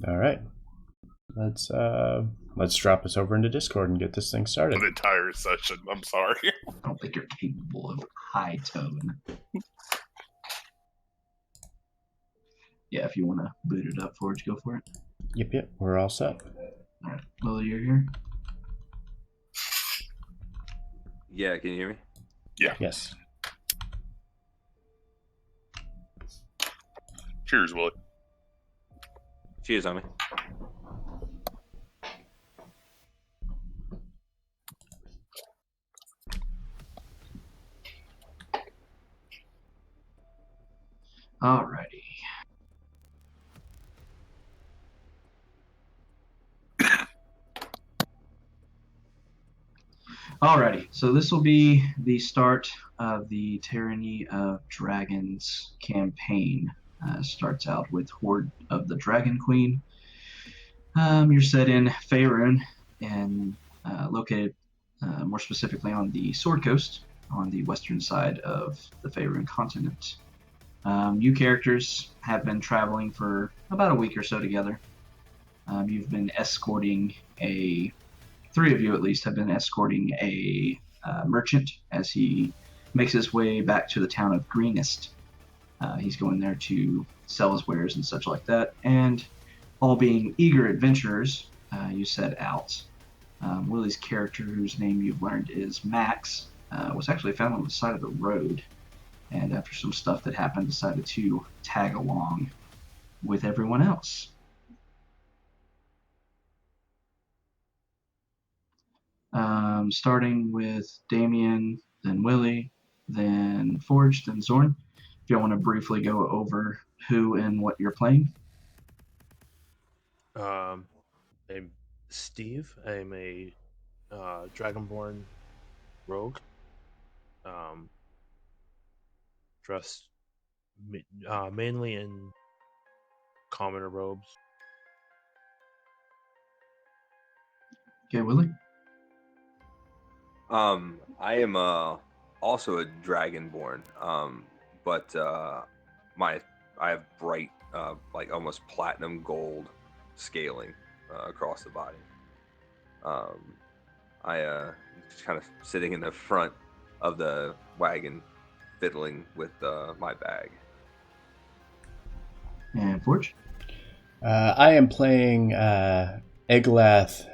All right. Let's drop us over into Discord and get this thing started. An entire session. I'm sorry. I don't think you're capable of high tone. Yeah, if you want to boot it up, Forge, go for it. Yep. We're all set. All right. Lily, you're here? Yeah, can you hear me? Yeah. Yes. Cheers, Willie. Cheers on me. Alrighty. Alrighty, so this will be the start of the Tyranny of Dragons campaign. Starts out with Horde of the Dragon Queen. You're set in Faerun and located more specifically on the Sword Coast, on the western side of the Faerun continent. You characters have been traveling for about a week or so together. You've been escorting three of you at least have been escorting a merchant as he makes his way back to the town of Greenest. He's going there to sell his wares and such like that. And all being eager adventurers, you set out. Willie's character, whose name you've learned is Max, was actually found on the side of the road. And after some stuff that happened, decided to tag along with everyone else. Starting with Damien, then Willie, then Forge, then Zorn. If you want to briefly go over who and what you're playing. I'm Steve. I'm a Dragonborn rogue. Dressed mainly in commoner robes. Okay, Willie. I am also a dragonborn, but I have bright, like almost platinum gold scaling across the body. I just kind of sitting in the front of the wagon, fiddling with my bag. And Forge. I am playing Eglath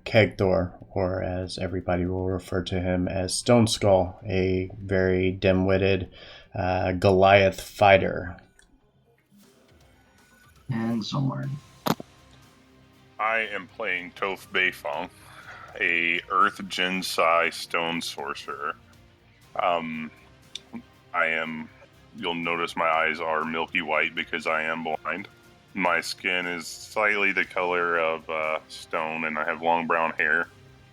Kegthor, or as everybody will refer to him as Stone Skull, a very dim-witted Goliath fighter. And Zorn. I am playing Toph Beifong, a Earth Jinsai stone sorcerer. You'll notice my eyes are milky white because I am blind. My skin is slightly the color of stone, and I have long brown hair.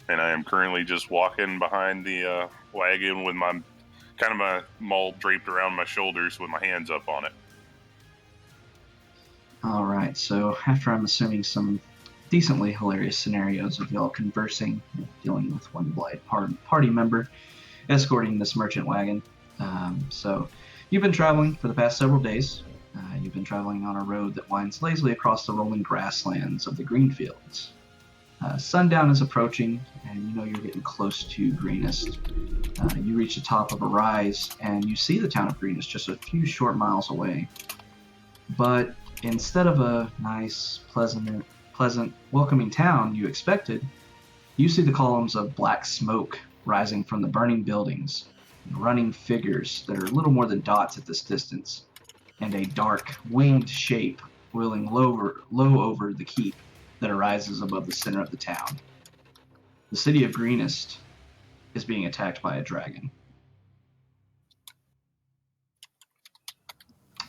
And I am currently just walking behind the wagon with my maul draped around my shoulders with my hands up on it. All right, so after I'm assuming some decently hilarious scenarios of y'all conversing, dealing with one blind party member, escorting this merchant wagon. So you've been traveling for the past several days. You've been traveling on a road that winds lazily across the rolling grasslands of the Greenfields. Sundown is approaching, and you know you're getting close to Greenest. You reach the top of a rise, and you see the town of Greenest just a few short miles away. But instead of a nice, pleasant, welcoming town you expected, you see the columns of black smoke rising from the burning buildings, running figures that are little more than dots at this distance, and a dark, winged shape wheeling low over the keep that arises above the center of the town. The city of Greenest is being attacked by a dragon.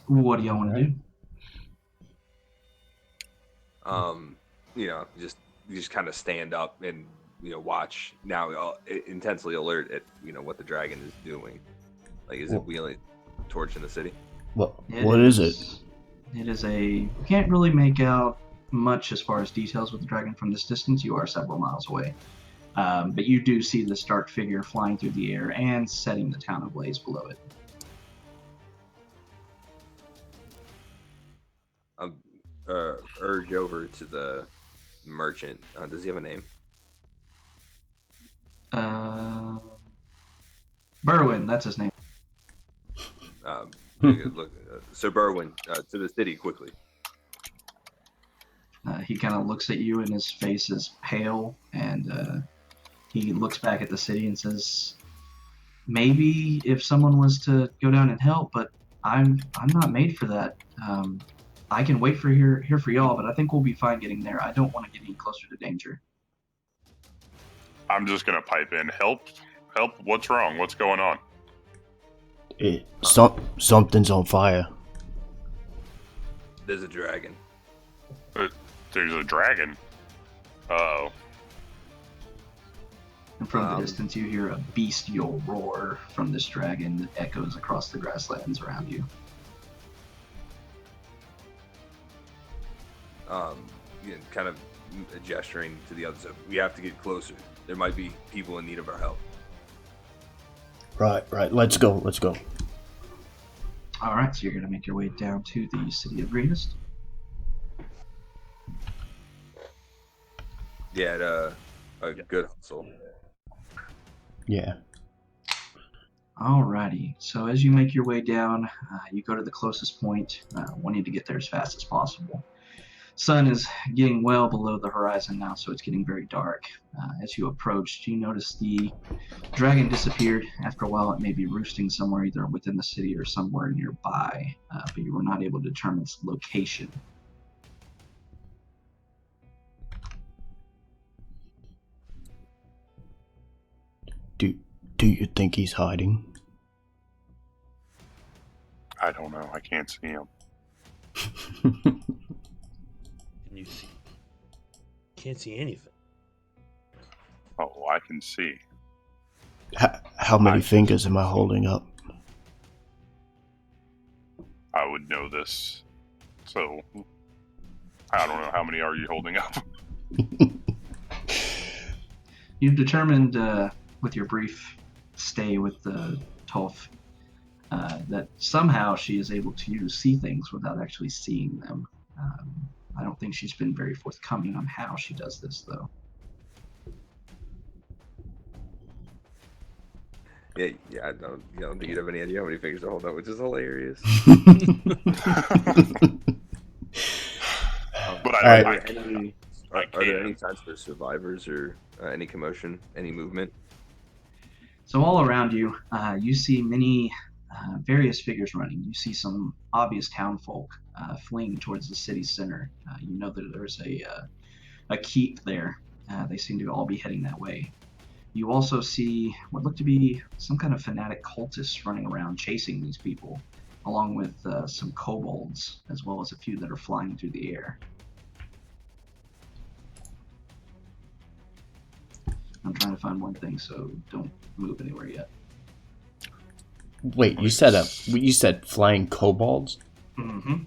What do y'all want to do? You just kind of stand up and watch. Now intensely alert at what the dragon is doing. Like, is it wheeling a torch in the city? What is it? It is you can't really make out much as far as details with the dragon from this distance. You are several miles away. But you do see this dark figure flying through the air and setting the town ablaze below it. urge over to the merchant. Does he have a name? Berwin, that's his name. Look, Sir Berwin, to the city quickly. He kind of looks at you, and his face is pale, and he looks back at the city and says, "Maybe if someone was to go down and help, but I'm not made for that. I can wait for here for y'all, but I think we'll be fine getting there. I don't want to get any closer to danger." I'm just gonna pipe in. Help! What's wrong? What's going on? Something's on fire. There's a dragon. There's a dragon. Uh-oh. And from the distance, you hear a bestial roar from this dragon that echoes across the grasslands around you. Kind of gesturing to the others. We have to get closer. There might be people in need of our help. Right. Let's go. All right, so you're going to make your way down to the City of Greenest. Yeah, a good hustle. Yeah. Alrighty, so as you make your way down, you go to the closest point, wanting to get there as fast as possible. Sun is getting well below the horizon now, so it's getting very dark. As you approach, you notice the dragon disappeared. After a while, it may be roosting somewhere either within the city or somewhere nearby, but you were not able to determine its location. Do you think he's hiding? I don't know. I can't see him. Can you see? Can't see anything. Oh, I can see. How many fingers am I holding up? I would know this. So, I don't know. How many are you holding up? You've determined, with your brief stay with the Tolf, that somehow she is able to see things without actually seeing them. I don't think she's been very forthcoming on how she does this, though. Yeah, I don't think you'd have any idea how many fingers to hold up, which is hilarious. But are there any signs for survivors or any commotion, any movement? So all around you, you see many various figures running. You see some obvious townfolk fleeing towards the city center. You know that there's a keep there. They seem to all be heading that way. You also see what look to be some kind of fanatic cultists running around chasing these people, along with some kobolds, as well as a few that are flying through the air. I'm trying to find one thing, so don't move anywhere yet. Wait, you said flying kobolds? Mm-hmm.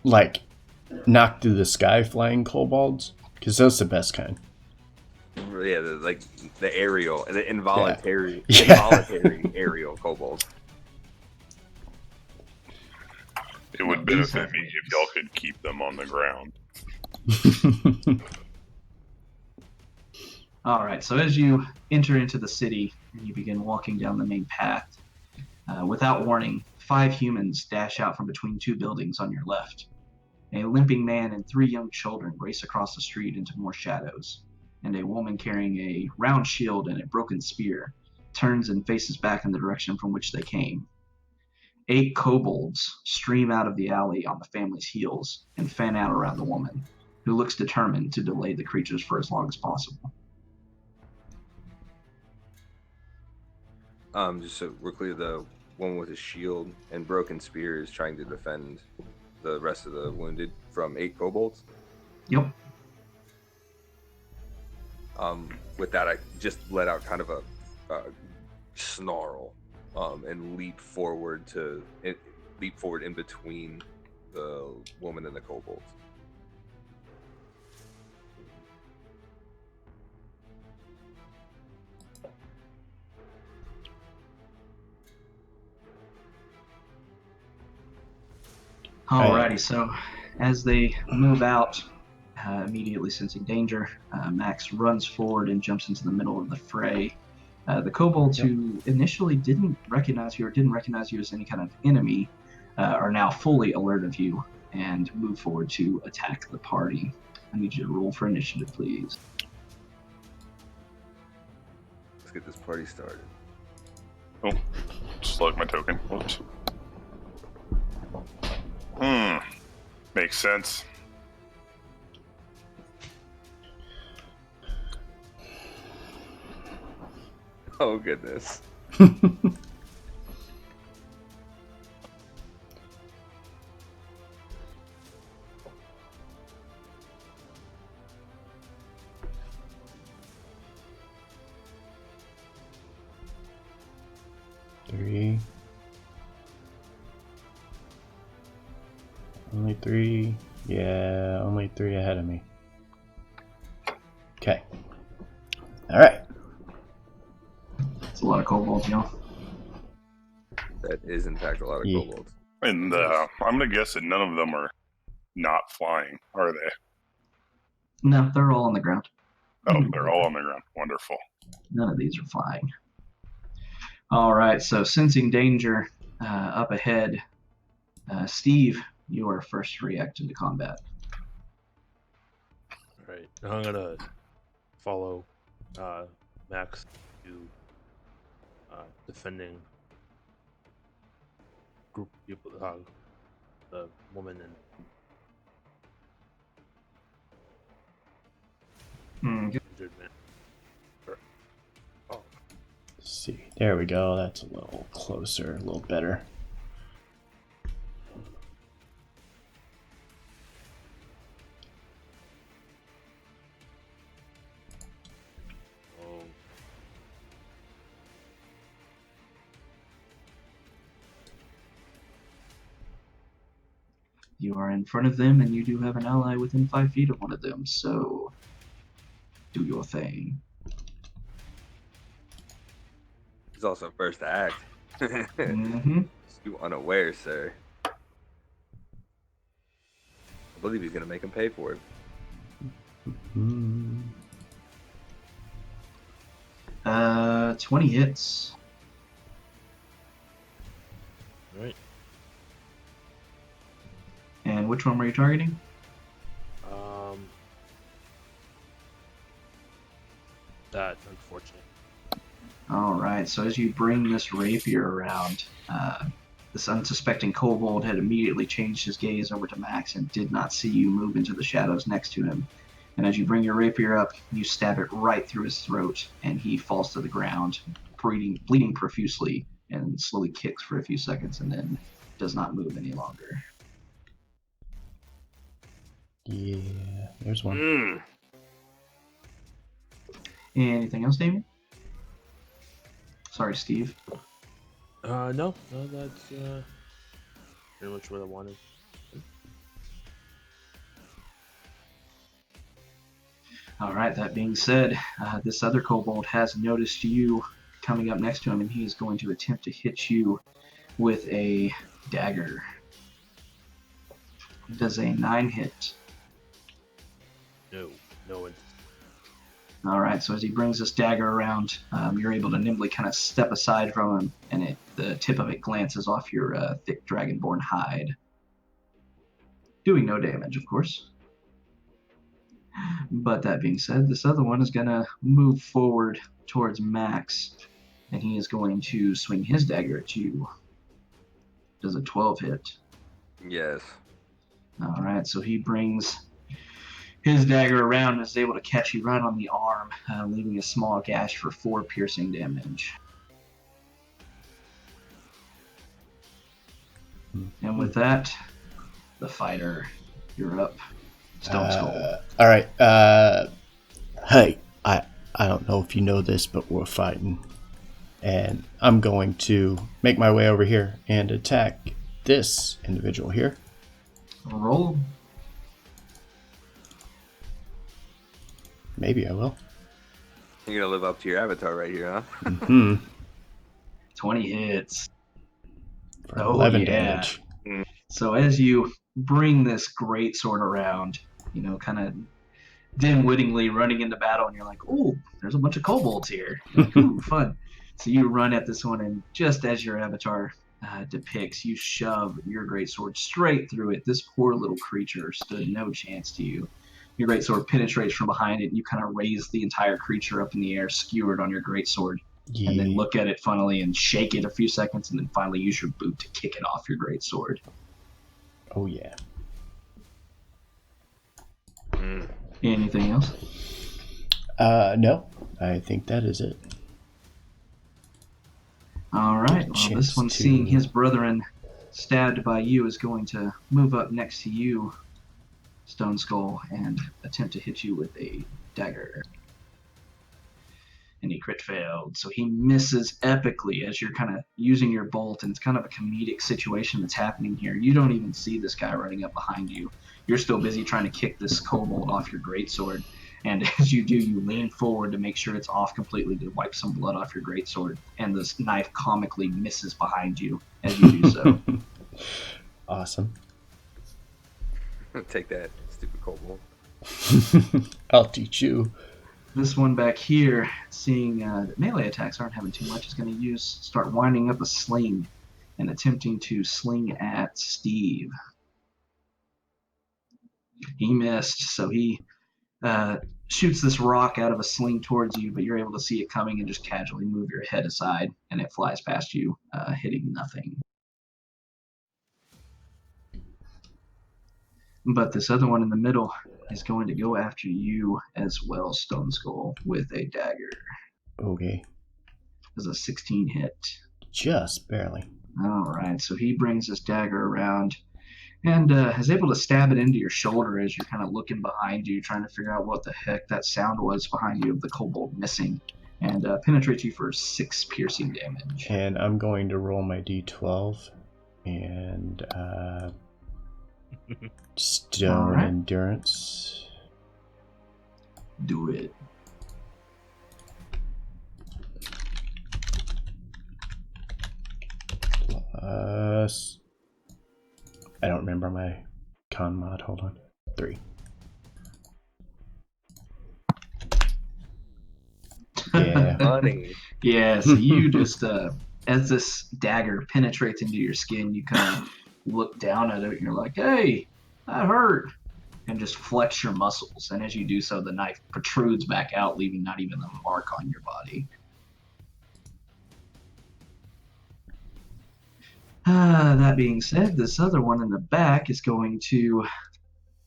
Like, knock through the sky flying kobolds? Because those are the best kind. Yeah, the aerial, the involuntary aerial kobolds. It would benefit me if y'all could keep them on the ground. All right, so as you enter into the city and you begin walking down the main path, without warning, 5 humans dash out from between 2 buildings on your left. A limping man and 3 young children race across the street into more shadows, and a woman carrying a round shield and a broken spear turns and faces back in the direction from which they came. 8 kobolds stream out of the alley on the family's heels and fan out around the woman, who looks determined to delay the creatures for as long as possible. Just so we're clear, the one with his shield and broken spear is trying to defend the rest of the wounded from 8 kobolds. Yep. With that, I just let out kind of a snarl and leap forward in between the woman and the kobolds. Alrighty, so as they move out, immediately sensing danger, Max runs forward and jumps into the middle of the fray. The kobolds who initially didn't recognize you as any kind of enemy are now fully alert of you and move forward to attack the party. I need you to roll for initiative, please. Let's get this party started. Oh, select my token. Whoops. Makes sense. Oh, goodness. Three. Only 3. Yeah, only 3 ahead of me. Okay. Alright. It's a lot of kobolds, you know. That is, in fact, a lot of kobolds. And I'm going to guess that none of them are not flying, are they? No, they're all on the ground. Oh, they're all on the ground. Wonderful. None of these are flying. Alright, so sensing danger up ahead, Steve, you are first to react into combat. Alright, I'm gonna follow Max to defending group of people, the woman and injured man. Oh, Let's see. There we go. That's a little closer, a little better. You are in front of them, and you do have an ally within 5 feet of one of them, so do your thing. He's also first to act. Mm-hmm. You unaware, sir. I believe he's going to make him pay for it. 20 hits. Alright. And which one were you targeting? That, unfortunate. Alright, so as you bring this rapier around, this unsuspecting kobold had immediately changed his gaze over to Max and did not see you move into the shadows next to him. And as you bring your rapier up, you stab it right through his throat, and he falls to the ground, bleeding profusely, and slowly kicks for a few seconds and then does not move any longer. Yeah, there's one. Anything else, Damien? Sorry, Steve. No, that's pretty much what I wanted. Alright, that being said, this other kobold has noticed you coming up next to him, and he is going to attempt to hit you with a dagger. Does a 9 hit? No. Alright, so as he brings this dagger around, you're able to nimbly kind of step aside from him, and the tip of it glances off your thick dragonborn hide. Doing no damage, of course. But that being said, this other one is going to move forward towards Max, and he is going to swing his dagger at you. Does a 12 hit? Yes. Alright, so he brings his dagger around and is able to catch you right on the arm, leaving a small gash for 4 piercing damage. And with that, the fighter, you're up. Stone Skull. All right. Hey, I don't know if you know this, but we're fighting, and I'm going to make my way over here and attack this individual here. Roll. Maybe I will. You're going to live up to your avatar right here, huh? 20 hits. For 11 yeah. damage. So as you bring this great sword around, kind of dim-wittingly running into battle, and you're like, "Ooh, there's a bunch of kobolds here." You're like, "Ooh, fun!" So you run at this one, and just as your avatar depicts, you shove your greatsword straight through it. This poor little creature stood no chance to you. Your greatsword penetrates from behind it, and you kind of raise the entire creature up in the air, skewered on your greatsword, and then look at it funnily and shake it a few seconds, and then finally use your boot to kick it off your greatsword. Oh yeah. Anything else? No, I think that is it. All right. Well, this one, seeing his brethren stabbed by you, is going to move up next to you, Stone Skull, and attempt to hit you with a dagger. And he crit failed, so he misses epically as you're kind of using your bolt, and it's kind of a comedic situation that's happening here. You don't even see this guy running up behind you. You're still busy trying to kick this kobold off your greatsword, and as you do, you lean forward to make sure it's off completely to wipe some blood off your greatsword, and this knife comically misses behind you as you do so. Awesome. Take that, stupid kobold. I'll teach you. This one back here, seeing that melee attacks aren't having too much, is going to start winding up a sling and attempting to sling at Steve. He missed, so he shoots this rock out of a sling towards you, but you're able to see it coming and just casually move your head aside, and it flies past you, hitting nothing. But this other one in the middle is going to go after you as well, Stone Skull, with a dagger. Okay. As a 16 hit. Just barely. All right, so he brings this dagger around and is able to stab it into your shoulder as you're kind of looking behind you, trying to figure out what the heck that sound was behind you of the kobold missing, and penetrates you for 6 piercing damage. And I'm going to roll my d12 and stone endurance. Do it. Plus, I don't remember my con mod. Hold on. 3. Yeah. Funny. Yeah, so you just, as this dagger penetrates into your skin, you kind of look down at it and you're like, "Hey, that hurt." And just flex your muscles. And as you do so, the knife protrudes back out, leaving not even a mark on your body. That being said, this other one in the back is going to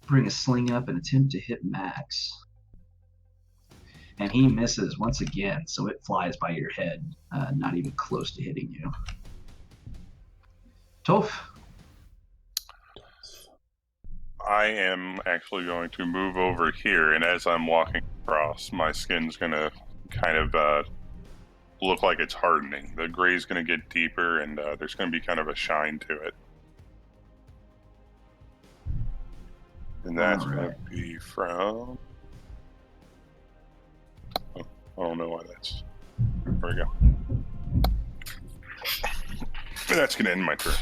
bring a sling up and attempt to hit Max. And he misses once again, so it flies by your head, not even close to hitting you. Toph. I am actually going to move over here, and as I'm walking across, my skin's going to kind of look like it's hardening. The gray's going to get deeper, and there's going to be kind of a shine to it. And that's going to be from... Oh, I don't know why that's... There we go. That's going to end my turn.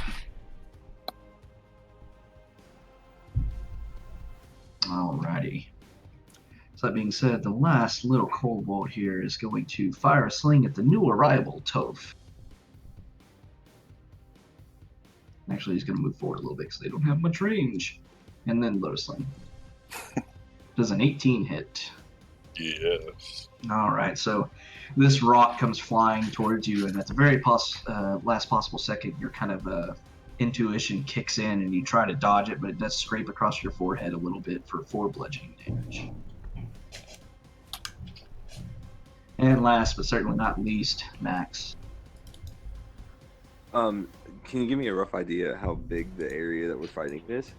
Alrighty. So that being said, the last little kobold here is going to fire a sling at the new arrival, Toph. Actually, he's going to move forward a little bit because they don't have much range. And then load a sling. Does an 18 hit? Yes. Alright, so this rock comes flying towards you, and at the very last possible second, your kind of intuition kicks in, and you try to dodge it, but it does scrape across your forehead a little bit for 4 bludgeoning damage. And last, but certainly not least, Max. Can you give me a rough idea how big the area that we're fighting is?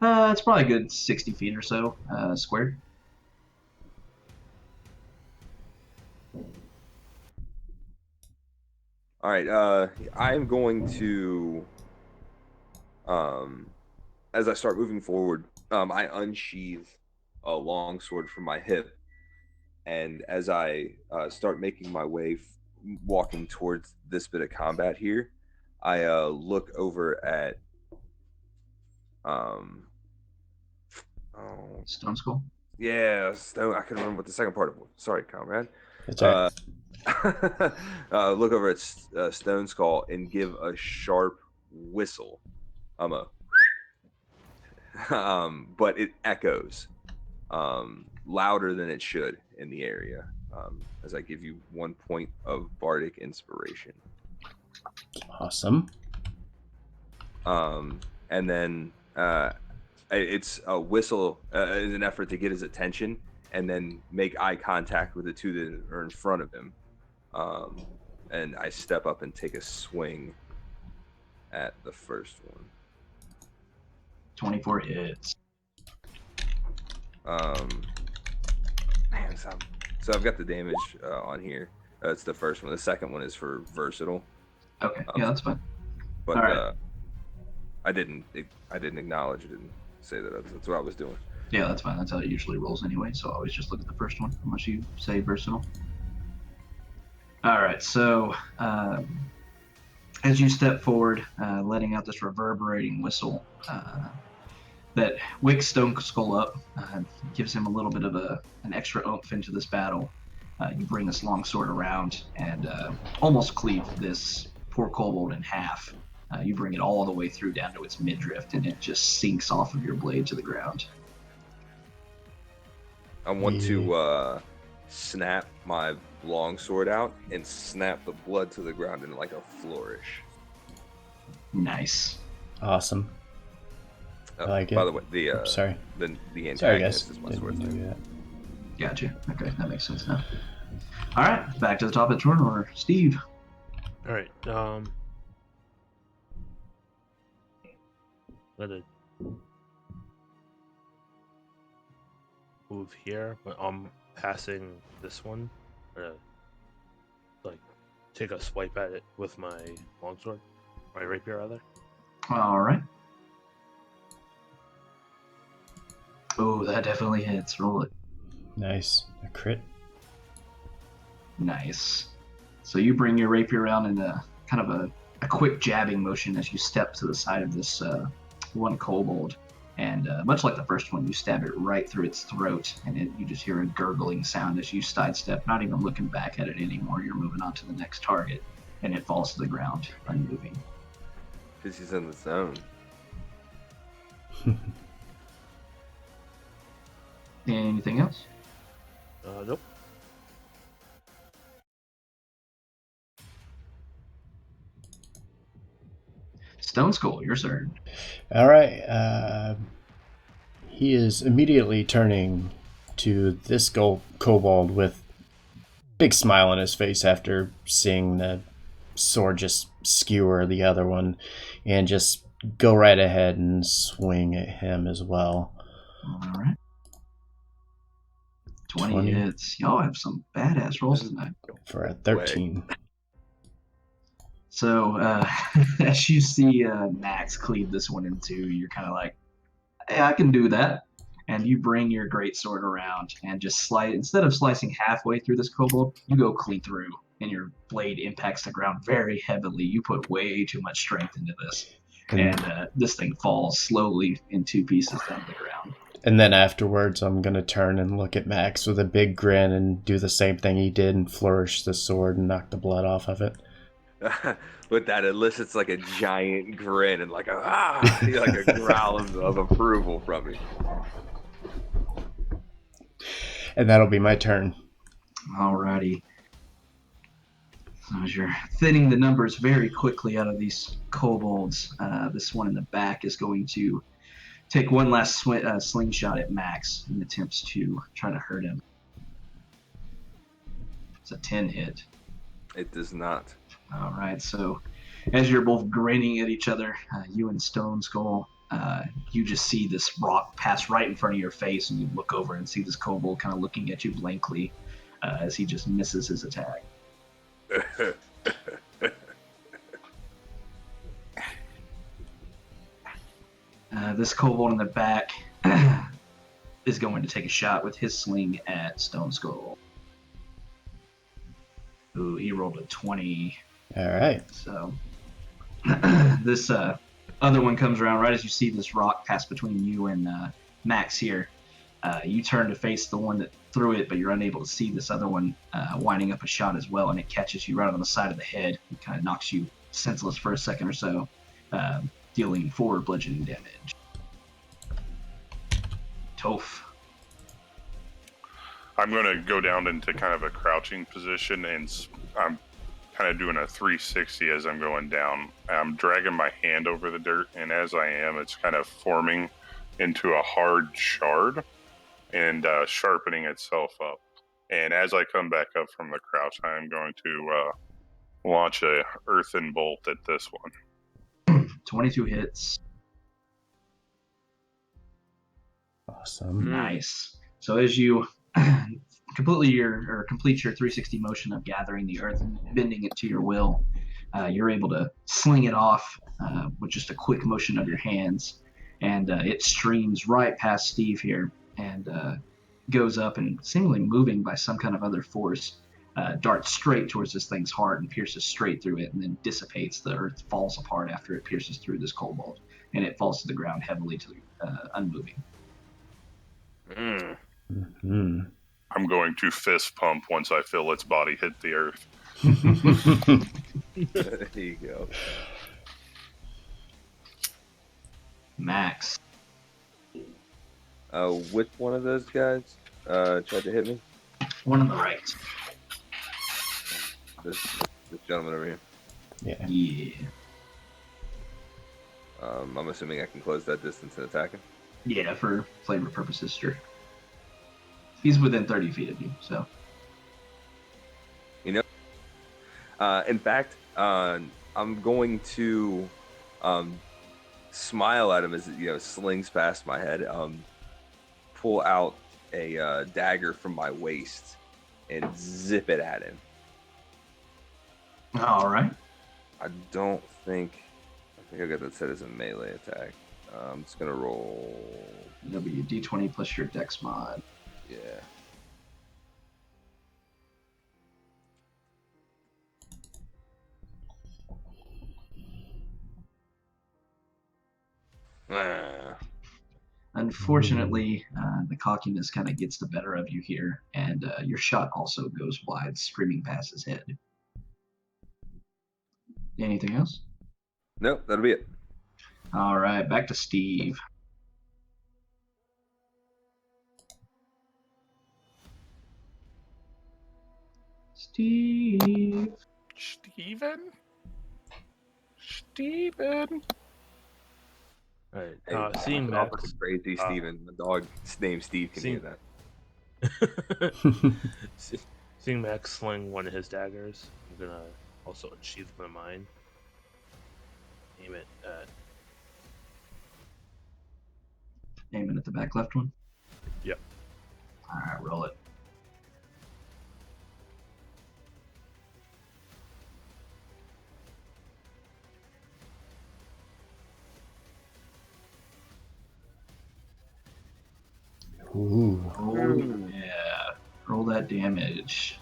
It's probably a good 60 feet or so, square. All right, I'm going to, as I start moving forward, I unsheath a long sword from my hip, and as I start making my way, walking towards this bit of combat here, I look over at oh Stone Skull. yeah, Stone. I can remember what the second part of it was. Sorry, comrade. That's right. Look over at Stone Skull and give a sharp whistle. But it echoes louder than it should in the area. As I give you 1 point of bardic inspiration. Awesome. And then it's a whistle is an effort to get his attention and then make eye contact with the two that are in front of him. And I step up and take a swing at the first one. 24 hits. Man, so I've got the damage on here. That's the first one. The second one is for versatile. Okay, yeah, that's fine. But all right. I didn't acknowledge it and say that that's what I was doing. Yeah, that's fine. That's how it usually rolls anyway. So I always just look at the first one, unless you say versatile. All right, so as you step forward, letting out this reverberating whistle that wakes Stone Skull up, gives him a little bit of an extra oomph into this battle. You bring this long sword around and almost cleave this poor kobold in half. You bring it all the way through down to its midriff, and it just sinks off of your blade to the ground. I want to snap my long sword out and snap the blood to the ground in like a flourish. Nice. Awesome. I like it. By the way, the antagonist is my sword thing. Gotcha. Okay, that makes sense now. All right, back to the top of the turn order. Steve. All right. Gonna move here, but I'm passing this one. Like, take a swipe at it with my longsword, my rapier rather. All right. Oh, that definitely hits. Roll it. Nice. A crit. Nice. So you bring your rapier around in a kind of a quick jabbing motion as you step to the side of this one kobold. And much like the first one, you stab it right through its throat, and you just hear a gurgling sound as you sidestep, not even looking back at it anymore. You're moving on to the next target, and it falls to the ground, unmoving. Because he's in the zone. Anything else? Nope. Stone Skull, your turn. All right. He is immediately turning to this kobold with big smile on his face after seeing the sword just skewer the other one, and just go right ahead and swing at him as well. All right. 20 hits. Y'all have some badass rolls tonight. For a 13. So as you see Max cleave this one in two, you're kind of like, hey, I can do that. And you bring your greatsword around and just slice. Instead of slicing halfway through this kobold, you go clean through, and your blade impacts the ground very heavily. You put way too much strength into this, and this thing falls slowly in two pieces down to the ground. And then afterwards, I'm going to turn and look at Max with a big grin and do the same thing he did and flourish the sword and knock the blood off of it. But that elicits like a giant grin and like a growl of approval from me. And that'll be my turn. Alrighty. So as you're thinning the numbers very quickly out of these kobolds, this one in the back is going to take one last slingshot at Max in attempts to try to hurt him. It's a 10 hit. It does not. All right, so as you're both grinning at each other, you and Stone Skull, you just see this rock pass right in front of your face, and you look over and see this kobold kind of looking at you blankly as he just misses his attack. This kobold in the back is going to take a shot with his sling at Stone Skull. Ooh, he rolled a 20. All right. So this other one comes around right as you see this rock pass between you and Max here. You turn to face the one that threw it, but you're unable to see this other one winding up a shot as well, and it catches you right on the side of the head. It kind of knocks you senseless for a second or so, dealing 4 bludgeoning damage. Toph. I'm going to go down into kind of a crouching position, and I'm kind of doing a 360 as I'm going down. I'm dragging my hand over the dirt, and as I am, it's kind of forming into a hard shard and sharpening itself up. And as I come back up from the crouch, I am going to launch a earthen bolt at this one. 22 hits. Awesome. Nice. So as you complete your 360 motion of gathering the earth and bending it to your will, you're able to sling it off with just a quick motion of your hands, and it streams right past Steve here and goes up and, seemingly moving by some kind of other force, darts straight towards this thing's heart and pierces straight through it, and then dissipates. The earth falls apart after it pierces through this kobold, and it falls to the ground heavily to unmoving. Mm-hmm. I'm going to fist pump once I feel its body hit the earth. There you go. Max. Which one of those guys tried to hit me? One on the right. This gentleman over here. Yeah. Yeah. I'm assuming I can close that distance and attack him. Yeah, for flavor purposes, sure. He's within 30 feet of you, so. In fact, I'm going to smile at him as it slings past my head. Pull out a dagger from my waist and zip it at him. All right. I think I got that set as a melee attack. I'm just gonna roll. It'll be a d20 plus your dex mod. Yeah. Unfortunately, the cockiness kind of gets the better of you here, and your shot also goes wide, screaming past his head. Anything else? Nope, that'll be it. All right, back to Steve. Steve. Steven? Alright, seeing off Max. the crazy Steven. The dog's named Steve can hear that. Seeing Max sling one of his daggers, I'm gonna also unsheath my mine. Aim it at. Aiming at the back left one? Yep. All right, roll it. Ooh. Oh, yeah. Roll that damage.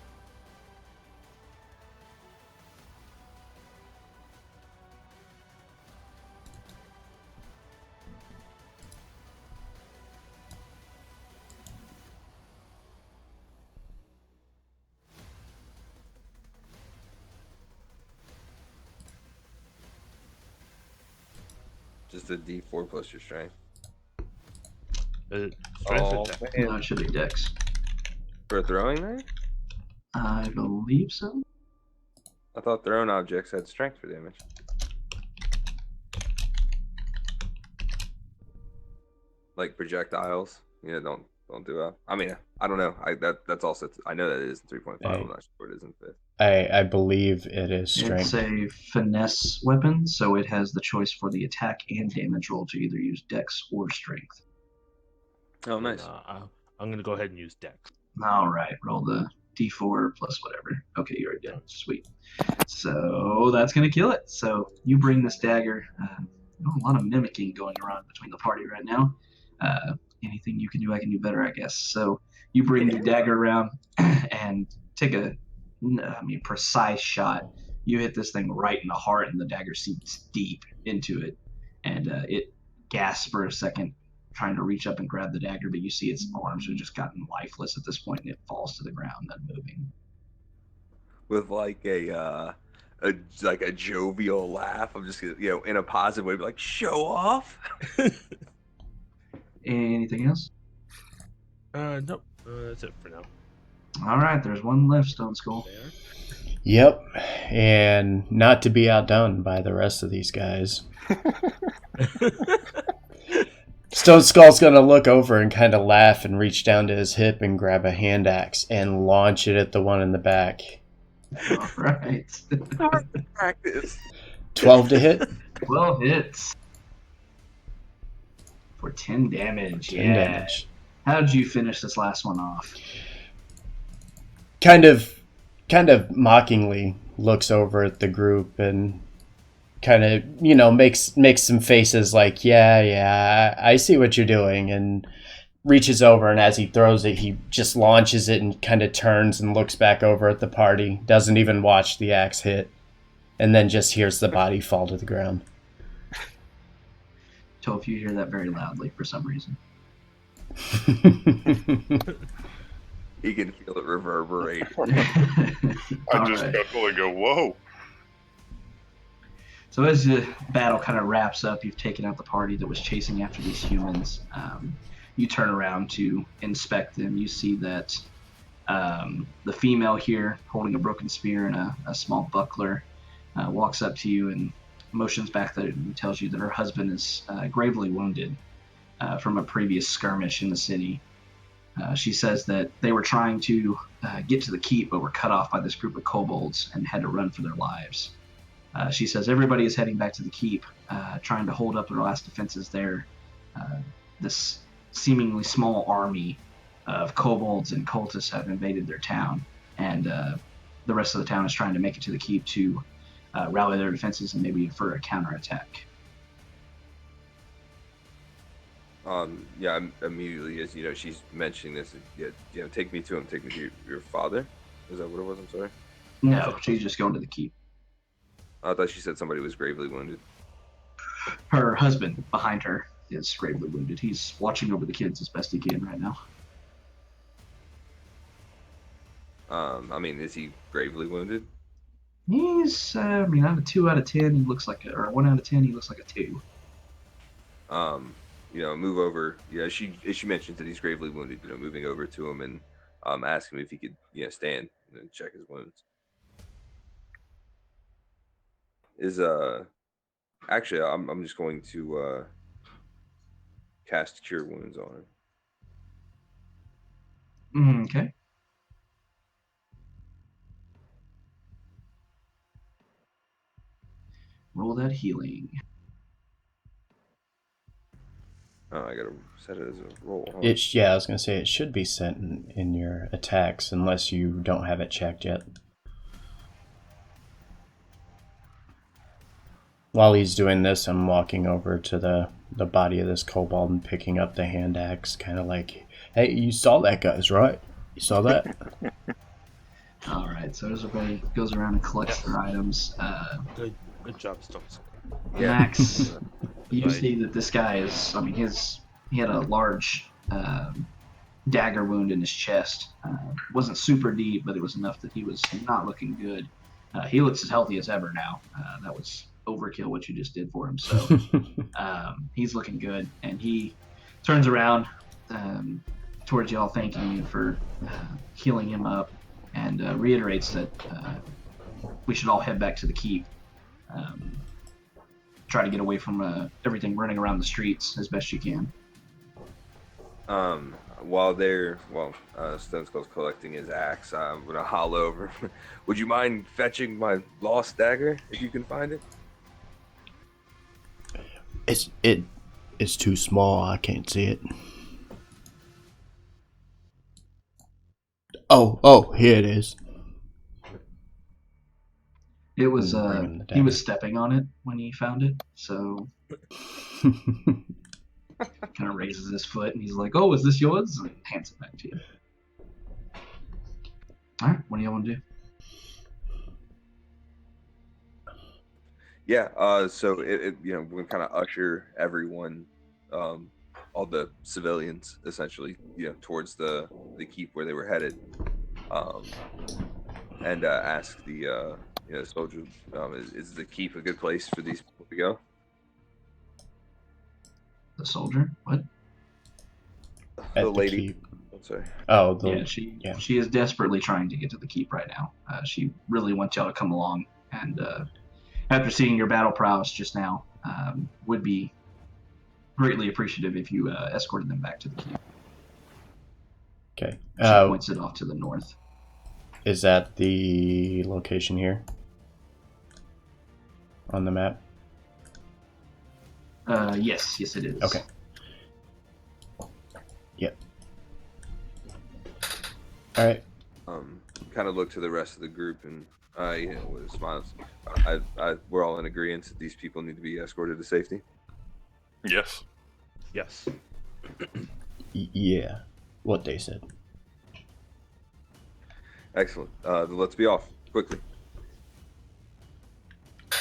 Just a D4 plus your strength. Strength Oh, attack. man. No, it should be dex. For a throwing there? I believe so. I thought thrown objects had strength for damage. Like projectiles, don't do that. I mean, I don't know. That's also, I know that it is 3.5. I'm not sure it is in 5th. I believe it is strength. It's a finesse weapon, so it has the choice for the attack and damage roll to either use dex or strength. Oh, nice. I'm gonna go ahead and use Dex. All right, roll the d4 plus whatever. Okay, you're dead. Sweet. So that's going to kill it. So you bring this dagger. A lot of mimicking going around between the party right now. Anything you can do, I can do better, I guess. So you bring the dagger around and take a precise shot You hit this thing right in the heart, and the dagger sinks deep into it, and it gasps for a second, trying to reach up and grab the dagger, but you see its arms have just gotten lifeless at this point, and it falls to the ground, unmoving. With like a jovial laugh, I'm just gonna, in a positive way, be like, "Show off." Anything else? Nope. That's it for now. All right, there's one left, Stone Skull. There. Yep, and not to be outdone by the rest of these guys. Stone Skull's gonna look over and kind of laugh and reach down to his hip and grab a hand axe and launch it at the one in the back. All right. Practice. 12 to hit. 12 hits. For 10 damage. 10 damage. How'd you finish this last one off? Kind of mockingly looks over at the group and kind of, makes some faces like, yeah, I see what you're doing, and reaches over, and as he throws it, he just launches it and kind of turns and looks back over at the party, doesn't even watch the axe hit, and then just hears the body fall to the ground. Toph, you hear that very loudly for some reason. He can feel it reverberate. I just chuckle and go, whoa. So as the battle kind of wraps up, you've taken out the party that was chasing after these humans. You turn around to inspect them. You see that the female here, holding a broken spear and a small buckler, walks up to you and motions back that and tells you that her husband is gravely wounded from a previous skirmish in the city. She says that they were trying to get to the keep, but were cut off by this group of kobolds and had to run for their lives. She says everybody is heading back to the keep, trying to hold up their last defenses there. This seemingly small army of kobolds and cultists have invaded their town, and the rest of the town is trying to make it to the keep to rally their defenses and maybe for a counterattack. Immediately as she's mentioning this, take me to him, take me to your father. Is that what it was? I'm sorry. No, she's just going to the keep. I thought she said somebody was gravely wounded. Her husband behind her is gravely wounded. He's watching over the kids as best he can right now. Is he gravely wounded? He's, out of 2 out of 10, he looks like or 1 out of 10, he looks like a 2. Move over. She mentions that he's gravely wounded. Moving over to him and ask him if he could, stand and check his wounds. Actually, I'm just going to cast Cure Wounds on him. Okay. Roll that healing. Oh, I gotta set it as a roll. Huh? I was gonna say it should be set in your attacks unless you don't have it checked yet. While he's doing this, I'm walking over to the body of this kobold and picking up the hand axe, kind of like, hey, you saw that, guys, right? You saw that? All right, so everybody goes around and collects their items. Good job, Stones. Yeah. Max, you see that this guy is, he had a large dagger wound in his chest. Wasn't super deep, but it was enough that he was not looking good. He looks as healthy as ever now. That was overkill what you just did for him. So he's looking good, and he turns around towards y'all, thanking you for healing him up, and reiterates that we should all head back to the keep. Try to get away from everything running around the streets as best you can. While Stone Skull's collecting his axe, I'm gonna holler over. Would you mind fetching my lost dagger if you can find it? It's too small. I can't see it. Oh, here it is. It was he was stepping on it when he found it, so kind of raises his foot and he's like, "Oh, is this yours?" And hands it back to you. All right, what do y'all want to do? Yeah. So we're gonna kind of usher everyone, all the civilians, essentially, towards the keep where they were headed, and ask the soldier, is the keep a good place for these people to go? The soldier? What? At The the lady. keep. I'm sorry. Oh, Yeah, yeah. she is desperately trying to get to the keep right now. She really wants y'all to come along, and after seeing your battle prowess just now, would be greatly appreciative if you escorted them back to the keep. Okay. She points it off to the north. Is that the location here on the map? Yes, it is. Okay. Yep. All right. Kind of look to the rest of the group and with smiles. We're all in agreement that these people need to be escorted to safety. Yes. Yes. Yeah. What they said. Excellent. Then let's be off quickly.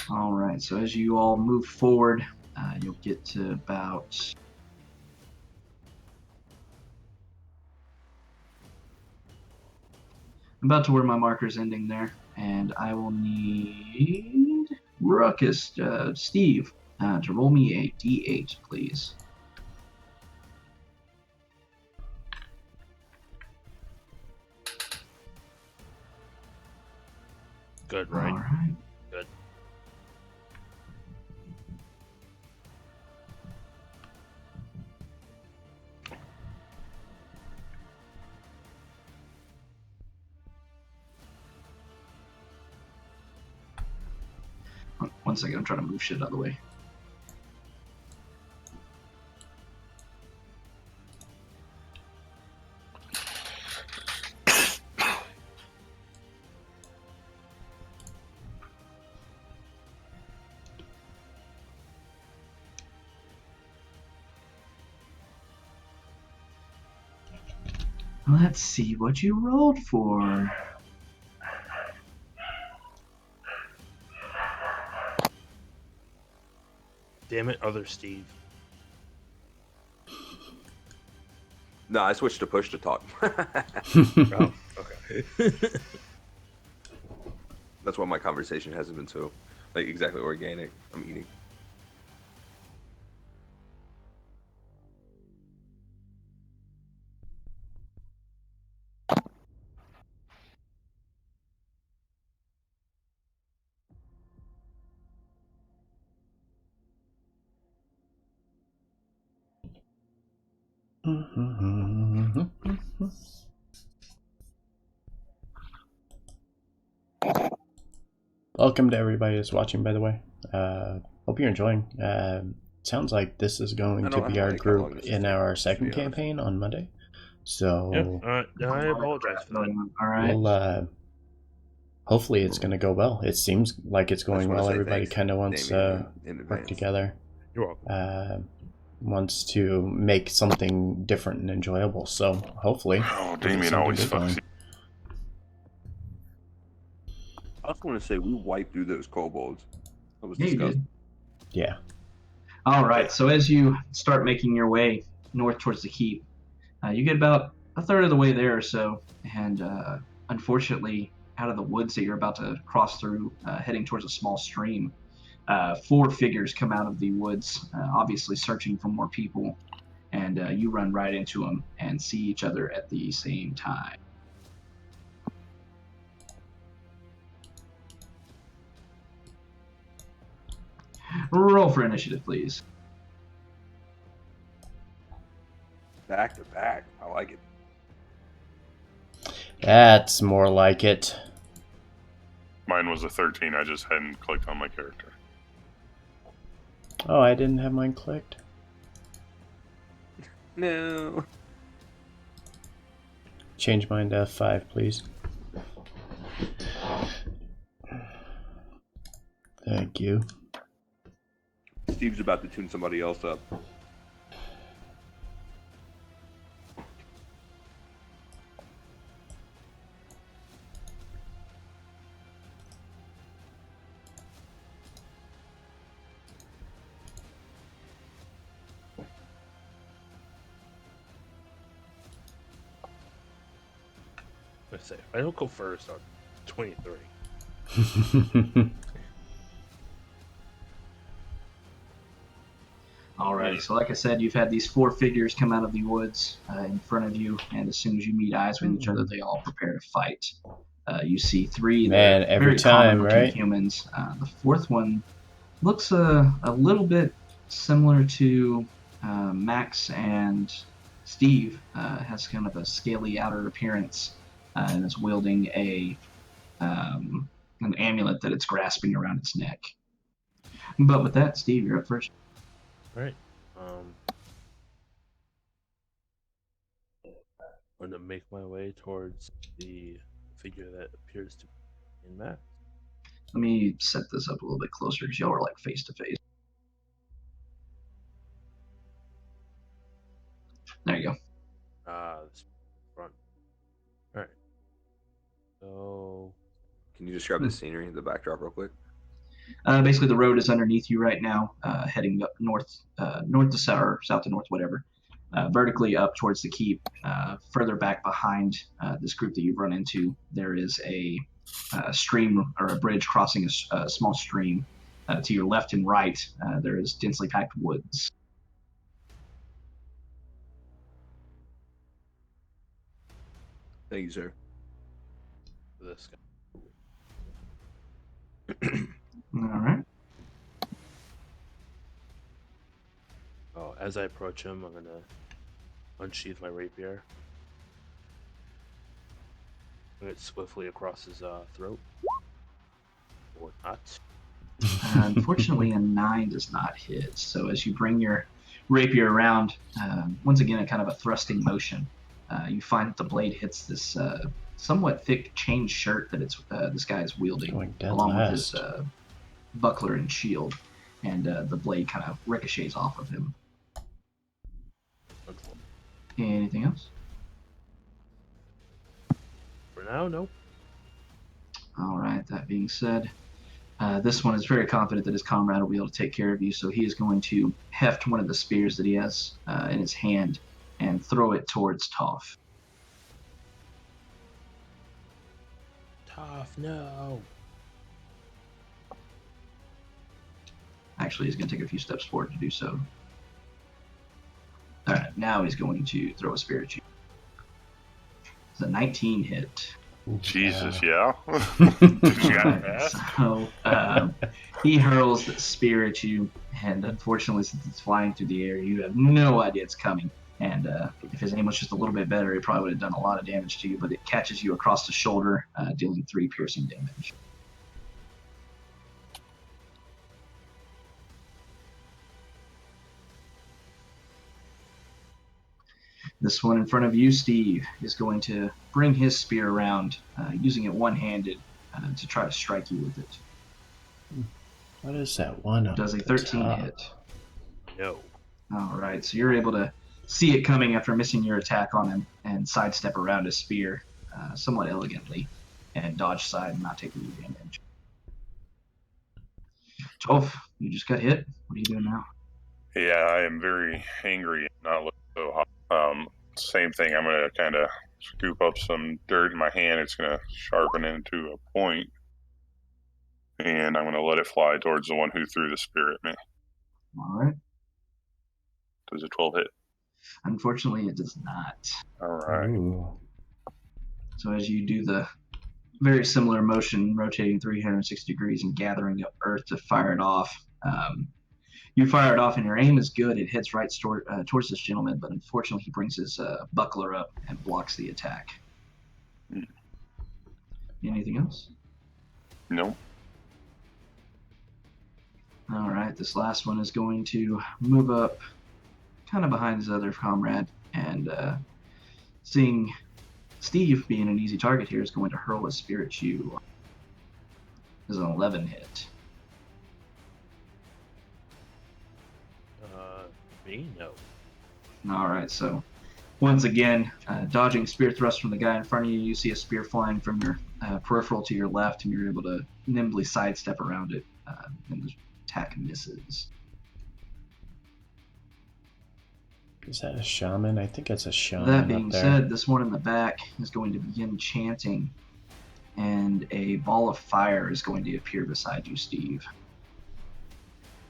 All right. So as you all move forward, you'll get to about to where my marker's ending there, and I will need Ruckus, Steve, to roll me a d8, please. Good, right? All right. Good. One second, I'm trying to move shit out of the way. Let's see what you rolled for. Damn it, other Steve. No, I switched to push to talk. Oh, okay. That's why my conversation hasn't been so exactly organic. I'm eating. Welcome to everybody that's watching, by the way. Hope you're enjoying. Sounds like this is going to be our group in our second campaign on Monday. So Yeah, I apologize for that. All right. we'll hopefully it's going to go well. It seems like it's going well. Everybody kind of wants to work together. You're welcome. Wants to make something different and enjoyable. So hopefully, Oh, Damien always fucks. I just want to say we wiped through those kobolds. That was Yeah, you disgusting. did. Yeah. All right. So as you start making your way north towards the keep, you get about a third of the way there or so, and unfortunately, out of the woods that you're about to cross through, heading towards a small stream, 4 figures come out of the woods, obviously searching for more people, and you run right into them and see each other at the same time. Roll for initiative, please. Back to back. I like it. That's more like it. Mine was a 13. I just hadn't clicked on my character. Oh, I didn't have mine clicked. No. Change mine to F5, please. Thank you. Steve's about to tune somebody else up. I say, if I don't go first on 23. Alrighty, so like I said, you've had these 4 figures come out of the woods in front of you, and as soon as you meet eyes with each other, they all prepare to fight. You see 3 Man, that are every very time, common-looking right? humans. The 4th one looks a little bit similar to Max and Steve. Has kind of a scaly outer appearance, and is wielding an amulet that it's grasping around its neck. But with that, Steve, you're up first. Right. I'm going to make my way towards the figure that appears to be in Max. Let me set this up a little bit closer because y'all are like face to face. There you go. This front. Alright. So. Can you describe the scenery, the backdrop, real quick? Basically, the road is underneath you right now, heading up north to south, or south to north, whatever. Vertically up towards the keep. Further back behind this group that you've run into, there is a stream or a bridge crossing a small stream. To your left and right, there is densely packed woods. Thank you, sir. This guy. All right. Oh, as I approach him, I'm going to unsheath my rapier. Bring it swiftly across his throat. Or not. Unfortunately, a 9 does not hit. So as you bring your rapier around, once again, a kind of a thrusting motion, you find that the blade hits this somewhat thick chain shirt that this guy is wielding, along with his buckler and shield, and the blade kind of ricochets off of him. Anything else? For now, nope. All right, that being said, this one is very confident that his comrade will be able to take care of you, so he is going to heft one of the spears that he has in his hand and throw it towards Toph. Tough, no. Actually, he's going to take a few steps forward to do so. All right, now he's going to throw a spear at you. It's a 19 hit. Jesus, yeah. So he hurls the spear at you, and unfortunately, since it's flying through the air, you have no idea it's coming. And if his aim was just a little bit better, it probably would have done a lot of damage to you, but it catches you across the shoulder, dealing 3 piercing damage. This one in front of you, Steve, is going to bring his spear around, using it one-handed to try to strike you with it. What is that one? Does a 13 hit? No. All right, so you're able to see it coming after missing your attack on him and sidestep around his spear somewhat elegantly and dodge side and not take any damage. Toph, you just got hit. What are you doing now? Yeah, I am very angry and not looking so hot. Same thing. I'm going to kind of scoop up some dirt in my hand. It's going to sharpen into a point, and I'm going to let it fly towards the one who threw the spear at me. All right. Does a 12 hit? Unfortunately, it does not. All right. Ooh. So as you do the very similar motion, rotating 360 degrees and gathering up earth to fire it off, you fire it off and your aim is good. It hits right towards this gentleman, but unfortunately he brings his buckler up and blocks the attack. Anything else? No. All right, this last one is going to move up kind of behind his other comrade, and seeing Steve being an easy target here is going to hurl a spear at you. This is an 11 hit. Me? No. All right, so once again, dodging spear thrust from the guy in front of you, you see a spear flying from your peripheral to your left, and you're able to nimbly sidestep around it, and the attack misses. Is that a shaman? I think it's a shaman. That being up there. said, this one in the back is going to begin chanting, and a ball of fire is going to appear beside you, Steve.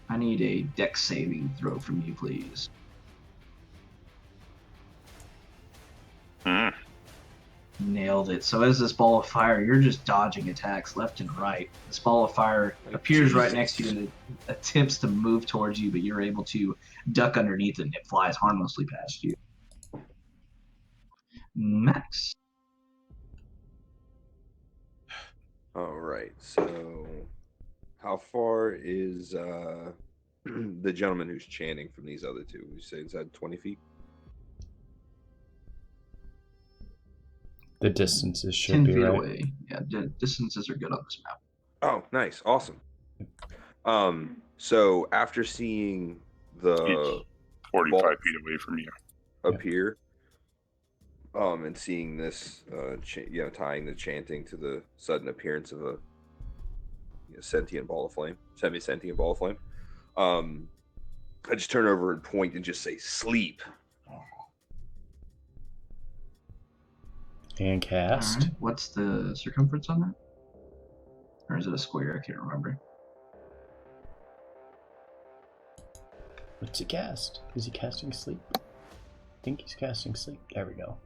I need a dex saving throw from you, please. Nailed it. So as this ball of fire, you're just dodging attacks left and right. This ball of fire appears right next to you and it attempts to move towards you, but you're able to duck underneath it and it flies harmlessly past you. Max. All right. So, how far is the gentleman who's chanting from these other two? You say inside 20 feet? The distances should 10 be feet right. away. Yeah, distances are good on this map. Oh, nice. Awesome. So after seeing the 45 ball feet away from you appear, and seeing this, tying the chanting to the sudden appearance of a sentient ball of flame, semi-sentient ball of flame, I just turn over and point and just say, "Sleep." And cast. All right. What's the circumference on that? Or is it a square? I can't remember. What's he cast? Is he casting sleep? I think he's casting sleep. There we go.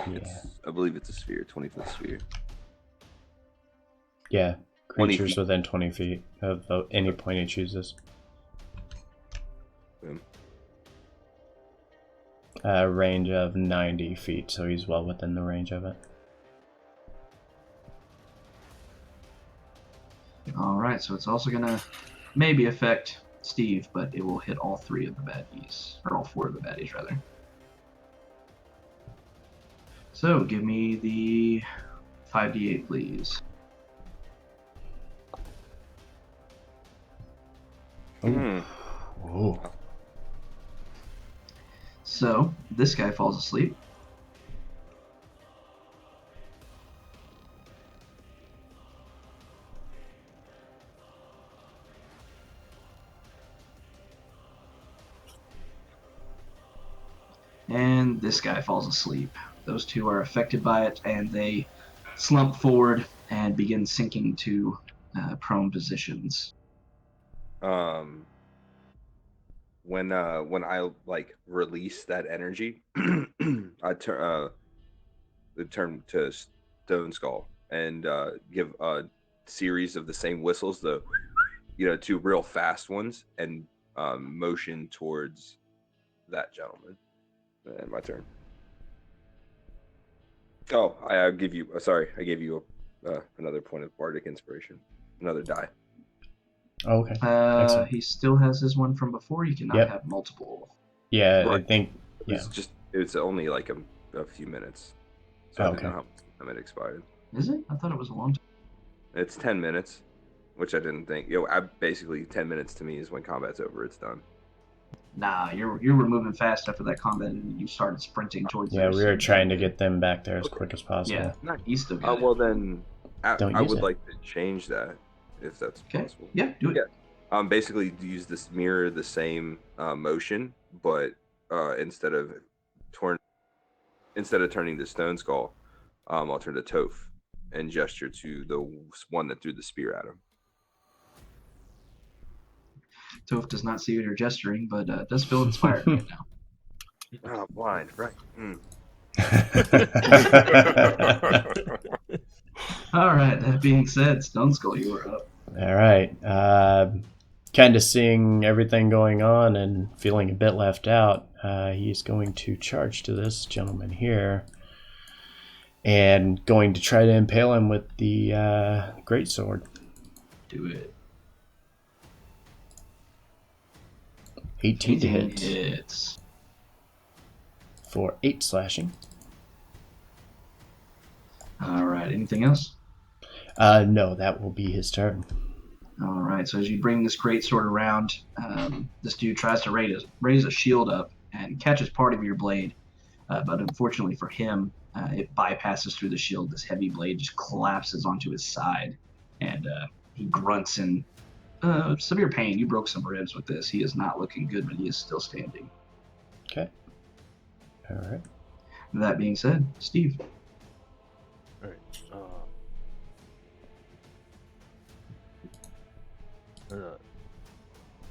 Yeah. I believe it's a sphere, 20-foot sphere. Yeah. 20 Creatures feet. within 20 feet of any point he chooses. Range of 90 feet, so he's well within the range of it. All right, so it's also going to maybe affect Steve, but it will hit all three of the baddies, or all four of the baddies, rather. So give me the 5d8, please. Ooh. So this guy falls asleep. And this guy falls asleep. Those two are affected by it, and they slump forward and begin sinking to prone positions. When I release that energy, I turn to Stone Skull and give a series of the same whistles, the two real fast ones, and motion towards that gentleman. And my turn. Oh, I give you. Sorry, I gave you another point of bardic inspiration, another die. Oh, okay. He still has his one from before. You cannot have multiple. Yeah, Right. I think. Yeah. It's only like a few minutes, so I didn't know how much time it expired. Is it? I thought it was a long time. It's 10 minutes, which I didn't think. Basically 10 minutes to me is when combat's over. It's done. Nah, you were moving fast after that combat, and you started sprinting towards. Yeah, we were trying to get them back there as quick as possible. Yeah, he's still got it. Well then, I would it. like to change that if that's possible. Yeah, do it. Yeah. Basically use this mirror the same motion, but instead of turning to Stone Skull, I'll turn to Toph and gesture to the one that threw the spear at him. Toph does not see what you're gesturing, but does feel inspired right now. Oh, blind, right? All right. That being said, Stone Skull, you are up. All right. Kind of seeing everything going on and feeling a bit left out, he's going to charge to this gentleman here and going to try to impale him with the greatsword. Do it. 18 to hit. Hits. For 8 slashing. All right. Anything else? No, that will be his turn. All right. So as you bring this greatsword around, this dude tries to raise a shield up and catches part of your blade, but unfortunately for him, it bypasses through the shield. This heavy blade just collapses onto his side, and he grunts in severe pain. You broke some ribs with this. He is not looking good, but he is still standing. Okay. All right. That being said, Steve. All right. I'm gonna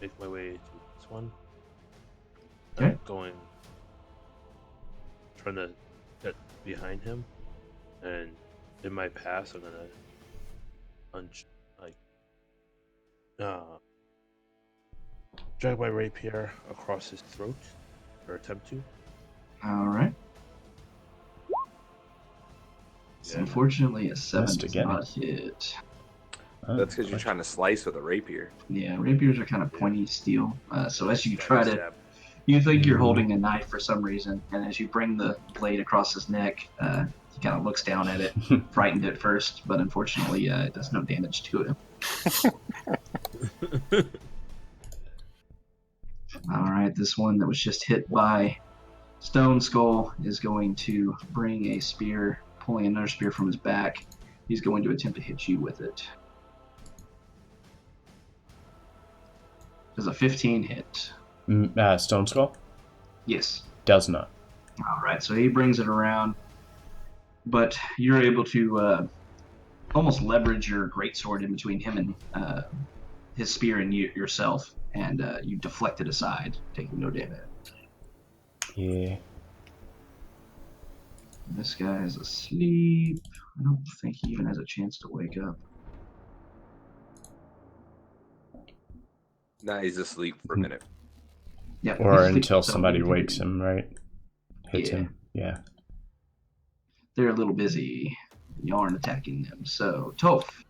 make my way to this one. Okay. Trying to get behind him, and in my pass, I'm gonna drag my rapier across his throat, or attempt to. All right. So Yeah. unfortunately, a 7 Missed does again. not hit. Oh, That's because you're question. trying to slice with a rapier. Yeah, rapiers are kind of pointy steel. So as you try to, Stab. you think you're holding a knife for some reason, and as you bring the blade across his neck, he kind of looks down at it, frightened at first, but unfortunately, it does no damage to him. All right, this one that was just hit by Stone Skull is going to bring a spear, pulling another spear from his back. He's going to attempt to hit you with it. Does a 15 hit? Stone Skull? Yes. Does not. All right, so he brings it around, but you're able to almost leverage your greatsword in between him and his spear and yourself, and you deflect it aside, taking no damage. Yeah. This guy is asleep. I don't think he even has a chance to wake up. Nah, he's asleep for a minute. Yeah, Or he's asleep, until so somebody you can wakes do- him, right? Hits Yeah. him. Yeah. They're a little busy. You aren't attacking them. So, Toph.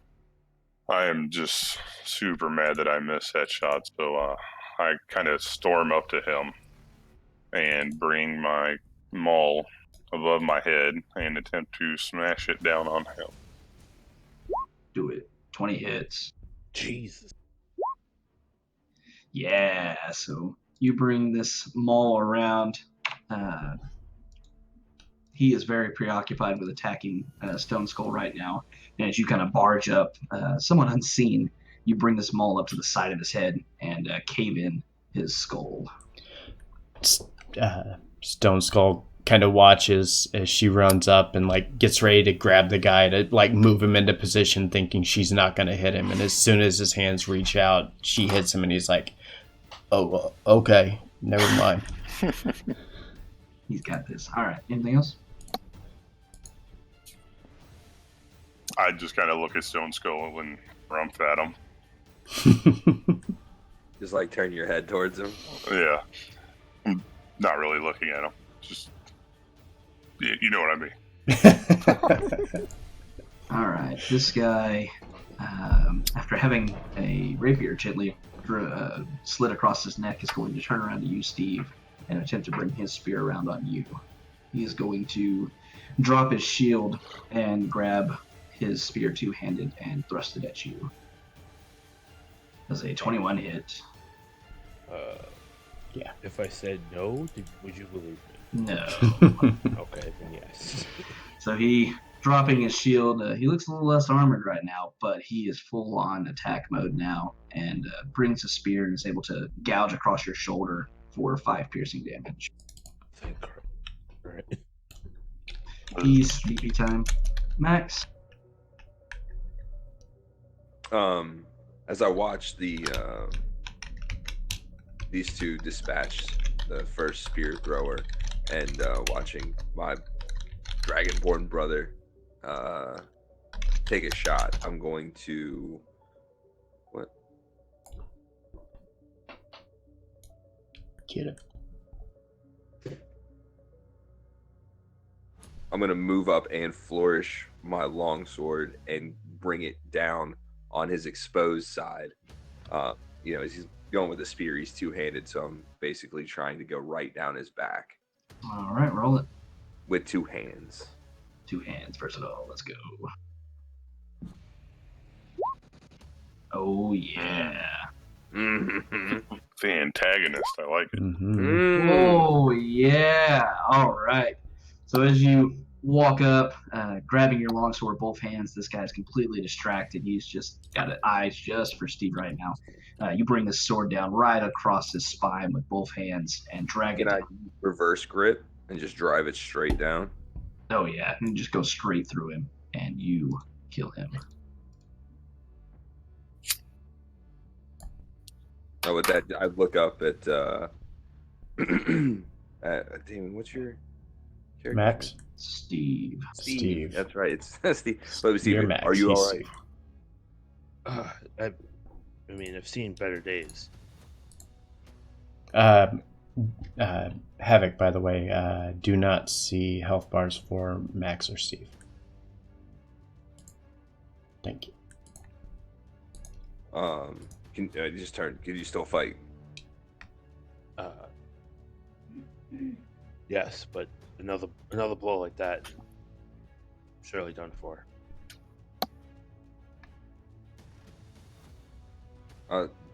I am just super mad that I missed that shot, so I kind of storm up to him and bring my maul above my head and attempt to smash it down on him. Do it. 20 hits. Jesus. Yeah, so you bring this maul around. He is very preoccupied with attacking Stone Skull right now. And as you kind of barge up, somewhat unseen, you bring this maul up to the side of his head and cave in his skull. Stone Skull kind of watches as she runs up and like gets ready to grab the guy to like move him into position, thinking she's not going to hit him. And as soon as his hands reach out, she hits him, and he's like, "Oh, okay, never mind." He's got this. All right. Anything else? I just kind of look at Stone Skull and rumph at him. Just like turn your head towards him. Yeah. I'm not really looking at him. Just, you know what I mean. All right. This guy, after having a rapier gently slid across his neck, is going to turn around to you, Steve, and attempt to bring his spear around on you. He is going to drop his shield and grab his spear two-handed and thrust it at you. Does a 21 hit? Yeah. If I said no, would you believe me? No. Okay, then yes. So he, dropping his shield, he looks a little less armored right now, but he is full on attack mode now, and brings a spear and is able to gouge across your shoulder for 5 piercing damage. Thank God. Right. He's sleepy time. Max? As I watch these two dispatch the first spear thrower, and watching my dragonborn brother take a shot, I'm going to Get it. I'm going to move up and flourish my longsword and bring it down on his exposed side. As he's going with a spear, he's two-handed, so I'm basically trying to go right down his back. All right, roll it. With 2 hands. 2 hands, first of all. Let's go. Oh, yeah. Mm-hmm. The antagonist, I like it. Mm-hmm. Oh, yeah. All right. So as you walk up, grabbing your longsword with both hands. This guy's completely distracted. He's just got eyes just for Steve right now. You bring the sword down right across his spine with both hands and drag it Can I down. reverse grip and just drive it straight down? Oh yeah, and just go straight through him, and you kill him. Oh, with that, I look up at Damon. What's your character's Max? name? Steve. Steve. That's right. It's Steve. But Steve, You're are Max. you He's all right? Steve. I mean, I've seen better days. Havoc, by the way, do not see health bars for Max or Steve. Thank you. Can you just turn? Can you still fight? Yes, but another blow like that, surely done for.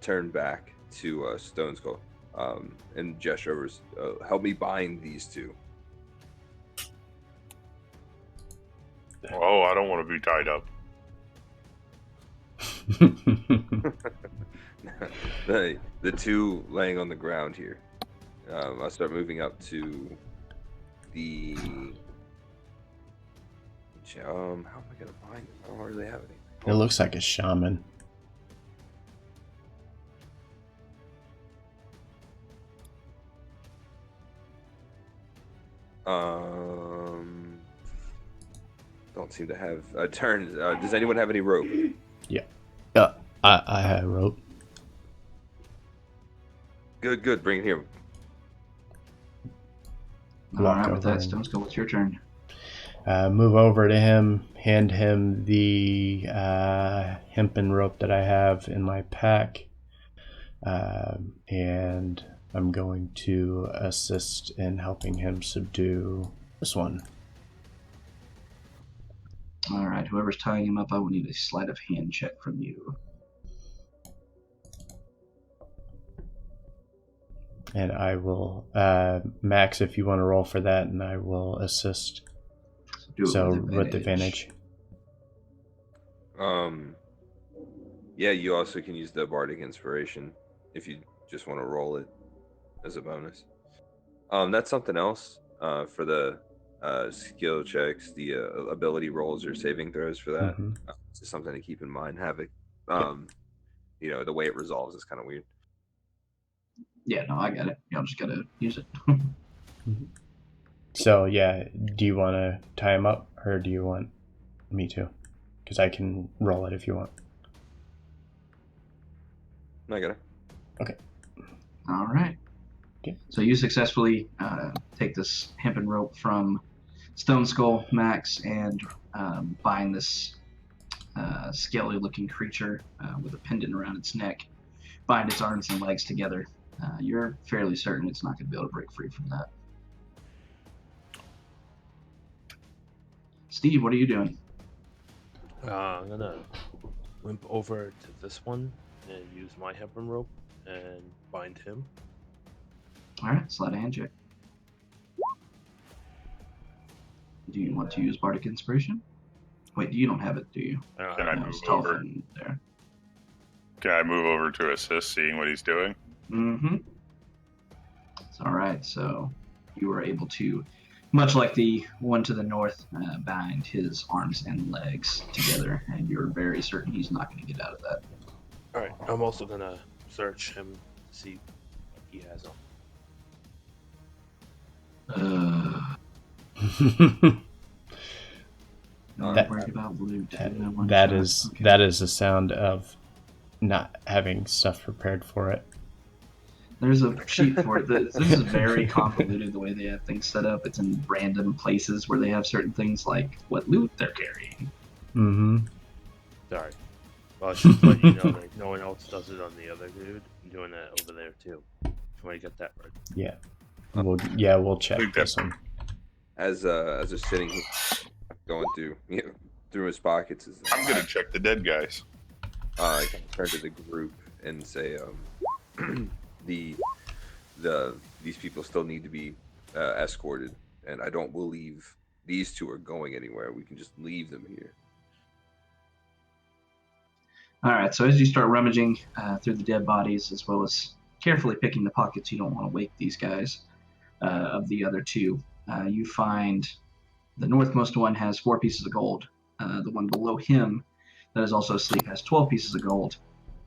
Turn back to Stone Skull and gesture over. Help me bind these two. Oh, I don't want to be tied up. The two laying on the ground here. I'll start moving up to the. How am I gonna bind them? I don't really have anything. It looks like a shaman. Don't seem to have a turn. Does anyone have any rope? Yeah. I have rope. Good. Bring it here. All Walk right, with over that, and- Stone Skull, it's your turn. Move over to him, hand him the hempen rope that I have in my pack, and I'm going to assist in helping him subdue this one. All right, whoever's tying him up, I will need a sleight of hand check from you. And I will, Max, if you want to roll for that, and I will assist. Do it So with with advantage. Yeah, you also can use the bardic inspiration if you just want to roll it as a bonus. That's something else for the skill checks, the ability rolls or saving throws for that. Mm-hmm. It's just something to keep in mind. Havoc. Yep. You know, the way it resolves is kind of weird. Yeah, no, I got it. Y'all just gotta use it. So yeah, do you want to tie him up, or do you want me to? Because I can roll it if you want. I got it. Okay. All right. Okay. So you successfully take this hempen rope from Stone Skull, Max, and bind this scaly-looking creature with a pendant around its neck. Bind its arms and legs together. You're fairly certain it's not going to be able to break free from that. Steve, what are you doing? I'm gonna limp over to this one and use my hempen rope and bind him. All right, sleight of hand check. Do you want to use Bardic Inspiration? Wait, you don't have it, do you? Can I No, move it's over? Dolphin there. Can I move over to assist, seeing what he's doing? Mm-hmm. All right, so you were able to, much like the one to the north, bind his arms and legs together, and you're very certain he's not going to get out of that. All right, I'm also gonna search him to see what he has on. I'm That- worried about loot. that is the sound of not having stuff prepared for it. There's a sheet for it. This is very convoluted the way they have things set up. It's in random places where they have certain things like what loot they're carrying. Mm-hmm. Sorry. Well, I should let you know that no one else does it on the other dude. I'm doing that over there too. If you want to get that right. Yeah. We'll check think this one. As they're sitting here, going through his pockets, I'm gonna check the dead guys. I kind of turn to the group and say, these people still need to be escorted, and I don't believe these two are going anywhere. We can just leave them here. All right, so as you start rummaging through the dead bodies, as well as carefully picking the pockets you don't want to wake these guys of the other two, you find the northmost one has 4 pieces of gold. The one below him that is also asleep has 12 pieces of gold,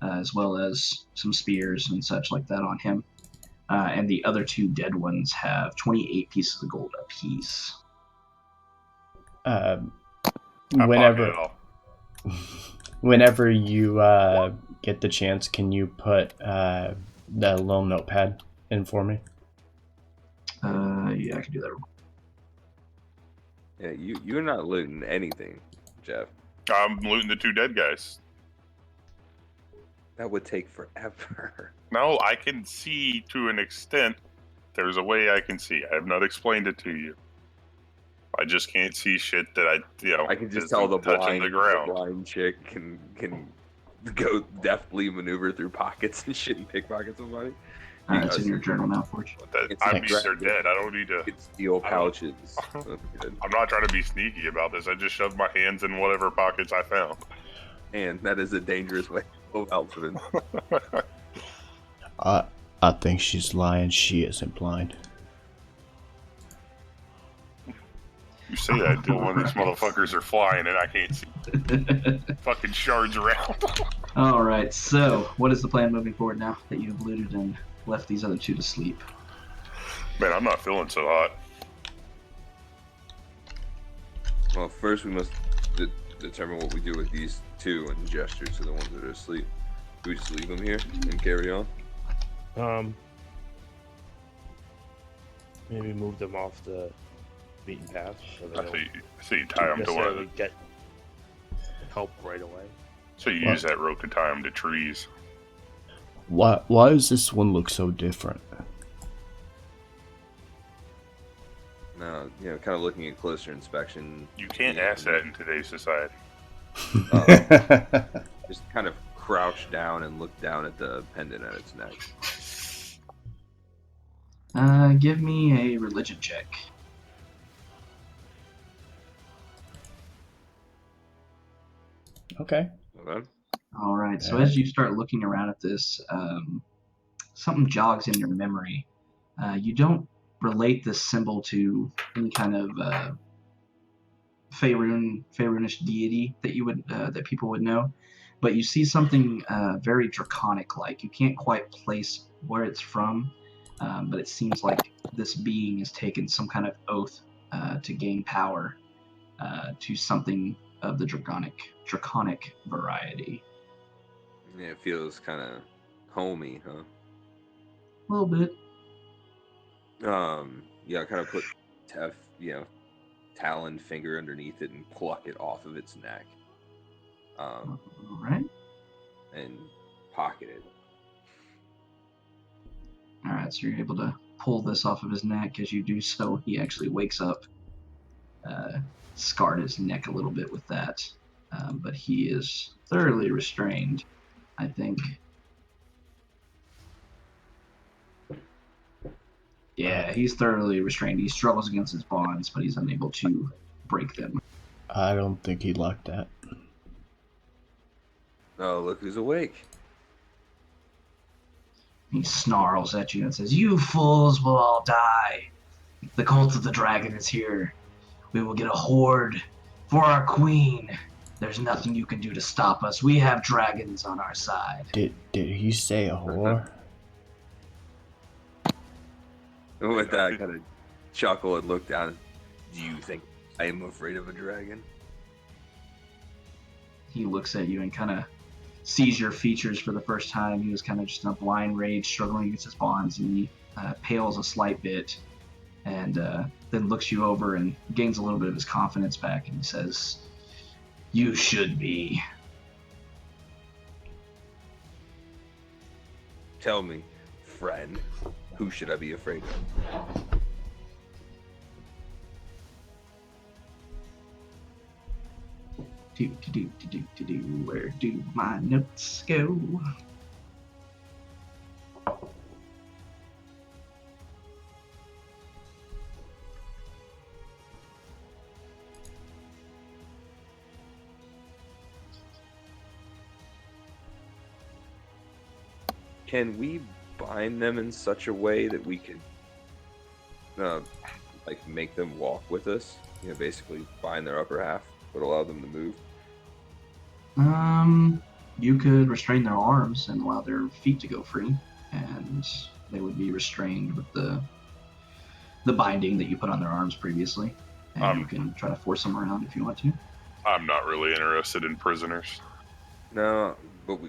as well as some spears and such like that on him. And the other 2 dead ones have 28 pieces of gold apiece. Whenever you get the chance, can you put the little notepad in for me? Yeah, I can do that. Yeah, you're not looting anything, Jeff. I'm looting the 2 dead guys. That would take forever. No, I can see to an extent. There's a way I can see. I have not explained it to you. I just can't see shit that I can just tell the touching the ground. blind chick can go deftly maneuver through pockets and shit and pickpocket somebody. It's in your journal now, Forge. I mean, they're dead. I don't need to steal pouches. I'm not trying to be sneaky about this. I just shoved my hands in whatever pockets I found. And that is a dangerous way to go out for them. I think she's lying. She isn't blind. You say that until one of these motherfuckers are flying and I can't see fucking shards around. All right, so what is the plan moving forward now that you've looted and left these other 2 to sleep? Man, I'm not feeling so hot. Well, first we must determine what we do with these 2 and gesture to the ones that are asleep. Do we just leave them here and carry on? Maybe move them off the beaten path. So I see you tie them to one. Get help right away. So you use that rope to tie them to trees. Why does this one look so different? No, kind of looking at closer inspection. You can't ask that in today's society. Just kind of crouch down and look down at the pendant at its neck. Give me a religion check. Okay. Okay. All right, so as you start looking around at this, something jogs in your memory. You don't relate this symbol to any kind of Faerunish deity that you would that people would know, but you see something very draconic-like. You can't quite place where it's from, but it seems like this being has taken some kind of oath to gain power to something of the draconic variety. Yeah, it feels kind of homey, huh? A little bit. Yeah, kind of put taloned finger underneath it and pluck it off of its neck. All right. And pocket it. All right, so you're able to pull this off of his neck. As you do so, he actually wakes up, scarred his neck a little bit with that, but he is thoroughly restrained, I think. Yeah, he's thoroughly restrained. He struggles against his bonds, but he's unable to break them. I don't think he liked that. Oh, look who's awake. He snarls at you and says, "You fools will all die. The cult of the dragon is here. We will get a horde for our queen. There's nothing you can do to stop us. We have dragons on our side." Did he say a whore? And with that, I kind of chuckle and look down. Do you think I am afraid of a dragon? He looks at you and kind of sees your features for the first time. He was kind of just in a blind rage, struggling against his bonds, and he pales a slight bit, and then looks you over and gains a little bit of his confidence back, and he says, "You should be." Tell me, friend, who should I be afraid of? Where do my notes go? Can we bind them in such a way that we could, like, make them walk with us? You know, basically bind their upper half, but allow them to move. You could restrain their arms and allow their feet to go free, and they would be restrained with the binding that you put on their arms previously. And you can try to force them around if you want to. I'm not really interested in prisoners. No, but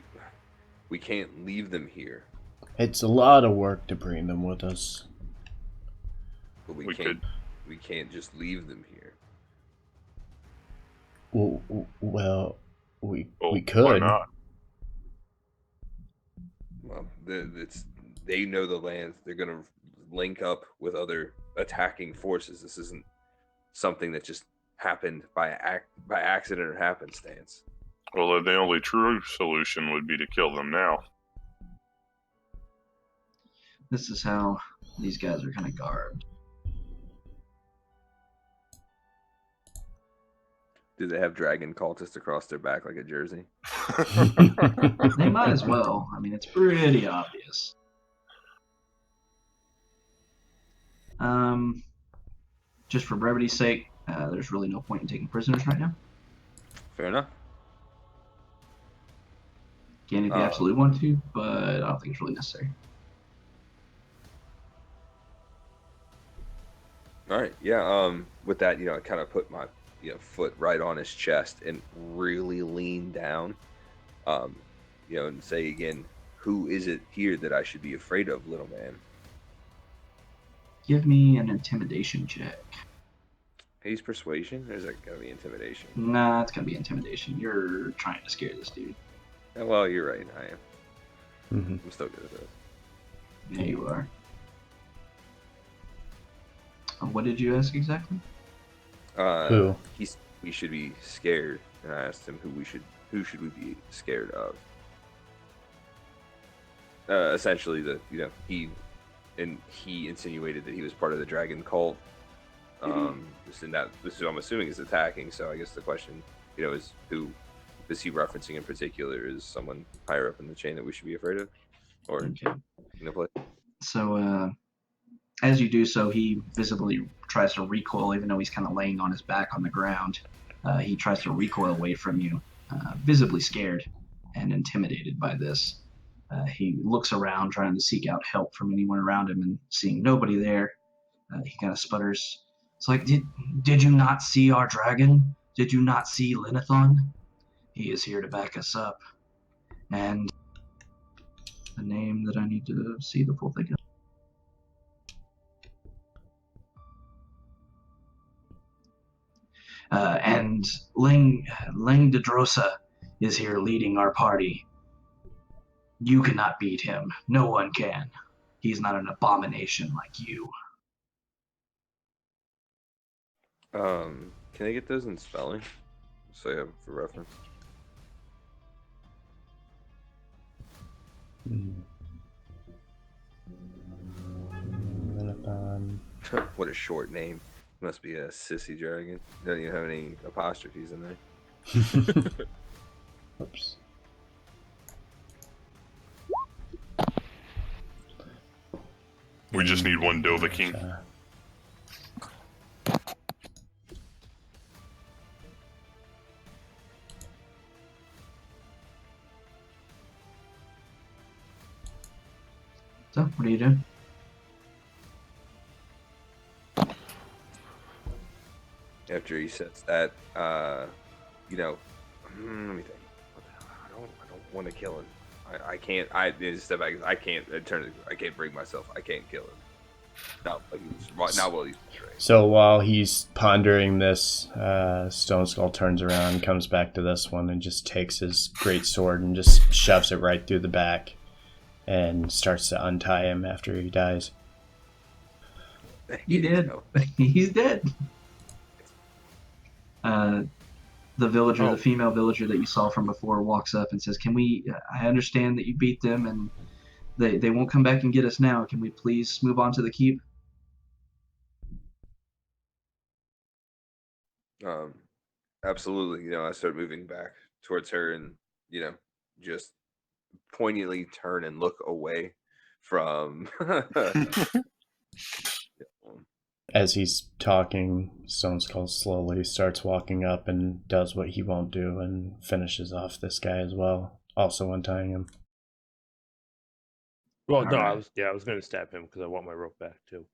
we can't leave them here. It's a lot of work to bring them with us. But we can't just leave them here. Well, we could. Why not? Well, they know the land. They're gonna link up with other attacking forces. This isn't something that just happened by accident or happenstance. Well, the only true solution would be to kill them now. This is how these guys are kind of garbed. Do they have dragon cultists across their back like a jersey? They might as well. I mean, it's pretty obvious. Just for brevity's sake, there's really no point in taking prisoners right now. Fair enough. Can if you absolutely want to, but I don't think it's really necessary. All right, yeah. With that, I kind of put my foot right on his chest and really lean down, and say again, who is it here that I should be afraid of, little man? Give me an intimidation check. He's persuasion, or is that gonna be intimidation? Nah, it's gonna be intimidation. You're trying to scare this dude. Well, you're right. I am. Mm-hmm. I'm still good at this. Yeah, you are. What did you ask exactly? Who? We should be scared, and I asked him who should we be scared of. Essentially, he insinuated that he was part of the dragon cult. This is I'm assuming is attacking. So I guess the question, is who is he referencing in particular? Is someone higher up in the chain that we should be afraid of, or play? So as you do so, he visibly tries to recoil, even though he's kind of laying on his back on the ground. He tries to recoil away from you, visibly scared and intimidated by this. He looks around, trying to seek out help from anyone around him, and seeing nobody there, he kind of sputters. It's like, did you not see our dragon? Did you not see Linethon? He is here to back us up. And the name that I need to see the full thing. And Lang Dedrosa is here leading our party. You cannot beat him. No one can. He's not an abomination like you. Can I get those in spelling? So I have for reference. What a short name. Must be a sissy dragon. Doesn't even have any apostrophes in there. Oops. We just need one Dovahkiin. So, what are you doing? After he says that, let me think. I don't want to kill him. I can't. I step back. I can't turn. I can't bring myself. I can't kill him. Not while he's betrayed. So while he's pondering this, Stone Skull turns around and comes back to this one and just takes his great sword and just shoves it right through the back and starts to untie him after he dies. He did. He's dead. The villager, the female villager that you saw from before, walks up and says, I understand that you beat them and they won't come back and get us now. Can we please move on to the keep? Absolutely. I start moving back towards her and, just poignantly turn and look away from. As he's talking, Stone Skull slowly starts walking up and does what he won't do and finishes off this guy as well, also untying him. Well, no, Alright. I was going to stab him because I want my rope back too.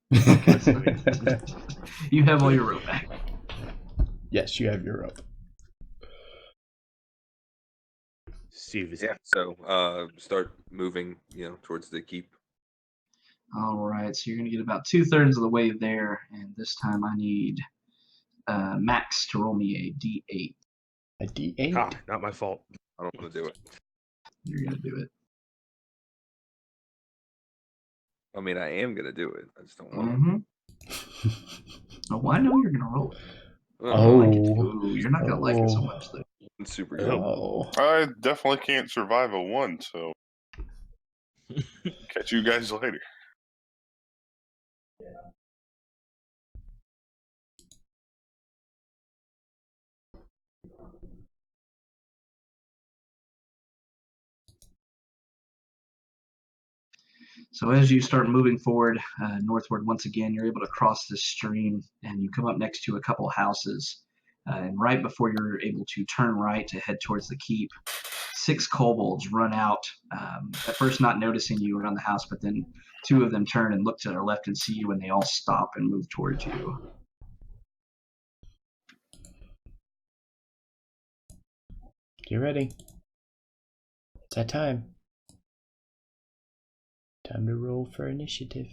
You have all your rope back. Yes, you have your rope. Steve is So start moving, towards the keep. All right, so you're going to get about 2/3 of the way there, and this time I need Max to roll me a D8. A D8? Ah, not my fault. I don't want to do it. You're going to do it. I mean, I am gonna do it. I just don't want Mm-hmm. Oh, well, I know you're going to roll it. to. I like it. Ooh, you're not going to like it so much, though. It's super good. Oh. I definitely can't survive a 1, so catch you guys later. So as you start moving forward, northward once again, you're able to cross this stream, and you come up next to a couple houses. And right before you're able to turn right to head towards the keep, 6 kobolds run out, at first not noticing you around the house, but then 2 of them turn and look to their left and see you, and they all stop and move towards you. Get ready. It's that time. Time to roll for initiative.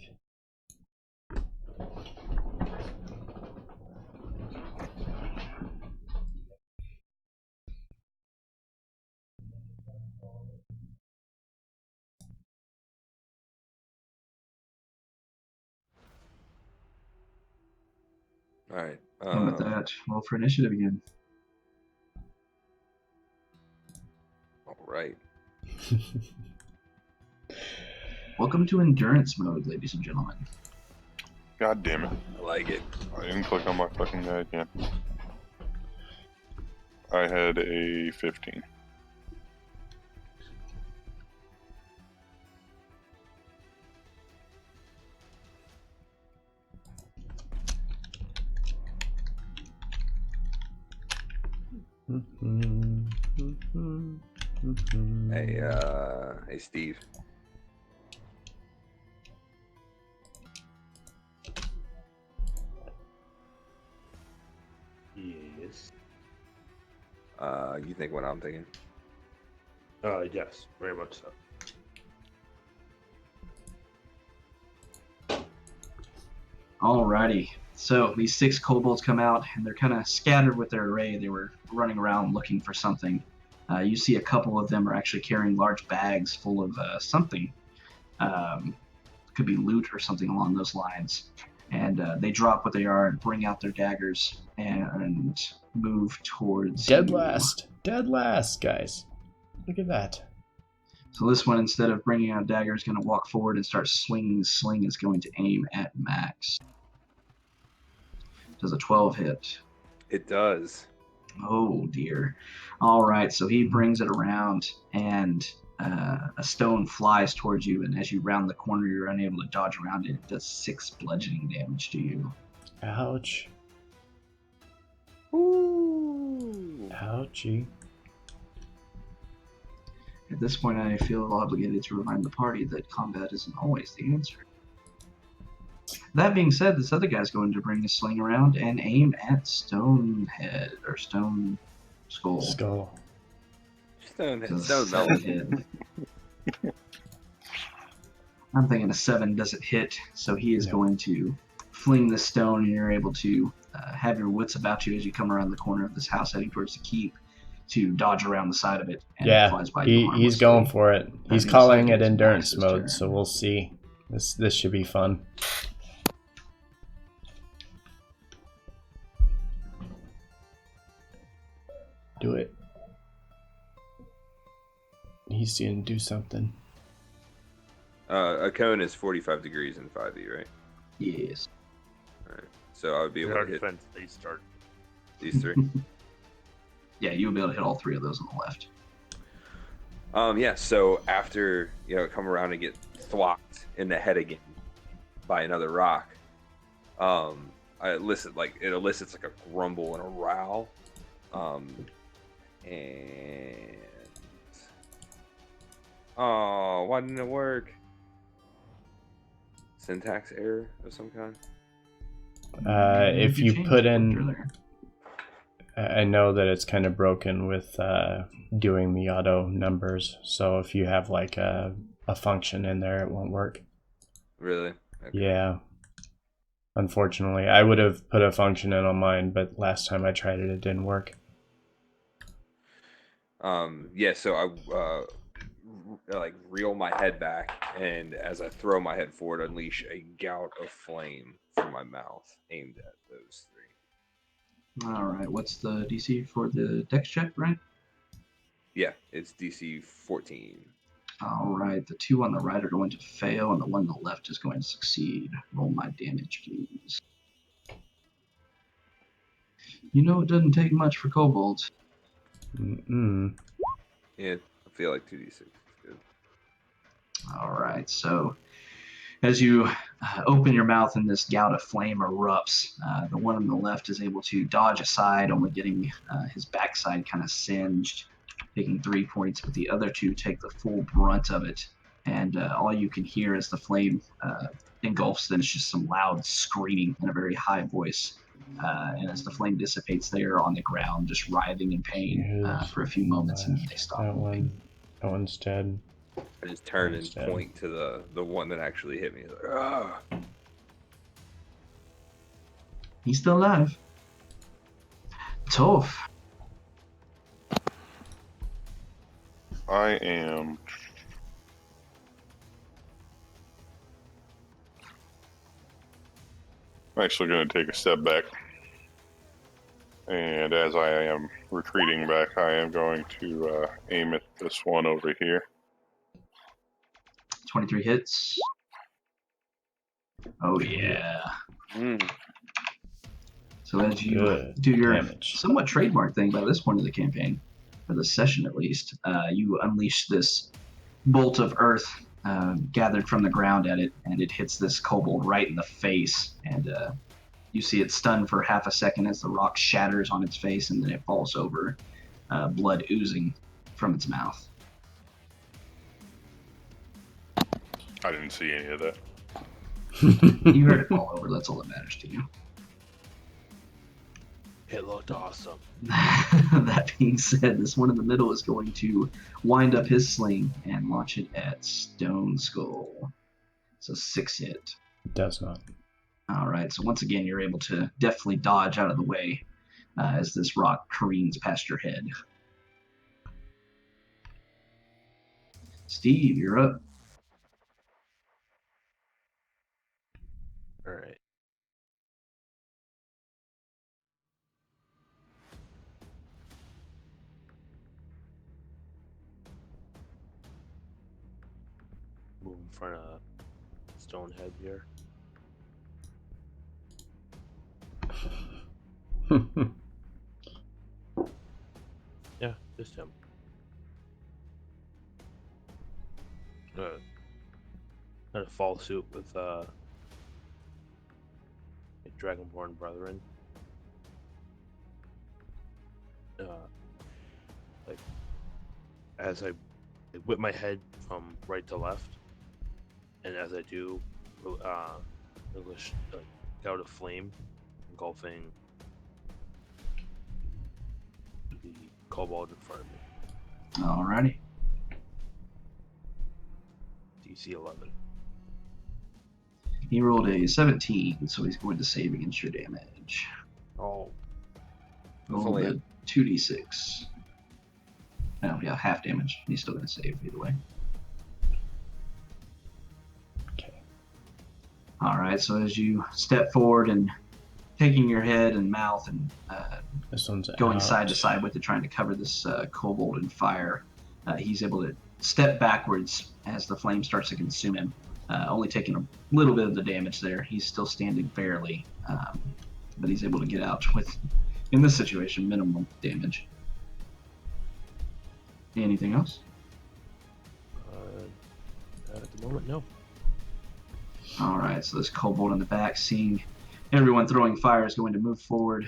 All right. And with that, roll for initiative again. All right. Welcome to endurance mode, ladies and gentlemen. God damn it. I like it. I didn't click on my fucking guy again. I had a 15. Hey, Steve. Yes. You think what I'm thinking? Yes, very much so. Alrighty. So these 6 kobolds come out, and they're kind of scattered with their array. They were running around looking for something. You see a couple of them are actually carrying large bags full of something. Could be loot or something along those lines. And they drop what they are and bring out their daggers and move towards Dead you. last. Dead last, guys. Look at that. So this one, instead of bringing out a dagger, is going to walk forward and start swinging. The sling is going to aim at Max. Does a 12 hit? It does. Oh dear. All right, so he brings it around, and a stone flies towards you, and as you round the corner, you're unable to dodge around it. It does 6 bludgeoning damage to you. Ouch. Ooh. Ouchie. At this point, I feel obligated to remind the party that combat isn't always the answer. That being said, this other guy's going to bring his sling around and aim at Stone Head, or Stone Skull. Skull. Stone Does a 7 hit. I'm thinking a 7 doesn't hit, so he is going to fling the stone, and you're able to have your wits about you as you come around the corner of this house heading towards the keep to dodge around the side of it. And it flies by you he's harmlessly. going for it. He's That calling means it it's endurance Max's mode, turn. so we'll see. This should be fun. Do it. He's gonna do something. A cone is 45 degrees in 5e, right? Yes. All right. So I would be able Our to hit defense, they start. these 3. Yeah, you would be able to hit all 3 of those on the left. Yeah, so after, come around and get thwacked in the head again by another rock, it elicits like a grumble and a growl. And why didn't it work? Syntax error of some kind. If you put in, I know that it's kind of broken with doing the auto numbers. So if you have like a function in there, it won't work. Really? Okay. Yeah. Unfortunately, I would have put a function in on mine, but last time I tried it, it didn't work. Yeah, so I like reel my head back, and as I throw my head forward, unleash a gout of flame from my mouth aimed at those three. All right, what's the DC for the dex check, right? Yeah, it's DC 14. All right, the two on the right are going to fail, and the one on the left is going to succeed. Roll my damage, please. You know it doesn't take much for kobolds. Mm-mm. Yeah, I feel like 2d6 is good. All right, so as you open your mouth and this gout of flame erupts, the one on the left is able to dodge aside, only getting his backside kind of singed, taking 3 points, but the other two take the full brunt of it. And all you can hear as the flame engulfs them is just some loud screaming in a very high voice. And as the flame dissipates, they are on the ground, just writhing in pain for a few moments, and they stop moving. That one's dead. I just turn and point to the one that actually hit me. Like, ah. He's still alive. Tough. I am. I'm actually going to take a step back. And as I am retreating back, I am going to aim at this one over here. 23 hits. Oh, yeah. So as you do your somewhat trademark thing by this point of the campaign, for the session at least, you unleash this bolt of earth gathered from the ground at it, and it hits this kobold right in the face. And you see it stunned for half a second as the rock shatters on its face, and then it falls over, blood oozing from its mouth. I didn't see any of that. You heard it fall over. That's all that matters to you. It looked awesome. That being said, this one in the middle is going to wind up his sling and launch it at Stone Skull. So 6 hit. It does not. All right. So once again, you're able to deftly dodge out of the way as this rock careens past your head. Steve, you're up. All right. Move in front of Stonehead here. Yeah, just him. Kind of fall suit with Dragonborn brethren. Like as I whip my head from right to left, and as I do, English gout of flame engulfing the kobold in front of me. Alrighty. DC 11. He rolled a 17, so he's going to save against your damage. Oh. Roll a 2d6. No, yeah, half damage. He's still going to save either way. Okay. All right, so as you step forward and taking your head and mouth and this one's going out. side to side with it, trying to cover this kobold in fire, he's able to step backwards as the flame starts to consume him, only taking a little bit of the damage there. He's still standing fairly, but he's able to get out with, in this situation, minimal damage. Anything else? moment, no. All right, so this kobold in the back, seeing everyone throwing fire, is going to move forward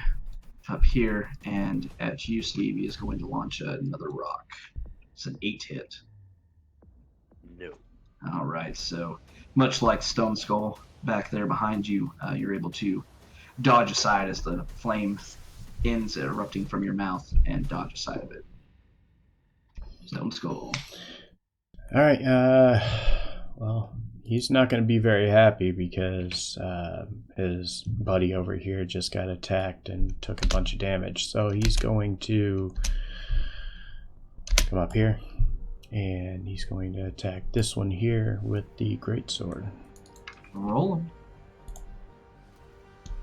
up here, and at you, Steve, he is going to launch another rock. It's an 8 hit. No. All right, so much like Stone Skull back there behind you, you're able to dodge aside as the flame ends erupting from your mouth and dodge aside of it. Stone Skull. All right. Well, he's not going to be very happy because his buddy over here just got attacked and took a bunch of damage. So he's going to come up here, and he's going to attack this one here with the greatsword. Roll him.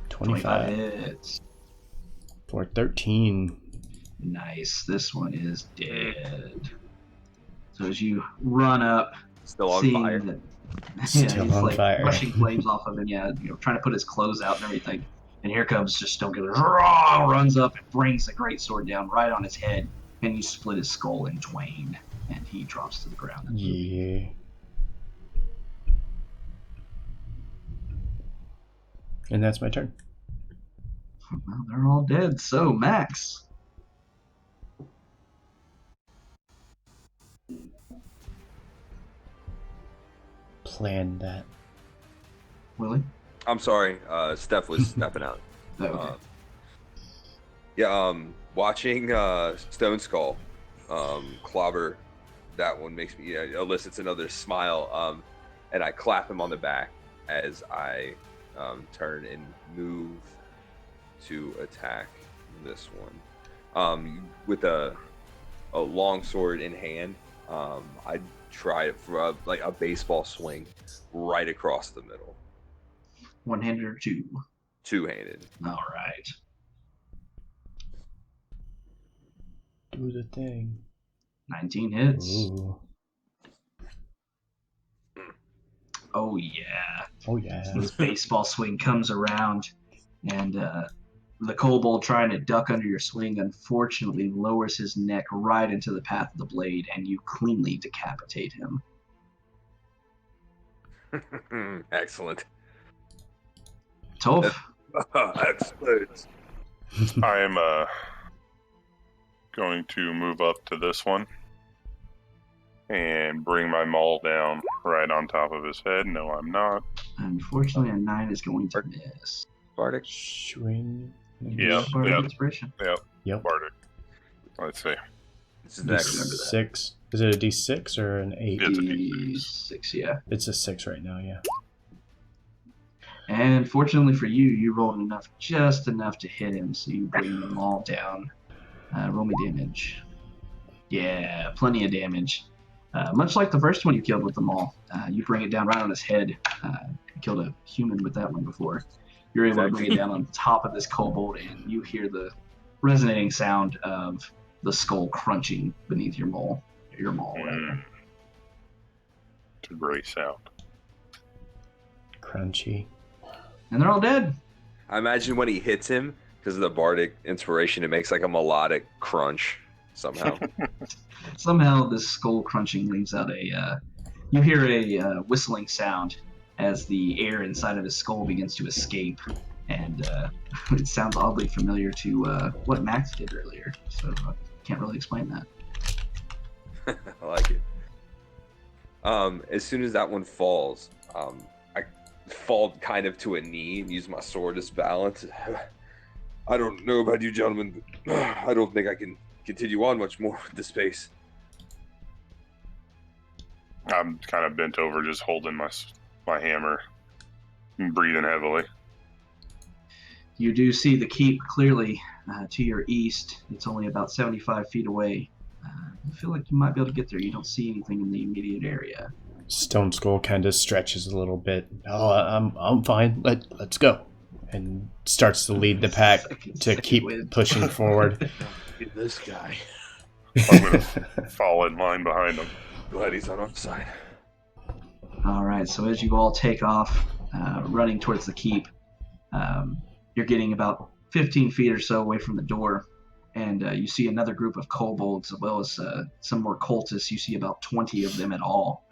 25 hits. for 13. Nice. This one is dead. So as you run up, Still on seeing fire. that, Still he's on like fire. rushing flames off of him, trying to put his clothes out and everything. And here comes just Stonekiller, runs up and brings the greatsword down right on his head, and you split his skull in twain, and he drops to the ground. Yeah. And that's my turn. Well, they're all dead. So, Max. Planned that. Willie? I'm sorry, Steph was stepping out. Oh, okay. Watching Stone Skull clobber that one makes me elicits another smile. And I clap him on the back as I turn and move to attack this one. With a long sword in hand, I try it for a baseball swing right across the middle. One-handed or two? Two-handed. All right. Do the thing. 19 hits. Ooh. Oh, yeah. Oh, yeah. This baseball swing comes around, and the kobold trying to duck under your swing unfortunately lowers his neck right into the path of the blade, and you cleanly decapitate him. Excellent. Toph. Excellent. I am going to move up to this one and bring my maul down right on top of his head. No, I'm not. Unfortunately, a 9 is going to miss. Bardic. Swing. Yeah. Bardic Yep. Inspiration. Yep. Bardic. Let's see. This is next. D6. Is it a D6 or an 8? It's a D6, yeah. It's a 6 right now, yeah. And fortunately for you, you rolled just enough to hit him, so you bring them all down. Roll me damage. Yeah, plenty of damage. Much like the first one you killed with them all, you bring it down right on his head. You killed a human with that one before. You're able to bring it down on top of this kobold, and you hear the resonating sound of the skull crunching beneath your maul. Your maul, rather. It's a great sound. Crunchy. And they're all dead. I imagine when he hits him, because of the bardic inspiration, it makes like a melodic crunch somehow. Somehow this skull crunching leaves out you hear a whistling sound as the air inside of his skull begins to escape, and it sounds oddly familiar to what Max did earlier, so I can't really explain that. I like it. As soon as that one falls, I fall kind of to a knee and use my sword as balance. I don't know about you gentlemen, but I don't think I can continue on much more with this pace. I'm kind of bent over, just holding my hammer and breathing heavily. You do see the keep clearly to your east. It's only about 75 feet away. You feel like you might be able to get there. You don't see anything in the immediate area. Stone Skull kind of stretches a little bit. Oh, I'm fine. Let's go. And starts to lead the pack to keep pushing forward. This guy. I'm going to fall in line behind him. Glad he's on our side. All right, so as you all take off, running towards the keep, you're getting about 15 feet or so away from the door, and you see another group of kobolds as well as some more cultists. You see about 20 of them in all,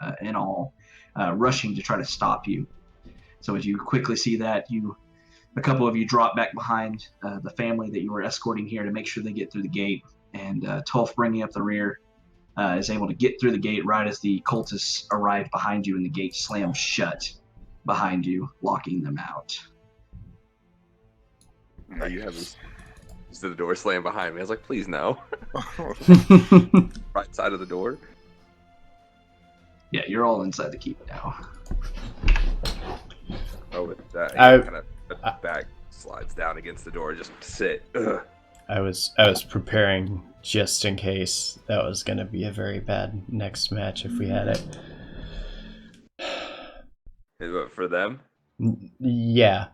rushing to try to stop you. So as you quickly see that, a couple of you drop back behind the family that you were escorting here to make sure they get through the gate. And Tolf, bringing up the rear, is able to get through the gate right as the cultists arrive behind you, and the gate slams shut behind you, locking them out. Now you have this. The door slammed behind me. I was like, please no. Right side of the door. Yeah, you're all inside the keep now. Oh, with that, kind of back slides down against the door. Just sit. Ugh. I was preparing just in case that was going to be a very bad next match if we had it. For them? Yeah,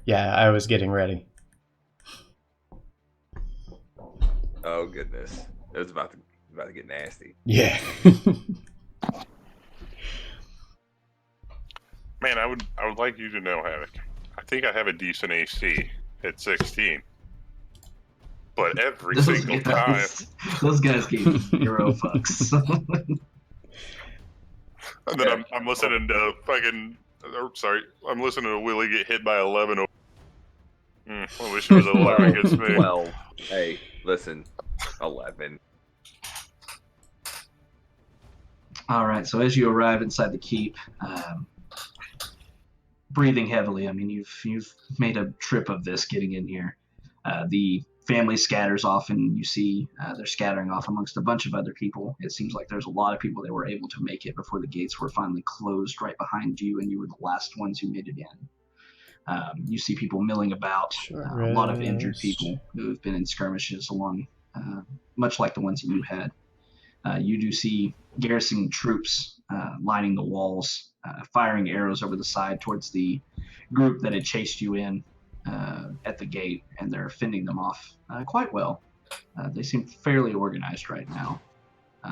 I was getting ready. Oh goodness, it was about to get nasty. Yeah. Man, I would like you to know, Havoc. I think I have a decent AC at 16. But every single time, those guys gave 0 fucks. And then I'm listening to I'm listening to Willie get hit by 11. I wish it was 11 against me. Well, hey, listen, 11. All right, so as you arrive inside the keep, breathing heavily. I mean, you've made a trip of this getting in here. The family scatters off, and you see they're scattering off amongst a bunch of other people. It seems like there's a lot of people that were able to make it before the gates were finally closed right behind you, and you were the last ones who made it in. You see people milling about, a lot of injured people who have been in skirmishes along, much like the ones that you had. You do see garrison troops lining the walls, firing arrows over the side towards the group that had chased you in at the gate, and they're fending them off quite well. They seem fairly organized right now.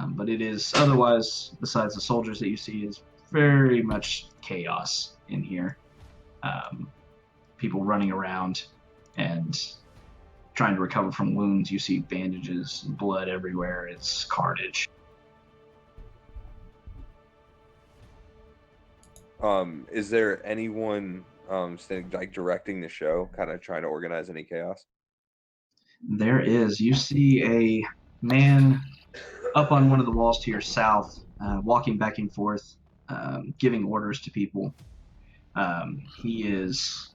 But it is otherwise, besides the soldiers that you see, is very much chaos in here. People running around and trying to recover from wounds. You see bandages, blood everywhere. It's carnage. Is there anyone directing the show, kind of trying to organize any chaos? There is. You see a man up on one of the walls to your south, walking back and forth, giving orders to people. He is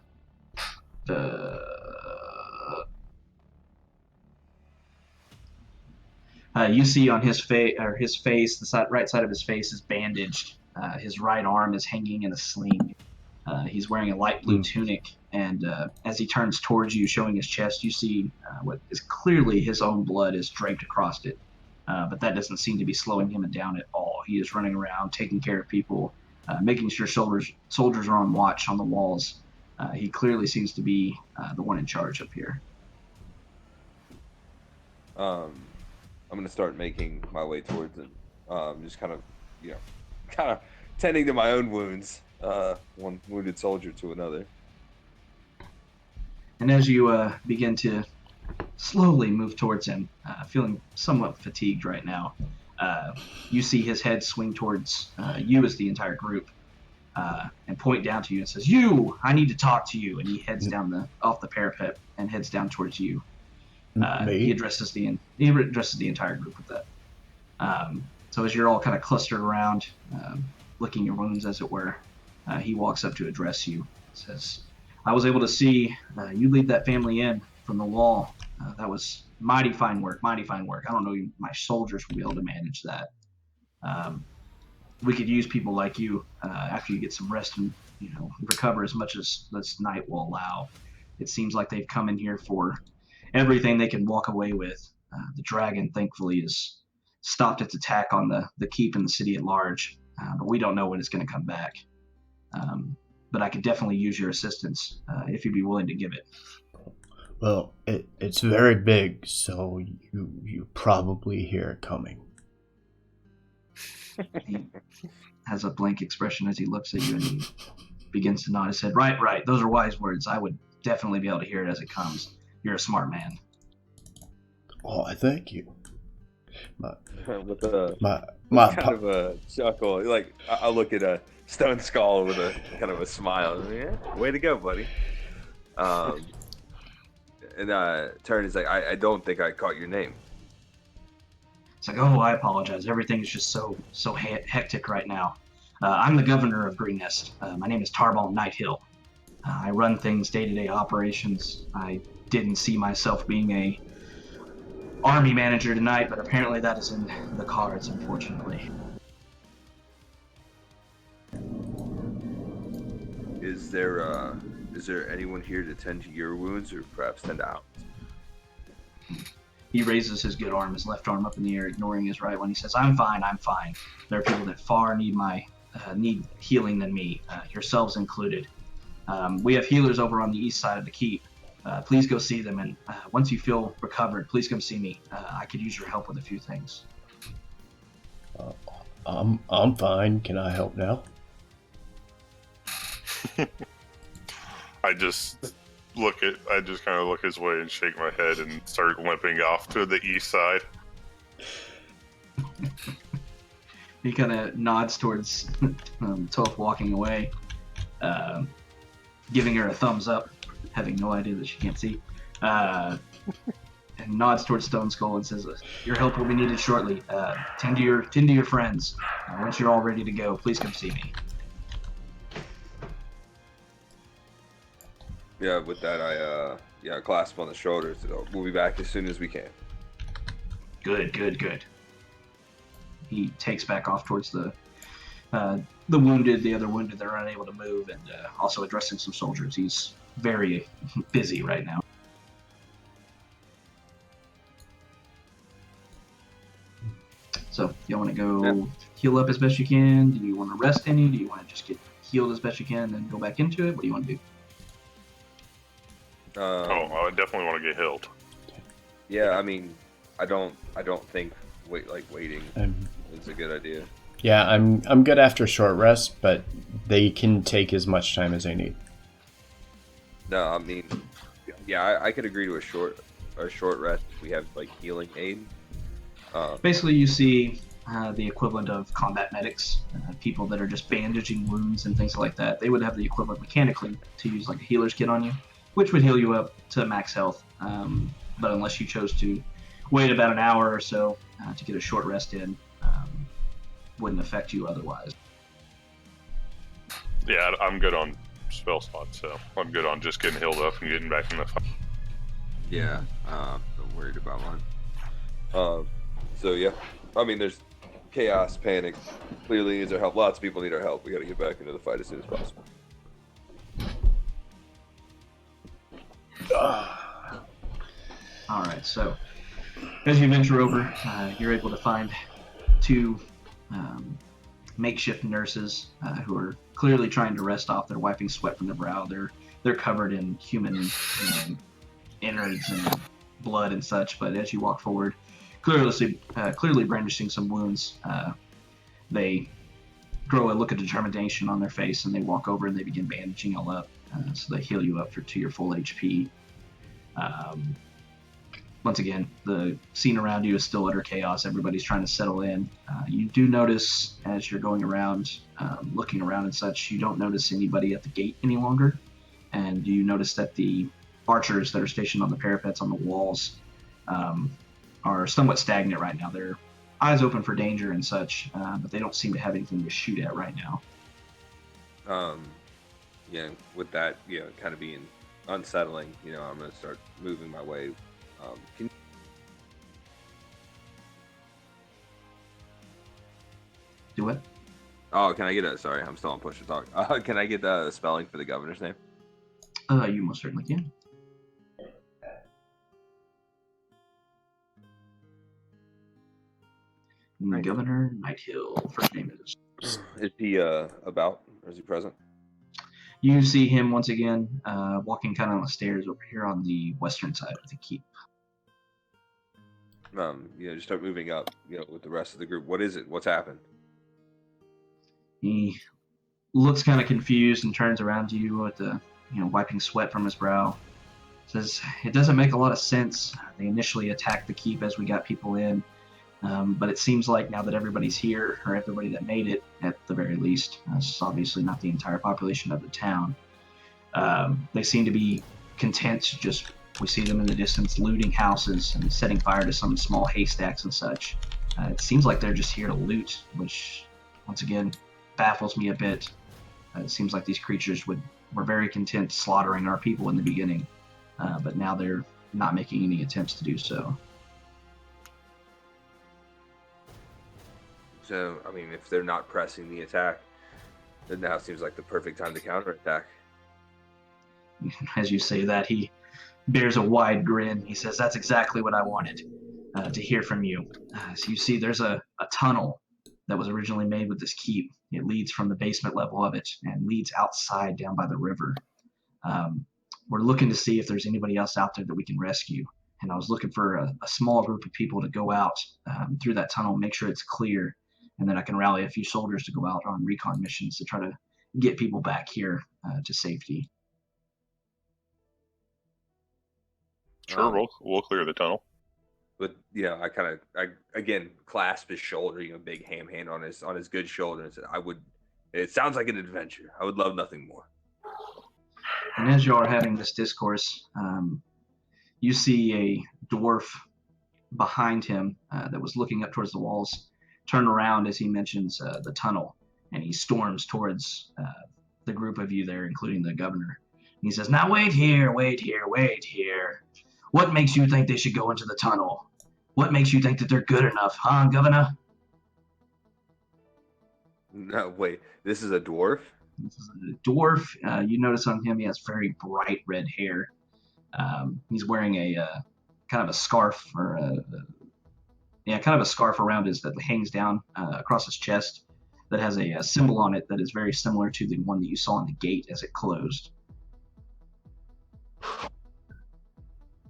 you see on his face, the right side of his face is bandaged. His right arm is hanging in a sling. He's wearing a light blue tunic, and as he turns towards you, showing his chest, you see what is clearly his own blood is draped across it. But that doesn't seem to be slowing him down at all. He is running around, taking care of people, making sure soldiers are on watch on the walls. He clearly seems to be the one in charge up here. I'm going to start making my way towards him, just kind of tending to my own wounds, one wounded soldier to another. And as you begin to slowly move towards him, feeling somewhat fatigued right now, you see his head swing towards you as the entire group, and point down to you and says, "You, I need to talk to you." And he heads down off the parapet and heads down towards you. He addresses the entire group with that. So as you're all kind of clustered around, licking your wounds, as it were, he walks up to address you. Says, "I was able to see you lead that family in from the wall. That was mighty fine work, mighty fine work. I don't know if my soldiers will be able to manage that. We could use people like you after you get some rest and recover as much as this night will allow. It seems like they've come in here for everything they can walk away with. The dragon, thankfully, has stopped its attack on the keep and the city at large, but we don't know when it's going to come back. But I could definitely use your assistance if you'd be willing to give it." Well, it's very big, so you probably hear it coming. He has a blank expression as he looks at you, and he begins to nod his head. Right. Those are wise words. I would definitely be able to hear it as it comes. You're a smart man. Oh, I thank you. With kind of a chuckle, like I look at Stone Skull with a kind of a smile. Yeah, way to go, buddy. And Tyranny's like, I don't think I caught your name. It's like, oh, I apologize. Everything's just so hectic right now. I'm the governor of Green Nest. My name is Tarball Nighthill. I run things day-to-day operations. I didn't see myself being a army manager tonight, but apparently that is in the cards, unfortunately. Is there anyone here to tend to your wounds, or perhaps tend to ours? He raises his good arm, his left arm up in the air, ignoring his right one. He says, I'm fine. There are people that far need need healing than me, yourselves included. We have healers over on the east side of the keep. Please go see them, and once you feel recovered, please come see me. I could use your help with a few things. I'm fine. Can I help now? I just kind of look his way and shake my head and start limping off to the east side. He kind of nods towards Toph walking away, giving her a thumbs up, having no idea that she can't see, and nods towards Stone Skull and says, "Your help will be needed shortly. Tend to your friends. Once you're all ready to go, please come see me." Yeah, with that, I clasp on the shoulders. We'll be back as soon as we can. Good. He takes back off towards the other wounded that are unable to move, and also addressing some soldiers. He's very busy right now. So, you want to go heal up as best you can? Do you want to rest any? Do you want to just get healed as best you can and then go back into it? What do you want to do? I definitely want to get healed. Yeah, I mean, I don't think waiting is a good idea. Yeah, I'm good after short rest, but they can take as much time as they need. No, I mean, yeah, I could agree to a short rest if we have healing aid. Basically, you see the equivalent of combat medics, people that are just bandaging wounds and things like that. They would have the equivalent mechanically to use a healer's kit on you, which would heal you up to max health. But unless you chose to wait about an hour or so to get a short rest in, wouldn't affect you otherwise. Yeah, I'm good on spell slots, so I'm good on just getting healed up and getting back in the fight. Yeah, not worried about mine. So yeah, I mean, there's chaos, panic. Clearly needs our help. Lots of people need our help. We got to get back into the fight as soon as possible. All right, so as you venture over, you're able to find two makeshift nurses who are clearly trying to rest off. They're wiping sweat from their brow. They're covered in human innards and blood and such. But as you walk forward, clearly brandishing some wounds, they grow a look of determination on their face, and they walk over and they begin bandaging all up. So they heal you up to your full HP. Once again, the scene around you is still utter chaos. Everybody's trying to settle in. You do notice, as you're going around, looking around and such, you don't notice anybody at the gate any longer. And you notice that the archers that are stationed on the parapets on the walls are somewhat stagnant right now. They're eyes open for danger and such, but they don't seem to have anything to shoot at right now. Yeah, with that, kind of being unsettling, I'm going to start moving my way. Do what? Oh, can I get sorry, I'm still on push to talk. Can I get the spelling for the governor's name? You most certainly can. Right. Governor Nighthill, first name is. Is he about, or is he present? You see him once again walking kind of on the stairs over here on the western side of the keep. Just start moving up, with the rest of the group. What is it? What's happened? He looks kind of confused and turns around to you with the, wiping sweat from his brow. Says, it doesn't make a lot of sense. They initially attacked the keep as we got people in. But it seems like now that everybody's here, or everybody that made it at the very least, it's obviously not the entire population of the town, they seem to be content. We see them in the distance looting houses and setting fire to some small haystacks and such. It seems like they're just here to loot, which once again baffles me a bit. It seems like these creatures were very content slaughtering our people in the beginning, but now they're not making any attempts to do so. So, I mean, if they're not pressing the attack, then now seems like the perfect time to counterattack. As you say that, he bears a wide grin. He says, "That's exactly what I wanted to hear from you." So you see there's a tunnel that was originally made with this keep. It leads from the basement level of it and leads outside down by the river. We're looking to see if there's anybody else out there that we can rescue. And I was looking for a small group of people to go out through that tunnel, make sure it's clear, and then I can rally a few soldiers to go out on recon missions to try to get people back here to safety. Sure, we'll clear the tunnel. But I again clasp his shoulder, big ham hand on his good shoulder, and said, it sounds like an adventure. I would love nothing more. And as you are having this discourse, you see a dwarf behind him that was looking up towards the walls turn around as he mentions the tunnel, and he storms towards the group of you there, including the governor. And he says, "Now wait here, wait here, wait here. What makes you think they should go into the tunnel? What makes you think that they're good enough, huh, Governor?" No, wait. This is a dwarf? This is a dwarf. You notice on him he has very bright red hair. He's wearing a kind of a scarf, kind of a scarf around that hangs down across his chest that has a symbol on it that is very similar to the one that you saw on the gate as it closed.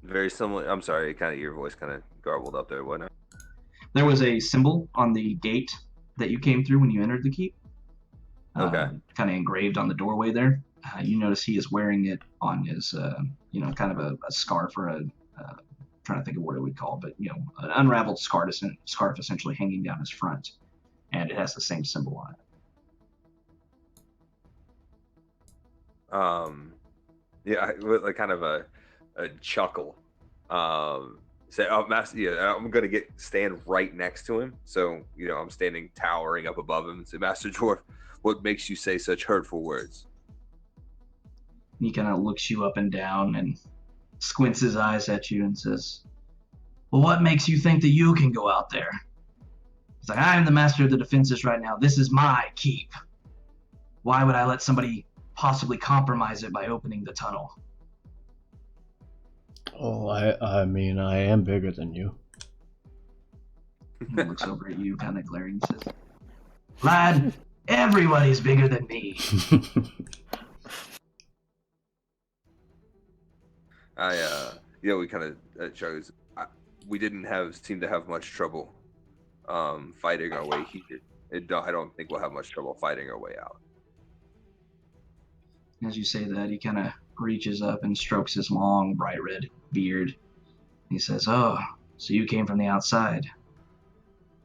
Very similar. I'm sorry, your voice kind of garbled up there, wasn't it? There was a symbol on the gate that you came through when you entered the keep. Okay. Kind of engraved on the doorway there. You notice he is wearing it on his, kind of a scarf or trying to think of what it would call, but an unraveled scarf essentially hanging down his front, and it has the same symbol on it. Like kind of a chuckle. Say, "Oh, Master, I'm gonna stand right next to him, so I'm standing towering up above him, and say, Master Dwarf, what makes you say such hurtful words?" He kind of looks you up and down and squints his eyes at you and says, "Well, what makes you think that you can go out there?" He's like, "I am the master of the defenses right now. This is my keep. Why would I let somebody possibly compromise it by opening the tunnel?" Oh, I mean, I am bigger than you. He looks over at you, kind of glaring, and says, "Lad, everybody's bigger than me." We kind of chose. We didn't seem to have much trouble fighting our way here. I don't think we'll have much trouble fighting our way out. As you say that, he kind of reaches up and strokes his long, bright red beard. He says, "Oh, so you came from the outside.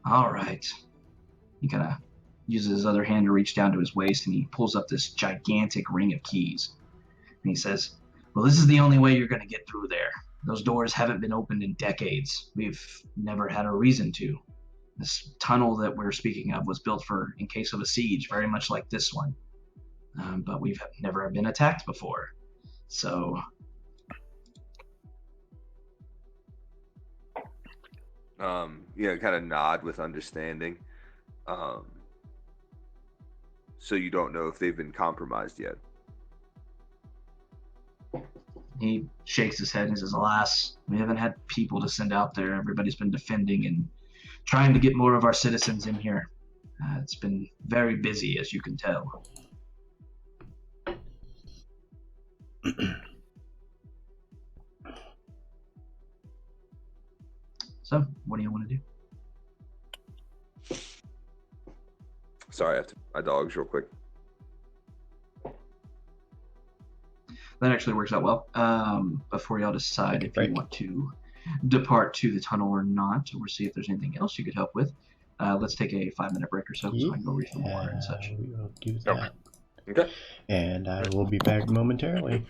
All right." He kind of uses his other hand to reach down to his waist, and he pulls up this gigantic ring of keys. And he says, "Well, this is the only way you're going to get through there. Those doors haven't been opened in decades. We've never had a reason to. This tunnel that we're speaking of was built in case of a siege, very much like this one. But we've never been attacked before. So..." Kind of nod with understanding. So you don't know if they've been compromised yet? He shakes his head and says, "Alas, we haven't had people to send out there. Everybody's been defending and trying to get more of our citizens in here. It's been very busy, as you can tell." So, what do you want to do? Sorry, I have to my dogs real quick. That actually works out well. Before y'all decide if you want to depart to the tunnel or not, or see if there's anything else you could help with, let's take a 5-minute break or so I can go refill water and such. We will do Okay. that. Okay. And I will be back momentarily.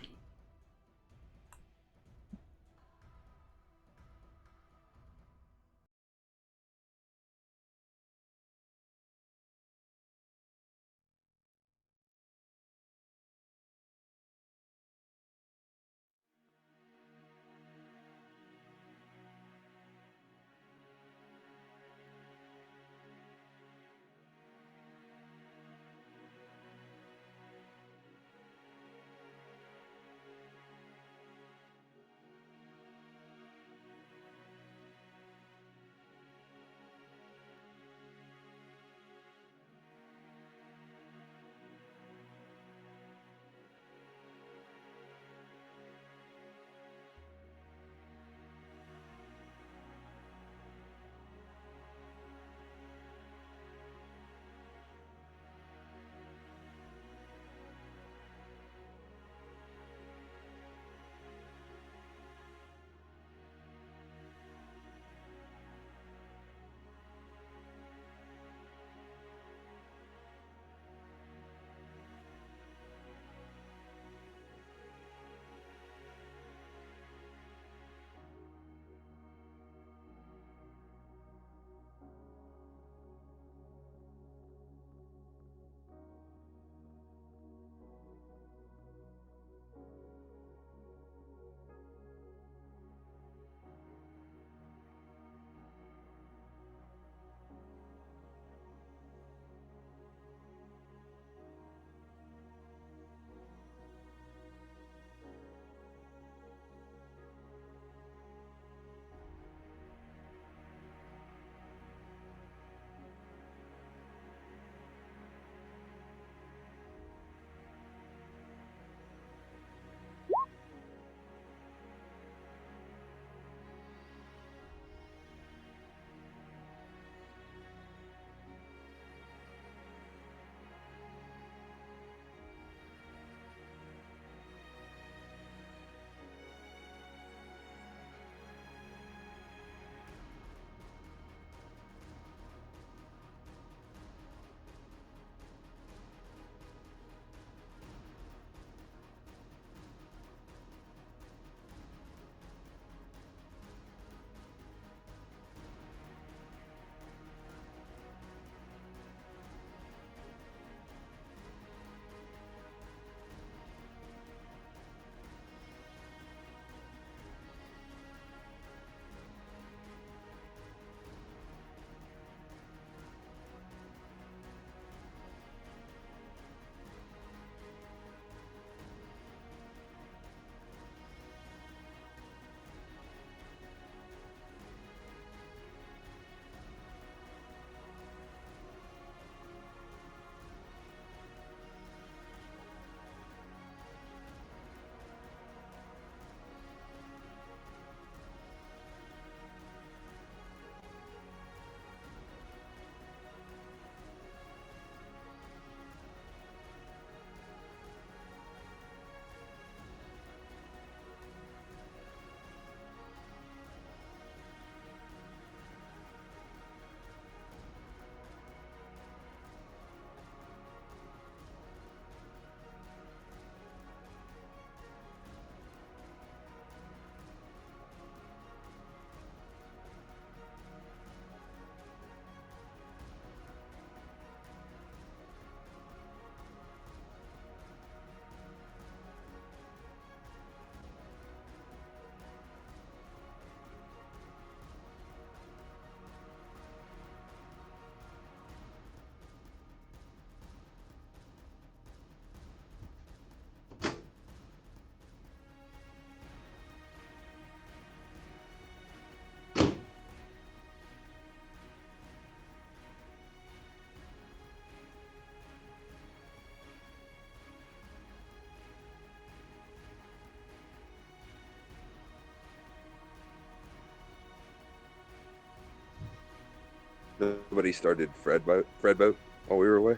Nobody started Fred boat while we were away.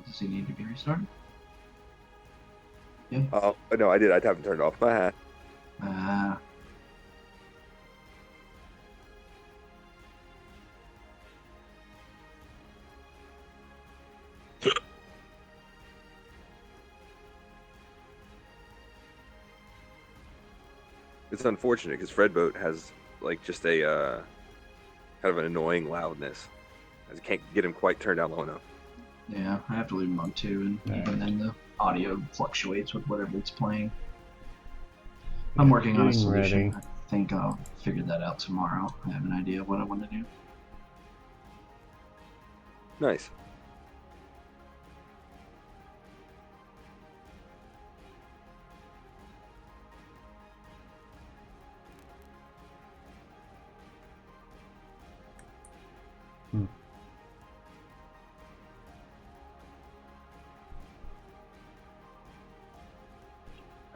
Does he need to be restarted? Yeah. No, I did. I haven't turned off my hat. It's unfortunate because Fredboat has like just a kind of an annoying loudness. I can't get him quite turned down low enough. Yeah, I have to leave him on 2, and even then the audio fluctuates with whatever it's playing. I'm working on a solution. Ready. I think I'll figure that out tomorrow. I have an idea of what I want to do. Nice.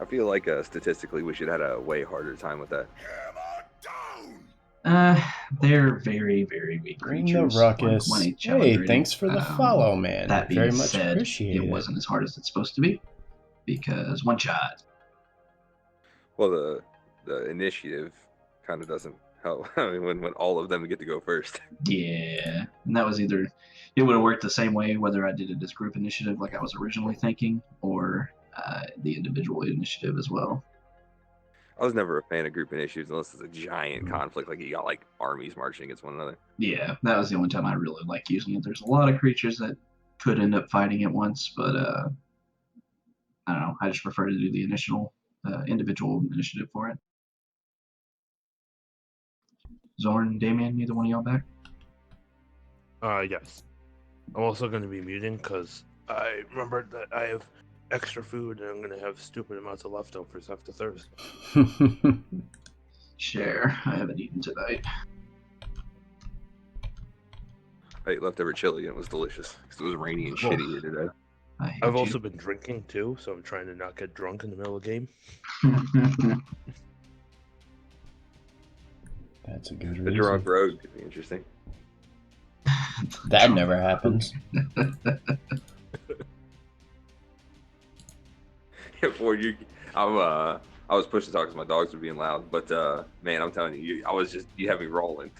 I feel like statistically we should have had a way harder time with that. They're very, very weak Bring the creatures. ruckus. Like 1H Hey, already. thanks for the follow, man. That being Very much said, appreciated. it wasn't as hard as it's supposed to be because one shot. Well, the initiative kind of doesn't help. I mean, when all of them get to go first. Yeah, and that was either it would have worked the same way whether I did it as group initiative like I was originally thinking, or the individual initiative as well. I was never a fan of group initiatives unless it's a giant conflict, like you got like armies marching against one another. Yeah, that was the only time I really liked using it. There's a lot of creatures that could end up fighting at once, but I don't know. I just prefer to do the individual initiative for it. Zorn, Damien, neither one of y'all back? Yes. I'm also going to be muting because I remembered that I have extra food and I'm going to have stupid amounts of leftovers after Thursday. Share. I haven't eaten tonight. I ate leftover chili and it was delicious because it was rainy and shitty here today. I've also been drinking too, so I'm trying to not get drunk in the middle of the game. That's a good reason. The drunk road could be interesting. That never happens. Before you, I was pushing talk because my dogs were being loud, but man, I'm telling you, you have me rolling.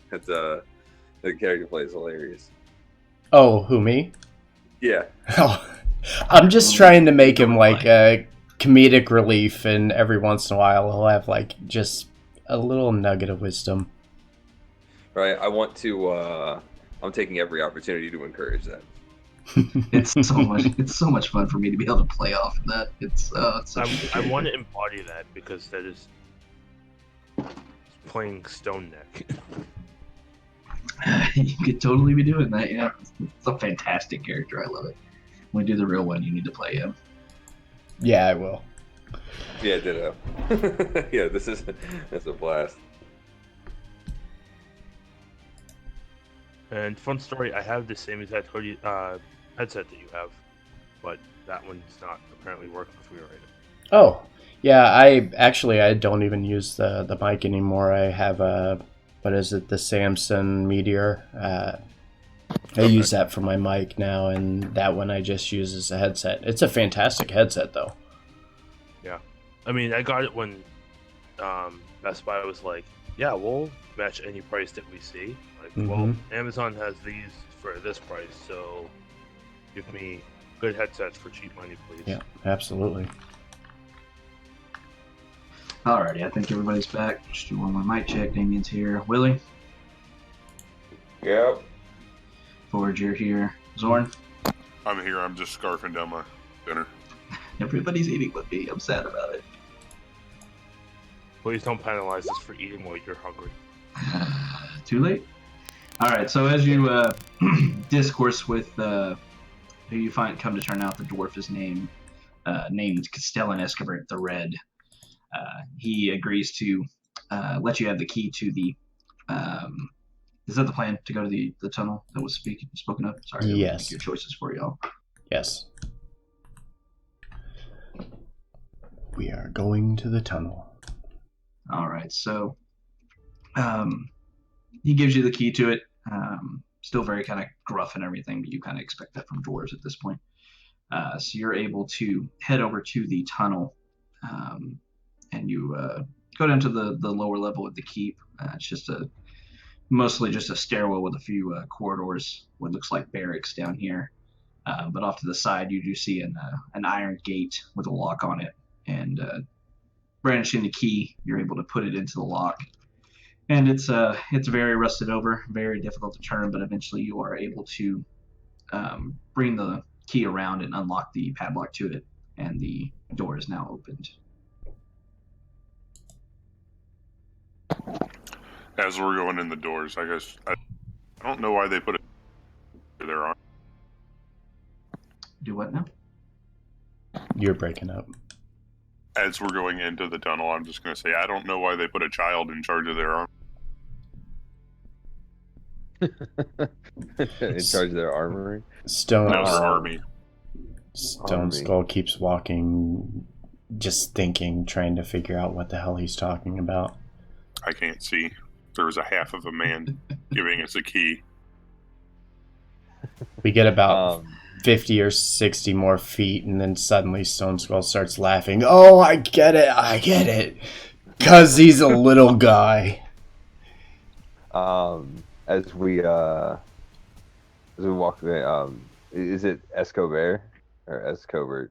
That's the character play is hilarious. Oh, who, me? Yeah. Oh, I'm just trying to make him like a comedic relief, and every once in a while he'll have like just a little nugget of wisdom. Right. I want to. I'm taking every opportunity to encourage that. It's so much fun for me to be able to play off of that. I want to embody that because that is playing Stone Neck. You could totally be doing that. Yeah, it's a fantastic character. I love it. When we do the real one, you need to play him. Yeah, I will. Yeah, ditto. Yeah, that's a blast. And fun story, I have the same exact hoodie headset that you have, but that one's not apparently working for me right now. Oh, yeah. I don't even use the mic anymore. I have what is it? The Samsung Meteor. I use that for my mic now, and that one I just use as a headset. It's a fantastic headset, though. Yeah, I mean, I got it when Best Buy was like, "Yeah, we'll match any price that we see." Like, well, Amazon has these for this price, so give me good headsets for cheap money, please. Yeah, absolutely. Alrighty, I think everybody's back. Just do one more mic check. Damien's here. Willie? Yep. Forge, you're here. Zorn? I'm here. I'm just scarfing down my dinner. Everybody's eating with me. I'm sad about it. Please don't penalize us for eating while you're hungry. Too late? Alright, so as you discourse with who you find come to turn out the dwarf is named Castellan Escovert the Red. He agrees to let you have the key to the. Is that the plan to go to the tunnel that was spoken of? Sorry, yes. Make your choices for y'all. Yes. We are going to the tunnel. All right, so he gives you the key to it. Still very kind of gruff and everything, but you kind of expect that from dwarves at this point. So you're able to head over to the tunnel, and you go down to the lower level of the keep. It's just mostly just a stairwell with a few corridors, what looks like barracks down here. But off to the side, you do see an iron gate with a lock on it, and brandishing the key, you're able to put it into the lock. And it's very rusted over, very difficult to turn, but eventually you are able to bring the key around and unlock the padlock to it, and the door is now opened. As we're going in the doors, I guess I don't know why they put it there on. Do what now? You're breaking up. As we're going into the tunnel, I'm just going to say I don't know why they put a child in charge of their arm. In charge of their armory. Stone No, their army. Stone Skull keeps walking, just thinking, trying to figure out what the hell he's talking about. I can't see. There was a half of a man giving us a key. We get about 50 or 60 more feet, and then suddenly Stone Skull starts laughing. Oh, I get it. Because he's a little guy. As we walk away, is it Escobar or Escobar?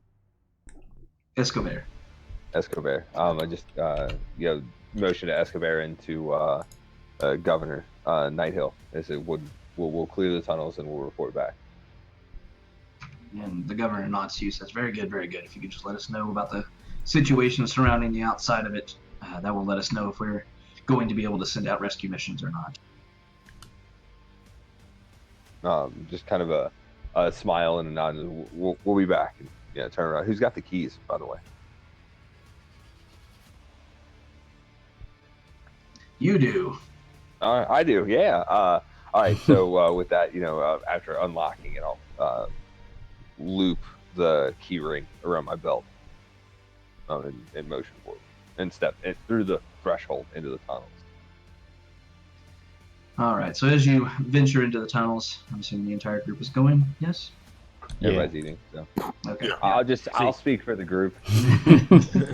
Escobar. Escobar. I just motion to Escobar into Governor Nighthill. I said we'll clear the tunnels and we'll report back. And the governor nods to you, says, very good, very good. If you could just let us know about the situation surrounding the outside of it, that will let us know if we're going to be able to send out rescue missions or not. Just kind of a smile and a nod. We'll be back. And, turn around. Who's got the keys, by the way? You do. I do. Yeah. All right. So with that, after unlocking it, I'll loop the key ring around my belt and motion forward and step through the threshold into the tunnels. All right. So as you venture into the tunnels, I'm assuming the entire group is going. Yes. Everybody's eating. So okay. Yeah. I'll speak for the group.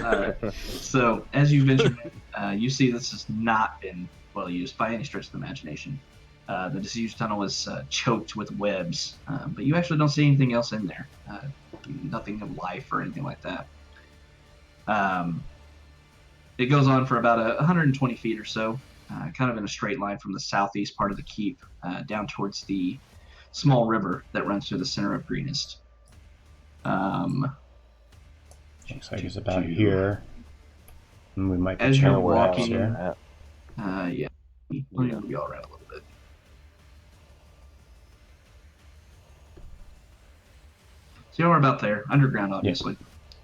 All right. So as you venture in, you see this has not been well used by any stretch of the imagination. The disused tunnel is choked with webs, but you actually don't see anything else in there. Nothing of life or anything like that. It goes on for about 120 feet or so, kind of in a straight line from the southeast part of the keep down towards the small river that runs through the center of Greenest. Looks like it's about here. And we might be as you're trying to walking, here. yeah, let me move you all around a little bit. So you're about there, underground, obviously.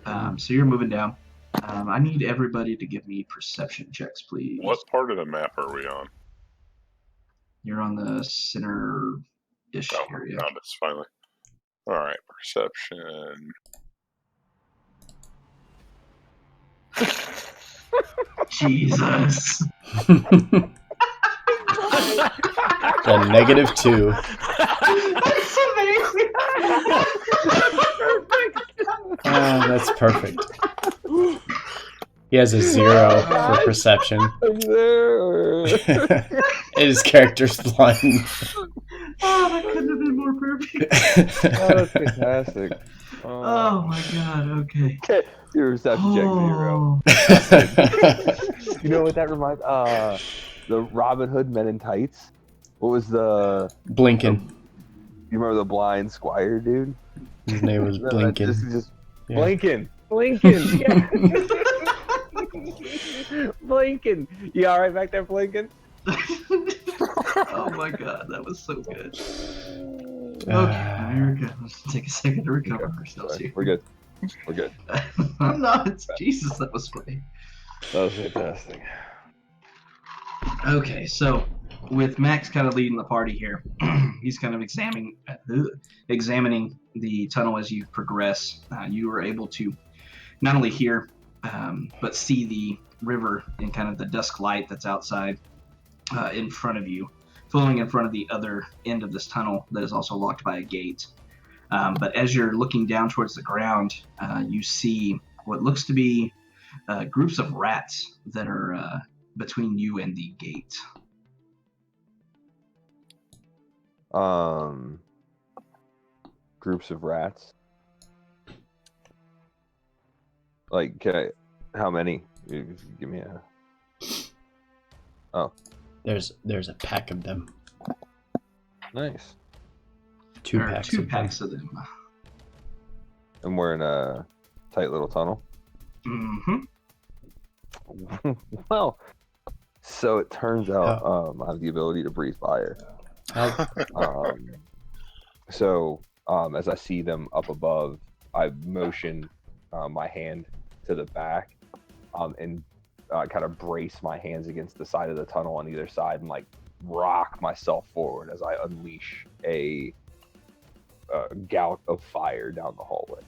Yeah. So you're moving down. I need everybody to give me perception checks, please. What part of the map are we on? You're on the center-ish area. Found us finally. All right, perception. Jesus. A -2. That's amazing. Oh, that's perfect. He has a 0 for perception. And his character's blind. Oh, that couldn't have been more perfect. That's fantastic. Oh my god, okay. Your perception check 0. You know what that reminds? The Robin Hood Men in Tights. What was the Blinken. You remember the blind squire dude? His name was Blinken. This is just Yeah. Blinken. Yeah. Blinken. You all right back there, Blinken? Oh my god, that was so good. Okay, here we go. Let's take a second to recover ourselves here. We're good. We're good. I'm not. It's Jesus, that was funny. That was fantastic. Okay, so with Max kind of leading the party here, he's kind of examining the tunnel as you progress. You are able to not only hear, but see the river in kind of the dusk light that's outside in front of you, flowing in front of the other end of this tunnel that is also locked by a gate. But as you're looking down towards the ground, you see what looks to be groups of rats that are between you and the gate. Groups of rats. Like, how many? Give me a. Oh, There's a pack of them. nice. Two There are packs. two of packs of them. And we're in a tight little tunnel. Mm-hmm. Well, so it turns out I have the ability to breathe fire. How, As I see them up above, I motion my hand to the back and kind of brace my hands against the side of the tunnel on either side and like rock myself forward as I unleash a gout of fire down the hallway.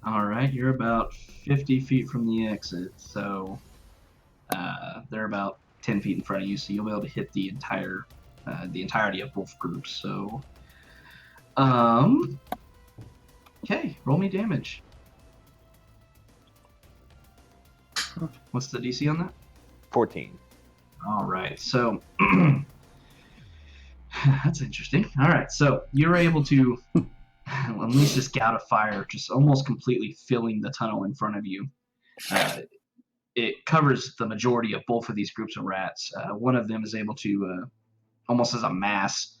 All right, you're about 50 feet from the exit, so they're about 10 feet in front of you, so you'll be able to hit the entirety of both groups. So, okay, roll me damage. What's the DC on that? 14. All right, so that's interesting. All right, so you're able to unleash this gout of fire, just almost completely filling the tunnel in front of you. It covers the majority of both of these groups of rats. One of them is able to, almost as a mass,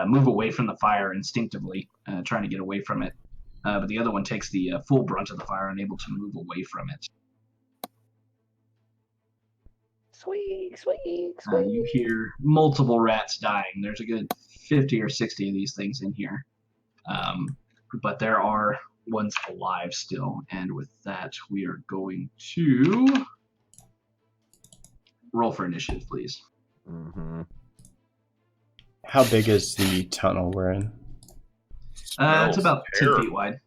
move away from the fire instinctively, trying to get away from it. But the other one takes the full brunt of the fire, unable to move away from it. Sweet. You hear multiple rats dying. There's a good 50 or 60 of these things in here. But there are ones alive still. And with that, we are going to roll for initiative, please. Mm-hmm. how big is the tunnel we're in? It's about 10 terrible. feet wide.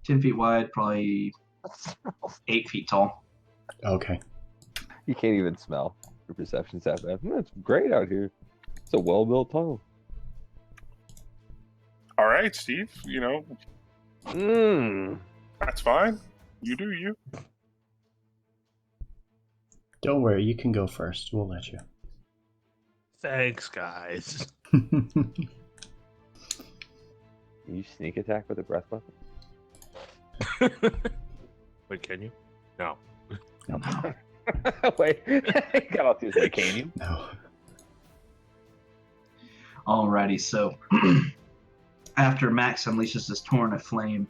10 feet wide, probably 8 feet tall. Okay. You can't even smell. Your perception's that bad. It's great out here. It's a well-built tunnel. All right, Steve. That's fine. You do you. Don't worry, you can go first. We'll let you. Thanks, guys. You sneak attack with a breath weapon? Wait, can you? No. Wait, got off to say, can you? No. Alrighty, so after Max unleashes this torrent of flame,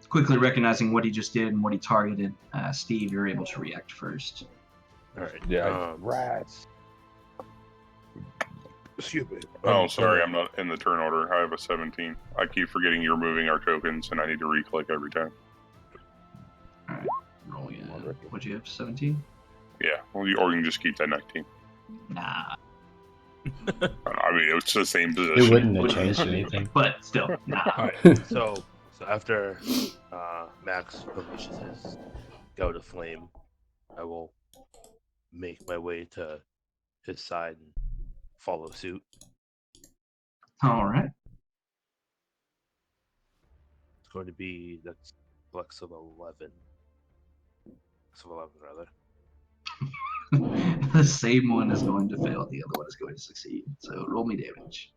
quickly recognizing what he just did and what he targeted, Steve, you're able to react first. All right. Yeah, rats. Excuse me. Oh, sorry, I'm not in the turn order. I have a 17. I keep forgetting you're moving our tokens, and I need to re-click every time. Alright, roll again. What'd you have, 17? Yeah, well, or you can just keep that 19. Nah. I mean, it's the same It position. wouldn't have changed anything. But still, nah. All right. So after Max unleashes his gout of flame, I will make my way to his side and follow suit. Alright. It's going to be that's flex of 11. Flex of 11, rather. The same one is going to fail, the other one is going to succeed. So roll me damage.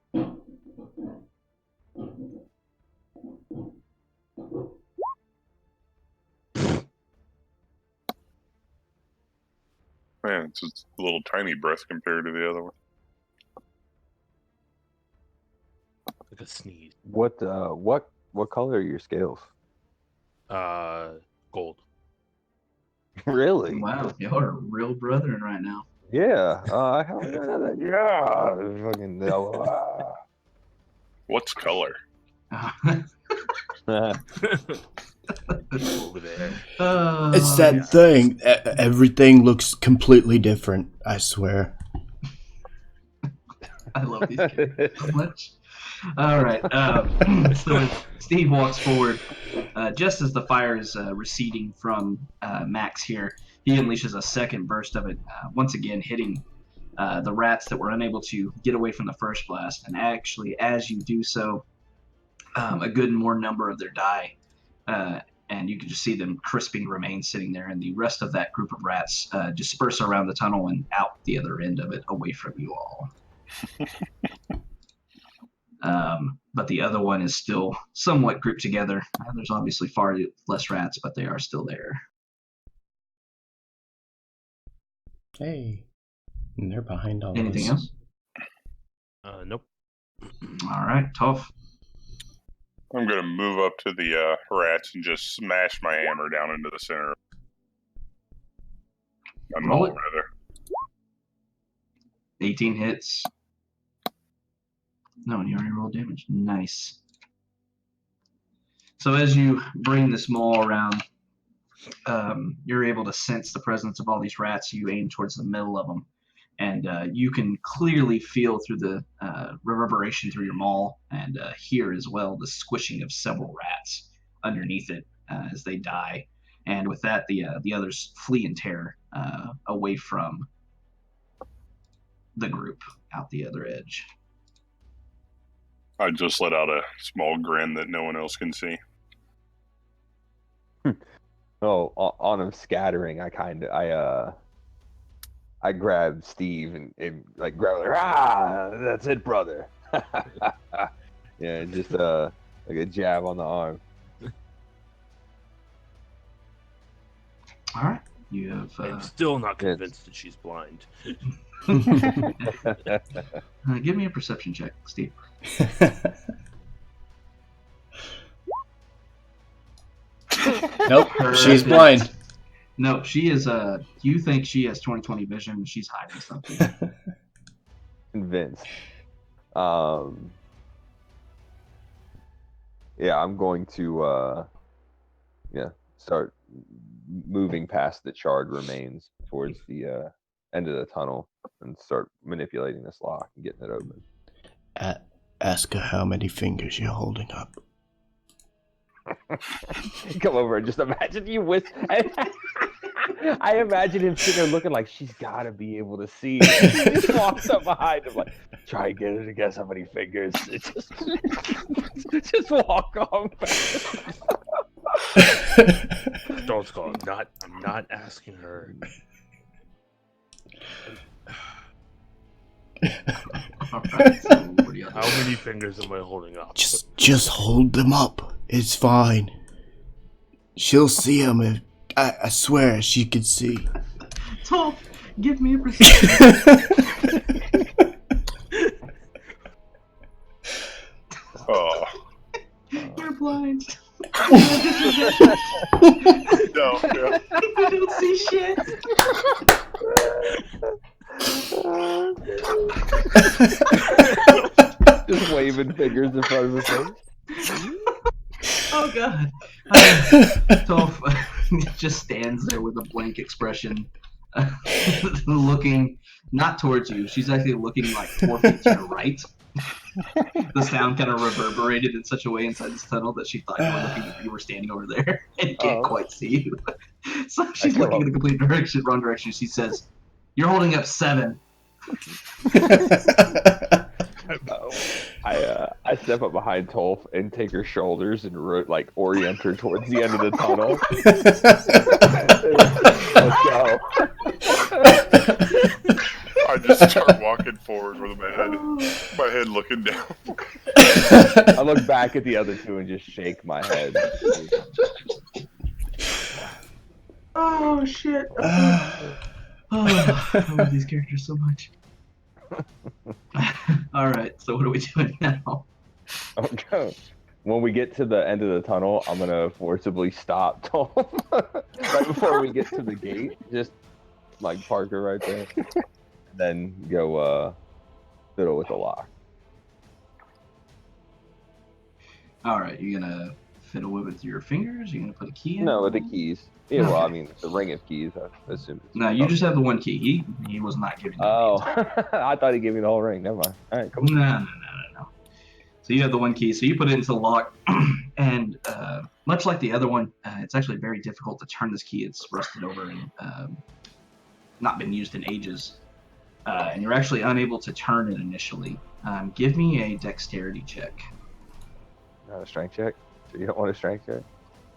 Man, it's just a little tiny breath compared to the other one. Like a sneeze. What color are your scales? Gold. Really? Wow, y'all are real brethren right now. Yeah. I haven't done that. Yeah. Fucking. What's color? Over there. It's that yeah. thing. Everything looks completely different, I swear. I love these characters so much. All right. So Steve walks forward. Just as the fire is receding from Max here, he unleashes a second burst of it, once again hitting the rats that were unable to get away from the first blast. And actually, as you do so, a good more number of their die, and you can just see them crisping remains sitting there, and the rest of that group of rats disperse around the tunnel and out the other end of it, away from you all. But the other one is still somewhat grouped together. There's obviously far less rats, but they are still there. Hey. And they're behind all Anything of us. else? Nope. All right, tough. I'm going to move up to the rats and just smash my hammer down into the center. Roll it. Rather. 18 hits. No, and you already rolled damage. Nice. So as you bring this maul around, you're able to sense the presence of all these rats. You aim towards the middle of them, and you can clearly feel through the reverberation through your maul, and hear as well the squishing of several rats underneath it as they die. And with that, the others flee in terror away from the group out the other edge. I just let out a small grin that no one else can see. Oh, on him scattering, I grabbed Steve and like grab like, that's it, brother. Yeah, just like a jab on the arm. All right, you have. I'm still not convinced that she's blind. Give me a perception check, Steve. Nope, she's blind. No, she is. You think she has 20/20 vision? She's hiding something. Convinced. Yeah, I'm going to start moving past the charred remains towards the end of the tunnel and start manipulating this lock and getting it open. Ask her how many fingers you're holding up. Come over and just imagine you with. I imagine him sitting there looking like she's got to be able to see. He just walks up behind him like, try and get her to guess how many fingers. Just walk on back. Don't call. I'm not asking her. Alright, so what do you How many fingers am I holding up? Just hold them up. It's fine. She'll see them. If, I swear she can see. Toph, give me a perception. Oh. You're blind. No. I don't see shit. Just waving fingers in front of his face. Oh god. Toph just stands there with a blank expression, looking not towards you. She's actually looking like 4 feet to your right. The sound kind of reverberated in such a way inside this tunnel that she thought you were standing over there and can't quite see you. So she's looking in the complete wrong direction. She says, "You're holding up 7." I step up behind Tolf and take her shoulders and orient her towards the end of the tunnel. Let's go. I just start walking forward with my head looking down. I look back at the other two and just shake my head. Oh shit! Oh, I love these characters so much. All right, so what are we doing now? Okay. When we get to the end of the tunnel, I'm gonna forcibly stop Tolf right before we get to the gate. Just like park her right there, and then go fiddle with the lock. All right, you're gonna fiddle with your fingers. You're gonna put a key in. No, with the keys. Yeah, well, I mean, the ring of keys. I assume. No, you just have the one key. He was not giving you. Oh, I thought he gave me the whole ring. Never mind. All right, cool. No. So you have the one key. So you put it into the lock, and much like the other one, it's actually very difficult to turn this key. It's rusted over and not been used in ages, and you're actually unable to turn it initially. Give me a dexterity check. Not a strength check. So you don't want a strength check?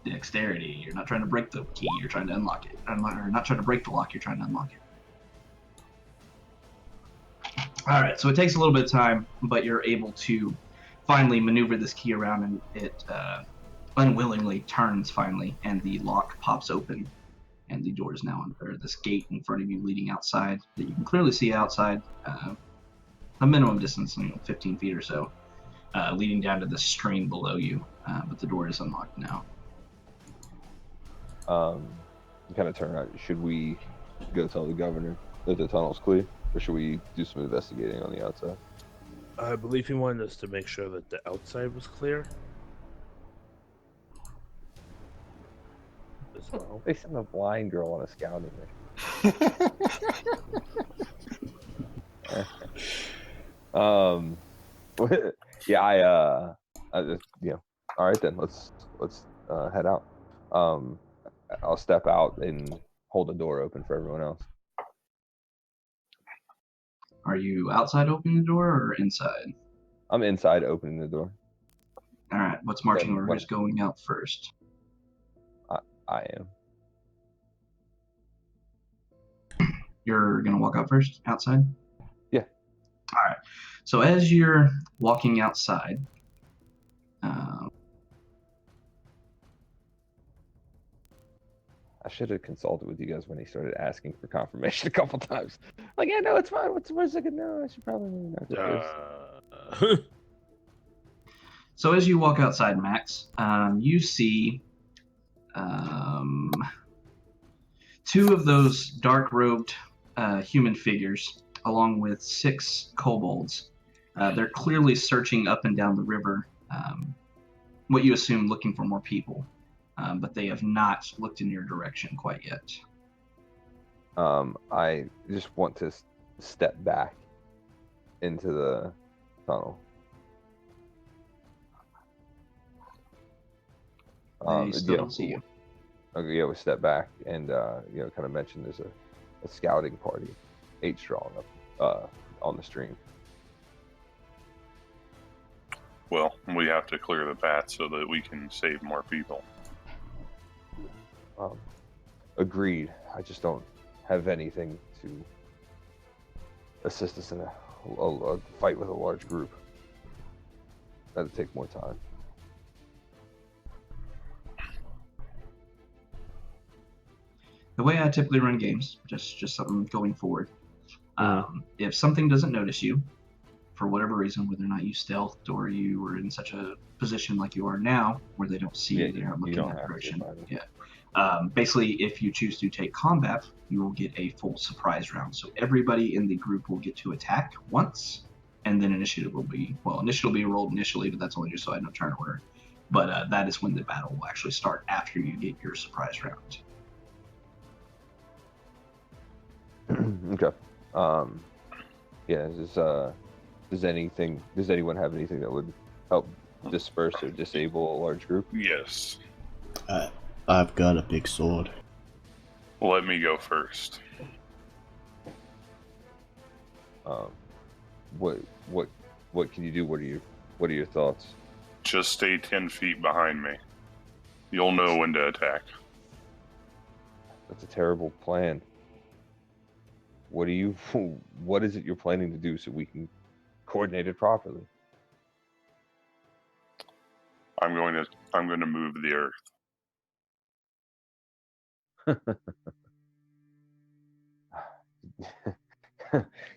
Dexterity. You're not trying to break the key. You're trying to unlock it. Or not trying to break the lock. You're trying to unlock it. All right. So it takes a little bit of time, but you're able to finally maneuver this key around, and it unwillingly turns finally, and the lock pops open, and the door is now under this gate in front of you leading outside that you can clearly see outside, a minimum distance, 15 feet or so, leading down to the stream below you, but the door is unlocked now. Kind of turn around. Should we go tell the governor that the tunnel's clear, or should we do some investigating on the outside? I believe he wanted us to make sure that the outside was clear. As well. They sent a blind girl on a scouting mission. Yeah, I just, all right then, let's head out. I'll step out and hold the door open for everyone else. Are you outside opening the door or inside? I'm inside opening the door. All right, what's marching Then orders going out first? I am. You're going to walk out first, outside? Yeah. All right. So as you're walking outside, I should have consulted with you guys when he started asking for confirmation a couple times. Like, yeah, no, it's fine. Where's it? No, I should probably not go first. So as you walk outside, Max, you see two of those dark-robed human figures, along with 6 kobolds. They're clearly searching up and down the river, what you assume looking for more people, but they have not looked in your direction quite yet. I just want to step back into the tunnel. They still don't see you. Okay, yeah, we step back and kind of mention there's a scouting party, 8 strong, up on the stream. Well, we have to clear the path so that we can save more people. Agreed. I just don't have anything to assist us in a fight with a large group. That'd take more time. The way I typically run games, just something going forward. If something doesn't notice you, for whatever reason, whether or not you stealthed or you were in such a position like you are now, where they don't see you, they're not looking in that direction. Basically, if you choose to take combat, you will get a full surprise round. So everybody in the group will get to attack once, and then initiative will be rolled initially, but that's only just so I know turn order. But that is when the battle will actually start after you get your surprise round. Okay. Does anyone have anything that would help disperse or disable a large group? Yes. I've got a big sword. Let me go first. What can you do? What are your thoughts? Just stay 10 feet behind me. You'll know when to attack. That's a terrible plan. What is it you're planning to do so we can coordinate it properly? I'm going to move the earth.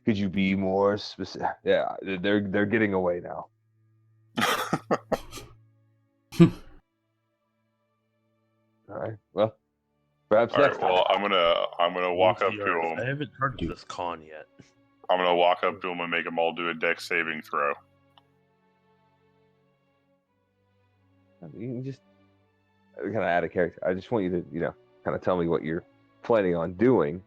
Could you be more specific? Yeah, they're getting away now. All right. Well, perhaps next time. Well, I'm gonna walk up to him. I haven't heard of this con yet. I'm gonna walk up to him and make them all do a dex saving throw. You can just kind of add a character. I just want you to, kind of tell me what you're planning on doing,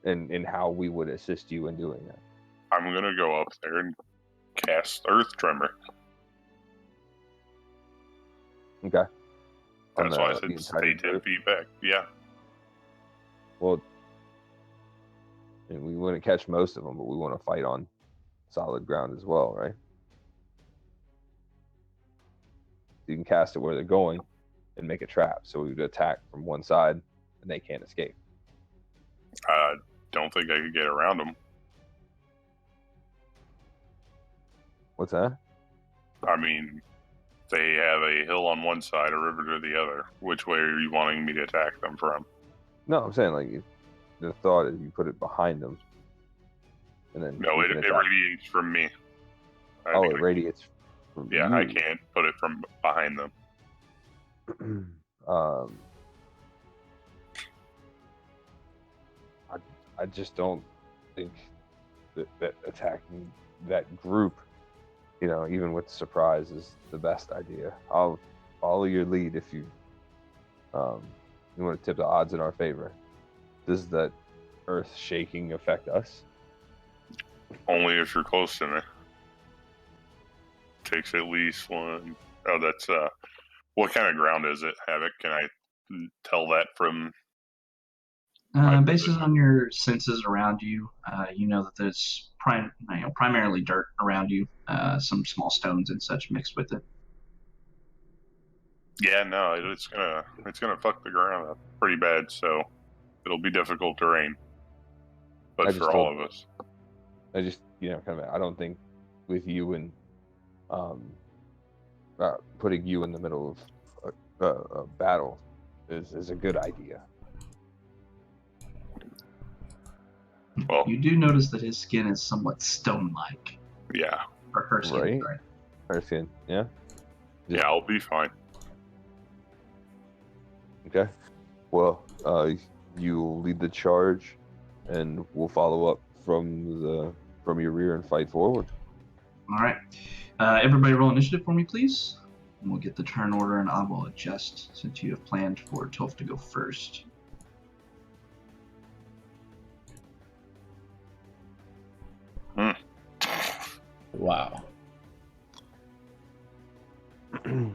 and how we would assist you in doing that. I'm gonna go up there and cast Earth Tremor. Okay. That's why I said stay 10 feet back. Yeah. Well, we wouldn't catch most of them, but we want to fight on solid ground as well, right? You can cast it where they're going and make a trap, so we would attack from one side and they can't escape. I don't think I could get around them. What's that? I mean, They have a hill on one side, a river to the other. Which way are you wanting me to attack them from? No, I'm saying like the thought is you put it behind them, and then No, you it can attack. radiates from me. Oh, it radiates from Yeah, you. I can't put it from behind them. I just don't think that attacking that group, even with surprise, is the best idea. I'll follow your lead if you want to tip the odds in our favor. Does that earth shaking affect us? Only if you're close to me. Takes at least one. Oh, that's what kind of ground is it, Havoc? Can I tell that from? Based on your senses around you, you know that there's primarily dirt around you, some small stones and such mixed with it. Yeah, no, it's gonna fuck the ground up pretty bad. So it'll be difficult terrain, but for all of us. I just I don't think with you and putting you in the middle of a battle is a good idea. Well, you do notice that his skin is somewhat stone-like. Yeah. Or her skin, right? sorry. Her skin, yeah? Yeah, I'll be fine. Okay. Well, you'll lead the charge, and we'll follow up from your rear and fight forward. All right. Everybody roll initiative for me, please. And we'll get the turn order, and I will adjust since you have planned for Toph to go first. Wow. We're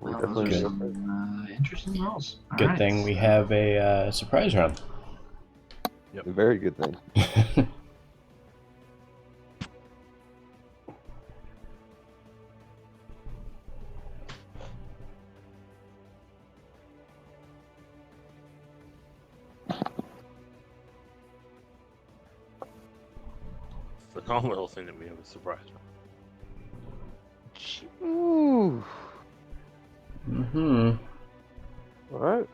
Well, definitely those are gonna some interesting rolls. All Good right. thing we have a surprise round. a very good thing. Phenomenal thing that we have a surprise. Ooh. Mm-hmm. All right.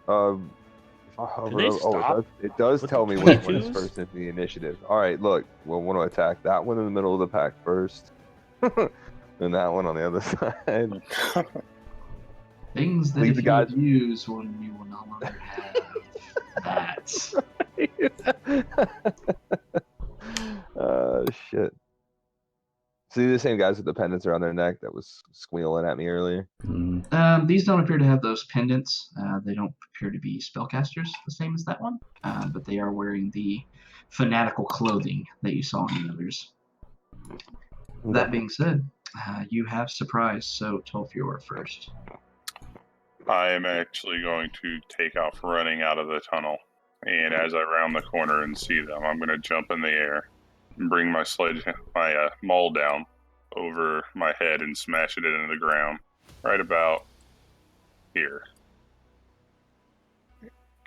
Can they stop it does with tell the me which one is 22s? first in the initiative. All right, look, we'll want to attack that one in the middle of the pack first, and that one on the other side. Things that Leave if the you guys- abuse when you will no longer have that. Shit. See the same guys with the pendants around their neck that was squealing at me earlier? These don't appear to have those pendants. They don't appear to be spellcasters, the same as that one. But they are wearing the fanatical clothing that you saw in the others. That being said, you have surprise, so Toph, you're first. I am actually going to take off running out of the tunnel. And as I round the corner and see them, I'm going to jump in the air and bring my maul down over my head and smash it into the ground right about here.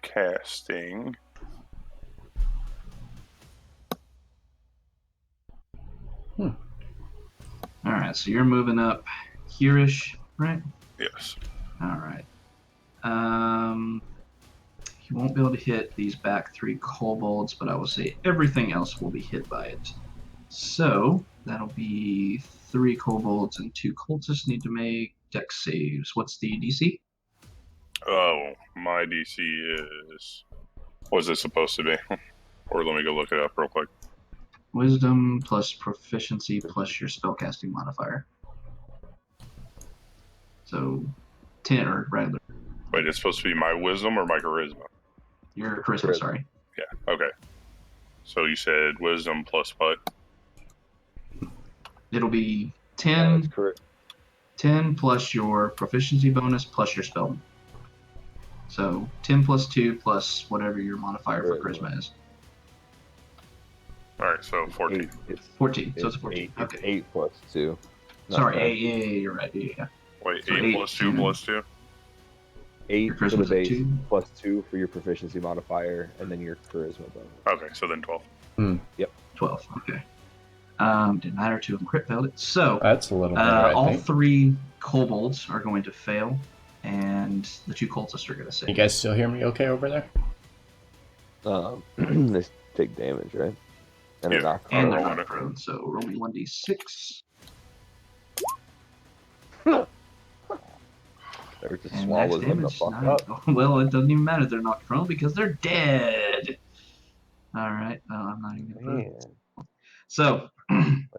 Casting. All right, so you're moving up here-ish, right? Yes. All right. You won't be able to hit these back 3 kobolds, but I will say everything else will be hit by it. So that'll be 3 kobolds and 2 cultists need to make dex saves. What's the DC? Oh, my DC is... What's it supposed to be? Or let me go look it up real quick. Wisdom plus proficiency plus your spellcasting modifier. So 10 or rather. Wait, it's supposed to be my wisdom or my charisma? Your charisma, sorry. Yeah, okay. So you said wisdom plus what? It'll be That's 10, correct. 10 plus your proficiency bonus plus your spell. So 10 plus 2 plus whatever your modifier for charisma is. Alright, so 14. It's 14. So it's 14. 8, Okay. It's 8 plus 2. Sorry, yeah, you're right. Yeah. Wait, So 8 plus 2 plus 2? 8 Your for the charisma's a base 2. plus 2 for your proficiency modifier, and then your charisma bonus. Okay, so then 12. 12. Okay. Didn't matter, 2 of them crit failed it. So That's a little better, I all think. 3 kobolds are going to fail, and the 2 cultists are going to save. You guys still hear me okay over there? They take damage, right? And they're not And they're prone. not prone, so roll me 1d6. They're just And max swallows them the damage. fuck Nice. up. Well, it doesn't even matter. They're not prone because they're dead. All right. Well, I'm not even going to put it. So,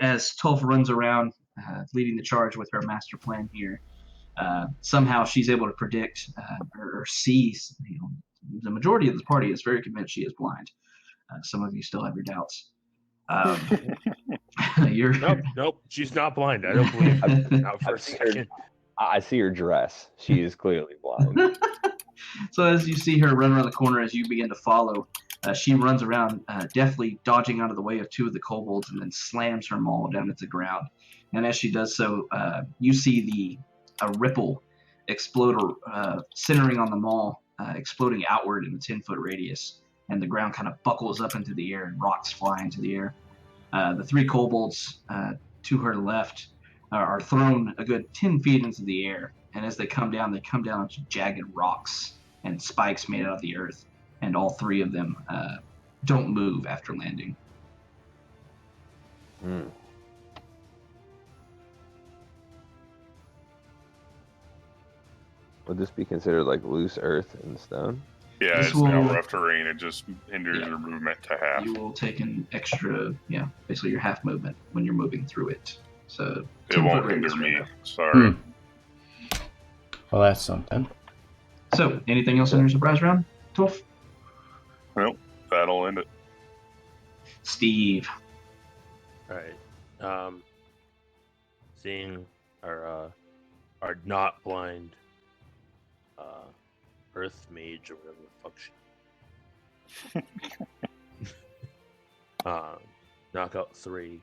as Toph runs around, leading the charge with her master plan here, somehow she's able to predict or see. The majority of the party is very convinced she is blind. Some of you still have your doubts. You're Nope. She's not blind. I don't believe it. Not for a second. I see her dress. She is clearly blind. So as you see her run around the corner, as you begin to follow, she runs around, deftly dodging out of the way of 2 of the kobolds, and then slams her maul down to the ground. And as she does so, you see a ripple explode, centering on the maul, exploding outward in a 10-foot radius, and the ground kind of buckles up into the air, and rocks fly into the air. The 3 kobolds to her left are thrown a good 10 feet into the air, and as they come down to jagged rocks and spikes made out of the earth, and all 3 of them don't move after landing. Would this be considered like loose earth and stone? Yeah, This it's now will- rough terrain. It just hinders Yeah. your movement to half. You will take an extra, basically your half movement when you're moving through it. So It 10-foot won't radius hinder me. right Sorry. Well, that's something. now. So, anything else in your surprise round, Toph? Nope, that'll end it. Steve. All right. Seeing our not blind Earth Mage or whatever the fuck she. Knock out 3.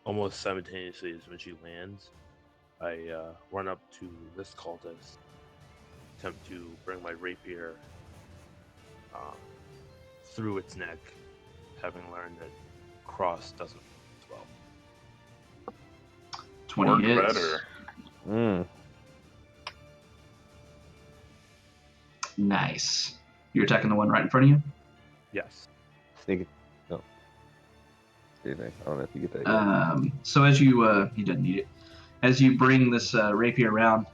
Almost simultaneously as when she lands, I run up to this cultist, attempt to bring my rapier through its neck, having learned that cross doesn't work as well. 20 Work hits. better. Nice. You're attacking the one right in front of you? Yes. Sneak it. No. I don't know if you get that yet. So as you, he doesn't need it. As you bring this rapier around,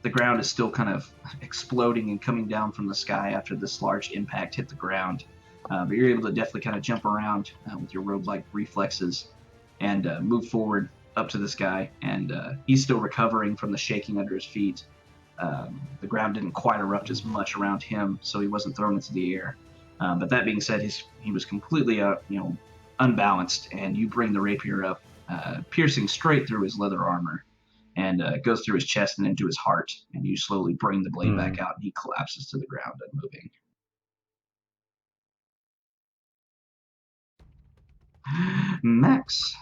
the ground is still kind of exploding and coming down from the sky after this large impact hit the ground. But you're able to definitely kind of jump around with your rogue-like reflexes and move forward up to this guy. And he's still recovering from the shaking under his feet. The ground didn't quite erupt as much around him, so he wasn't thrown into the air. But that being said, he was completely, unbalanced, and you bring the rapier up, piercing straight through his leather armor, and goes through his chest and into his heart. And you slowly bring the blade back out, and he collapses to the ground, unmoving. Max.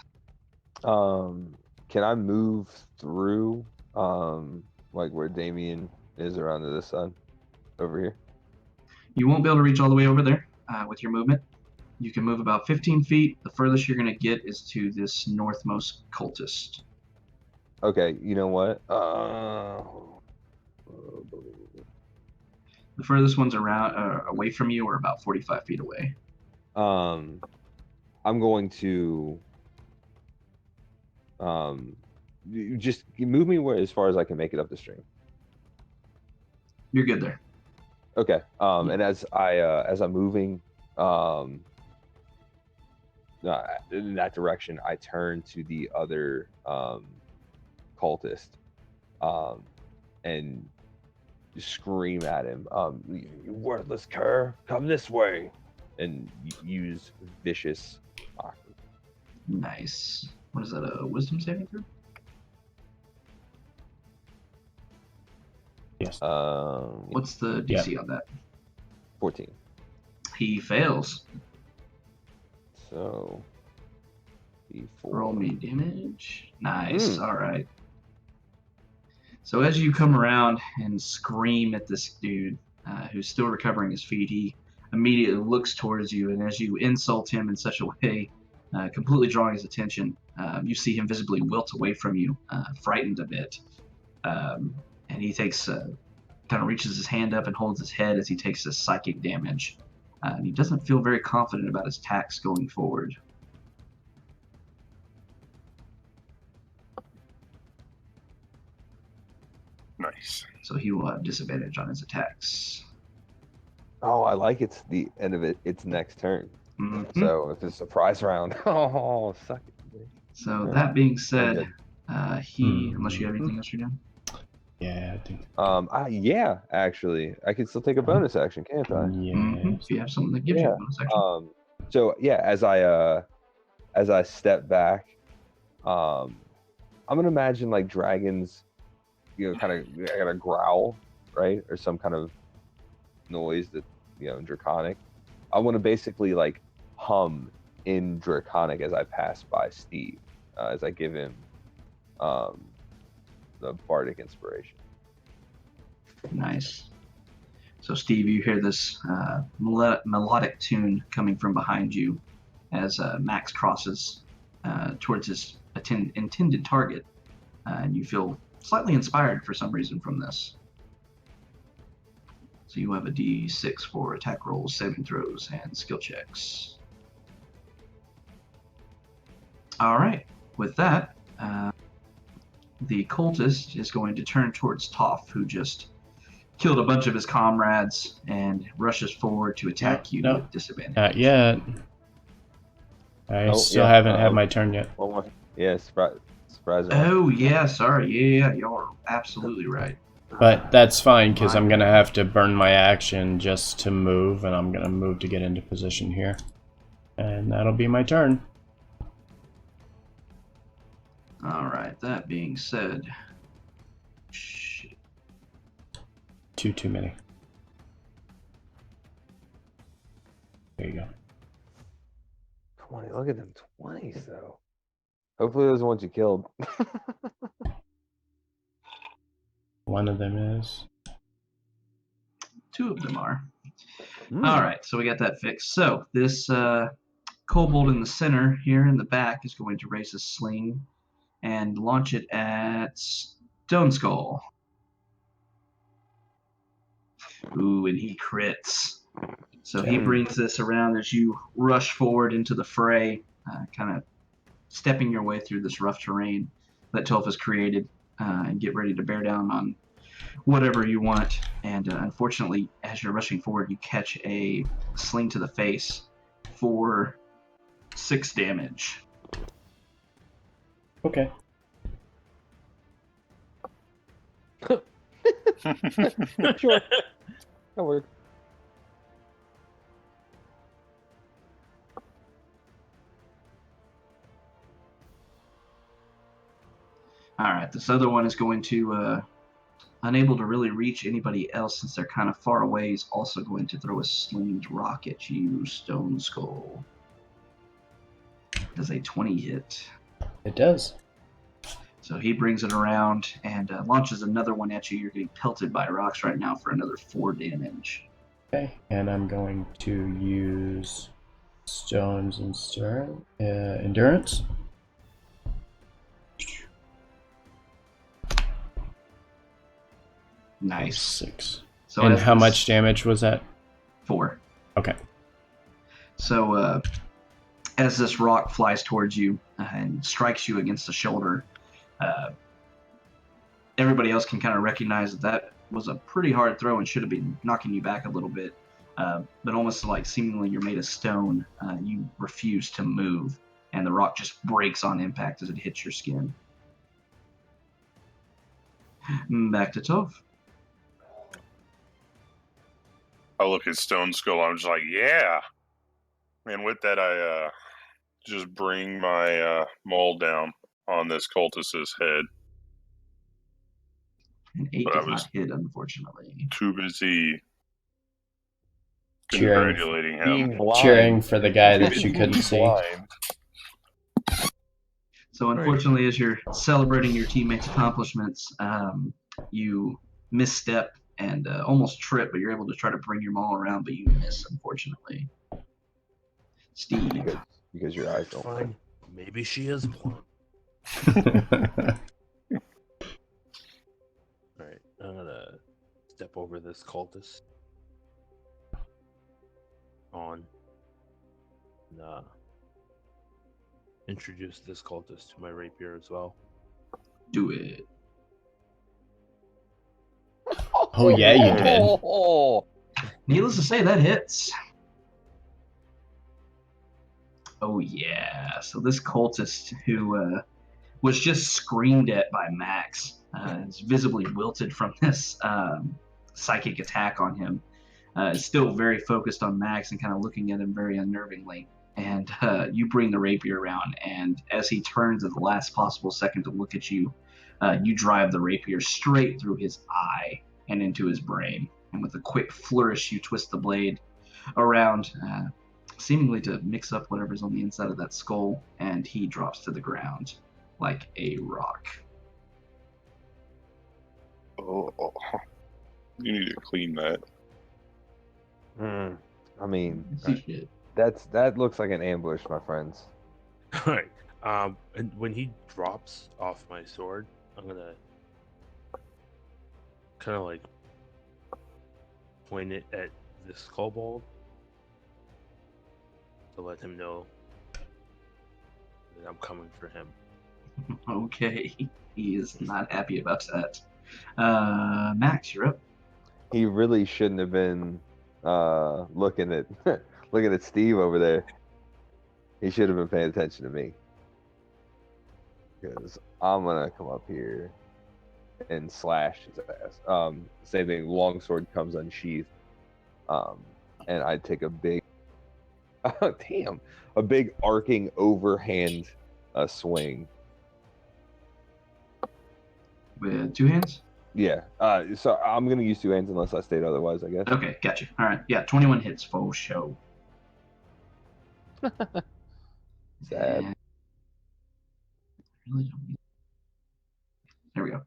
Can I move through, like where Damien is around to this side, over here? You won't be able to reach all the way over there with your movement. You can move about 15 feet. The furthest you're going to get is to this northmost cultist. Okay, you know what? The furthest ones around away from you are about 45 feet away. I'm going to just move me where as far as I can make it up the stream. You're good there. Okay. And as I'm moving in that direction, I turn to the other cultist and scream at him, "You worthless cur, come this way!" and use vicious mockery. Nice. What is that, a wisdom saving throw? Yes. What's the DC on that? 14. He fails. So, D4. Roll me damage. Nice. All right. So as you come around and scream at this dude who's still recovering his feet, he immediately looks towards you, and as you insult him in such a way, completely drawing his attention, you see him visibly wilt away from you, frightened a bit. And he takes, kind of reaches his hand up and holds his head as he takes this psychic damage. And he doesn't feel very confident about his attacks going forward. Nice. So he will have disadvantage on his attacks. Oh, I like it's the end of it. It's next turn. Mm-hmm. So it's a surprise round. Oh, suck it. So that being said, good. unless you have anything else you're doing. Yeah, I think. Yeah, actually, I can still take a bonus action, can't I? Yeah. If you have something that gives you a bonus action. So yeah, as I step back, I'm gonna imagine like dragons, kind of growl, right, or some kind of noise that draconic. I want to basically like hum in draconic as I pass by Steve, as I give him the bardic inspiration. Nice. So Steve, you hear this melodic tune coming from behind you as Max crosses towards his intended target, and you feel slightly inspired for some reason from this. So you have a D6 for attack rolls, saving throws, and skill checks. All right. With that, the cultist is going to turn towards Toph, who just killed a bunch of his comrades and rushes forward to attack you with disadvantage. Not yet. I still haven't had my turn yet. One more. Yeah, surprise round. Oh, yeah, sorry. Yeah, y'all are absolutely right. But that's fine, because I'm going to have to burn my action just to move, and I'm going to move to get into position here. And that'll be my turn. Alright, that being said... Shit. Too many. There you go. 20. Look at them 20s, though. Hopefully those are the ones you killed. One of them is. Two of them are. Alright, so we got that fixed. So, this kobold in the center here in the back is going to raise a sling and launch it at Stone Skull. Ooh, and he crits. So he brings this around as you rush forward into the fray, kind of stepping your way through this rough terrain that Toph has created, and get ready to bear down on whatever you want. And unfortunately, as you're rushing forward, you catch a sling to the face for 6 damage. Okay. Sure. That works. Alright, this other one is going to, unable to really reach anybody else since they're kind of far away, is also going to throw a slinged rock at you, Stone Skull. Does a 20 hit? It does. So he brings it around and launches another one at you. You're getting pelted by rocks right now for another 4 damage. Okay, and I'm going to use Stone's Endurance. Nice. 6. So and how much damage was that? 4. Okay. So as this rock flies towards you and strikes you against the shoulder, everybody else can kind of recognize that was a pretty hard throw and should have been knocking you back a little bit. But almost like seemingly you're made of stone, you refuse to move, and the rock just breaks on impact as it hits your skin. Back to Toph. I look at Stone Skull, I'm just like, yeah. And with that, I just bring my maul down on this cultist's head. An 8 does not hit, unfortunately. Too busy congratulating him. Cheering for the guy that you couldn't see. So unfortunately, as you're celebrating your teammates' accomplishments, you misstep and almost trip, but you're able to try to bring your maul around, but you miss, unfortunately. Steve. Because your eyes don't. Fine. Maybe she is blind. Alright, I'm gonna step over this cultist. And introduce this cultist to my rapier as well. Do it. Oh, yeah, you did. Needless to say, that hits. Oh, yeah. So this cultist who was just screamed at by Max is visibly wilted from this psychic attack on him. Is still very focused on Max and kind of looking at him very unnervingly. And you bring the rapier around, and as he turns at the last possible second to look at you, you drive the rapier straight through his eye and into his brain. And with a quick flourish, you twist the blade around, seemingly to mix up whatever's on the inside of that skull, and he drops to the ground like a rock. Oh, you need to clean that. I mean, Shit. that looks like an ambush, my friends. Alright. And when he drops off my sword, I'm gonna kind of like point it at this kobold to let him know that I'm coming for him. Okay, he is not happy about that. Max, you're up. He really shouldn't have been looking at looking at Steve over there. He should have been paying attention to me. Because I'm gonna come up here and slash his ass. Same thing, longsword comes unsheathed. And I take a big a big arcing overhand swing. With two hands? Yeah. So I'm gonna use two hands unless I state otherwise, I guess. Okay, gotcha. All right, yeah, 21 hits for show. Sad. And... really don't need... There we go.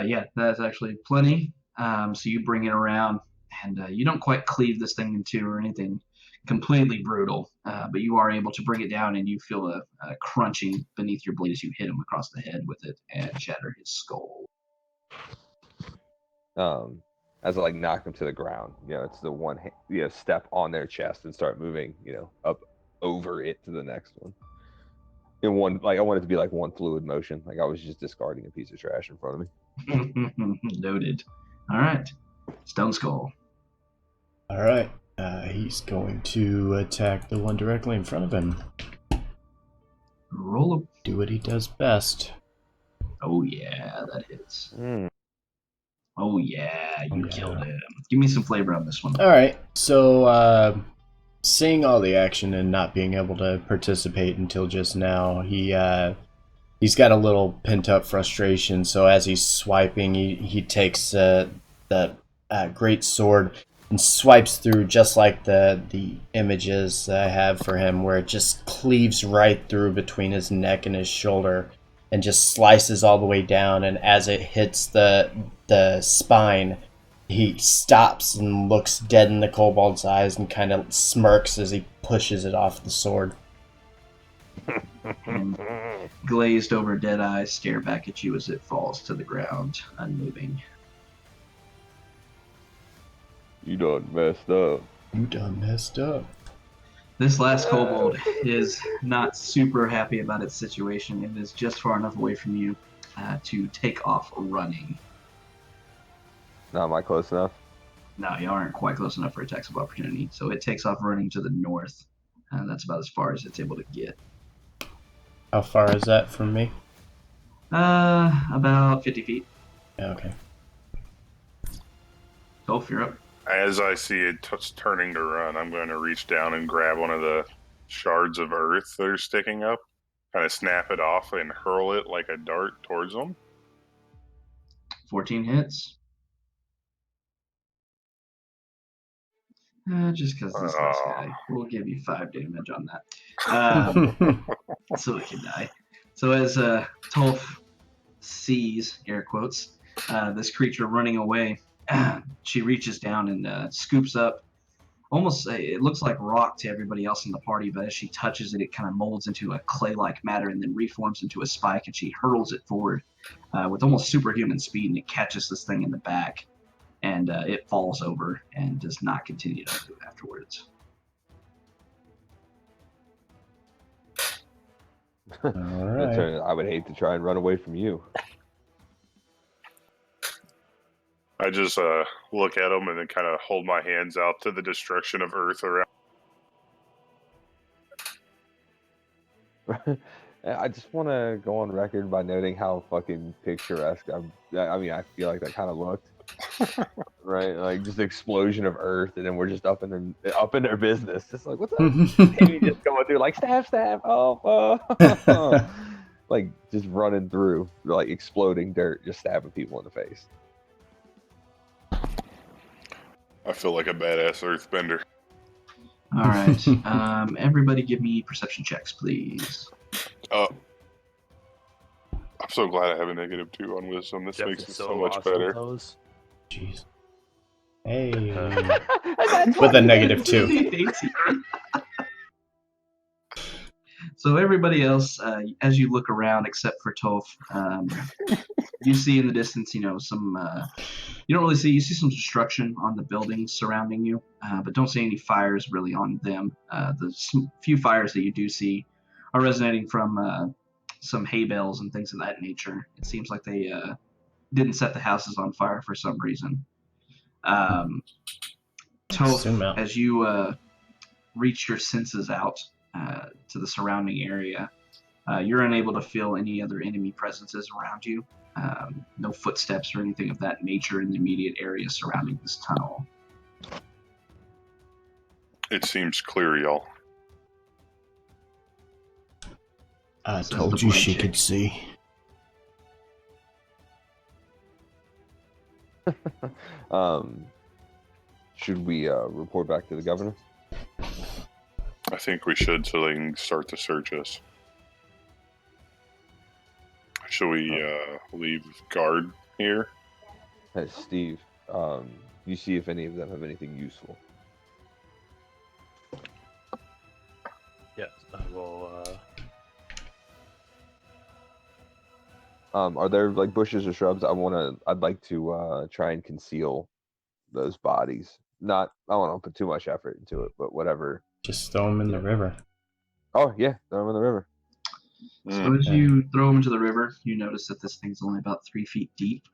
Yeah, that's actually plenty. So you bring it around, and you don't quite cleave this thing in two or anything completely brutal, but you are able to bring it down, and you feel a crunching beneath your blade as you hit him across the head with it and shatter his skull. As I like knock them to the ground, it's the one step on their chest and start moving, up over it to the next one. In one, like I want it to be like one fluid motion, like I was just discarding a piece of trash in front of me. Noted. All right, Stone Skull. All right, he's going to attack the one directly in front of him. Roll up. Do what he does best. Oh yeah, that hits. Mm. Oh yeah, you killed him. Give me some flavor on this one. All right, so seeing all the action and not being able to participate until just now, he's got a little pent-up frustration. So as he's swiping, he takes the great sword and swipes through, just like the images I have for him, where it just cleaves right through between his neck and his shoulder, and just slices all the way down. And as it hits the spine, he stops and looks dead in the kobold's eyes and kind of smirks as he pushes it off the sword. And glazed over dead eyes stare back at you as it falls to the ground, unmoving. You done messed up. You done messed up. This last kobold is not super happy about its situation. It is just far enough away from you to take off running. Not am I close enough? No, you aren't quite close enough for attacks of opportunity. So it takes off running to the north. And that's about as far as it's able to get. How far is that from me? About 50 feet. Yeah, okay. Toph, you're up. As I see it turning to run, I'm going to reach down and grab one of the shards of earth that are sticking up, kind of snap it off and hurl it like a dart towards them. 14 hits. Just because this last guy, we'll give you 5 damage on that. So it can die. So as Toph sees, air quotes, this creature running away, she reaches down and scoops up almost, it looks like rock to everybody else in the party, but as she touches it, it kind of molds into a clay-like matter and then reforms into a spike, and she hurls it forward with almost superhuman speed, and it catches this thing in the back, and it falls over and does not continue to move afterwards. All right. I would hate to try and run away from you. I just look at them and then kind of hold my hands out to the destruction of Earth around. I just want to go on record by noting how fucking picturesque I feel like that kind of looked. Right? Like just explosion of Earth, and then we're just up in their business. Just like, what's up? Maybe just going through like stab, oh. Like just running through, like exploding dirt, just stabbing people in the face. I feel like a badass earthbender. All right. Everybody give me perception checks, please. I'm so glad I have a -2 on wisdom. This Jeff makes is it so much awesome better. Those. Jeez. Hey. That's With a what- -2. So everybody else, as you look around, except for Toph, you see in the distance, some. You don't really see. You see some destruction on the buildings surrounding you, but don't see any fires really on them. The few fires that you do see are resonating from some hay bales and things of that nature. It seems like they didn't set the houses on fire for some reason. Zoom Toph, out. as you reach your senses out to the surrounding area, you're unable to feel any other enemy presences around you. No footsteps or anything of that nature in the immediate area surrounding this tunnel. It seems clear, y'all. I Says told the you blind she chick. could see. Should we report back to the governor? I think we should, so they can start to search us. Should we leave guard here? Hey, Steve, you see if any of them have anything useful. Yes, I will. Are there like bushes or shrubs? I'd like to try and conceal those bodies. I don't want to put too much effort into it, but whatever. Just throw them in the river. Oh yeah, throw them in the river. So as you throw them into the river, you notice that this thing's only about 3 feet deep.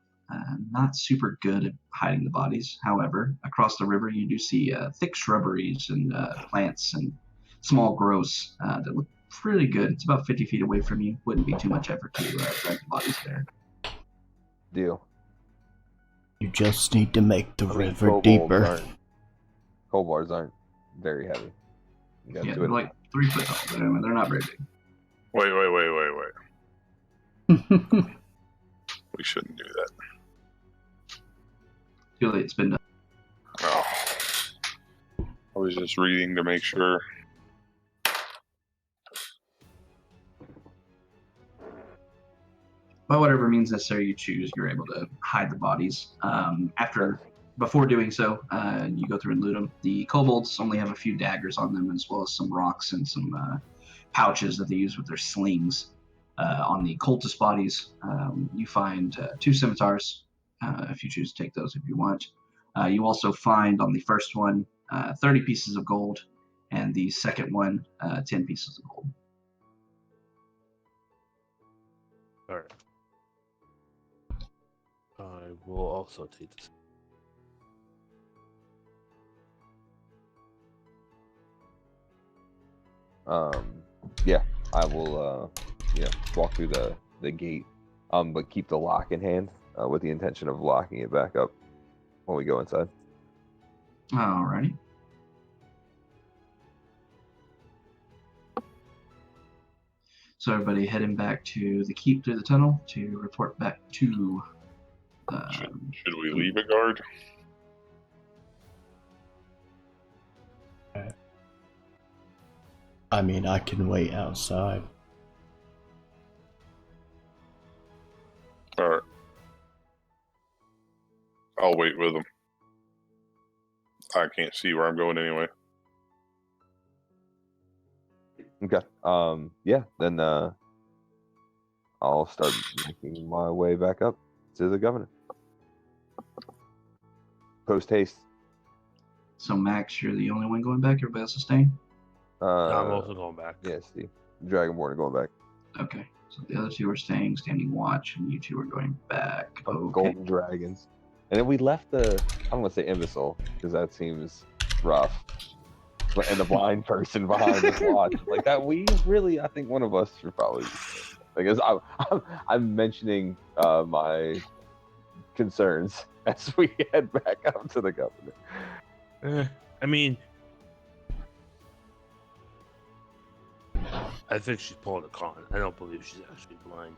Not super good at hiding the bodies. However, across the river, you do see thick shrubberies and plants and small growths that look pretty good. It's about 50 feet away from you. Wouldn't be too much effort to drag the bodies there. Deal. You just need to make the I mean, river kobolds deeper. Kobolds aren't very heavy. You got Yeah, to they're it. like 3 foot tall. They're not very big. Wait. We shouldn't do that. Too late. It's been done. Oh. I was just reading to make sure. By whatever means necessary you choose, you're able to hide the bodies. Before doing so, you go through and loot them. The kobolds only have a few daggers on them, as well as some rocks and some pouches that they use with their slings. On the cultist bodies, you find 2 scimitars, if you choose to take those if you want. You also find on the first one 30 pieces of gold, and the second one 10 pieces of gold. All right. I will also take this. Yeah, I will walk through the gate, but keep the lock in hand with the intention of locking it back up when we go inside. Alrighty. So everybody heading back to the keep through the tunnel to report back to. Should we leave a guard? I mean, I can wait outside. Alright. I'll wait with them. I can't see where I'm going anyway. Okay. Yeah. Then I'll start making my way back up to the governor. Post haste. So Max, you're the only one going back. Everybody else is staying. I'm also going back. Yeah, Steve. Dragonborn are going back. Okay. So the other two are staying, standing watch, and you two are going back. Okay. Golden dragons. And then we left the, I don't want to say imbecile, because that seems rough. And the blind person behind us watch. Like that, we really, I think one of us should probably, because I'm mentioning my concerns as we head back up to the governor. I mean, I think she's pulling a con. I don't believe she's actually blind.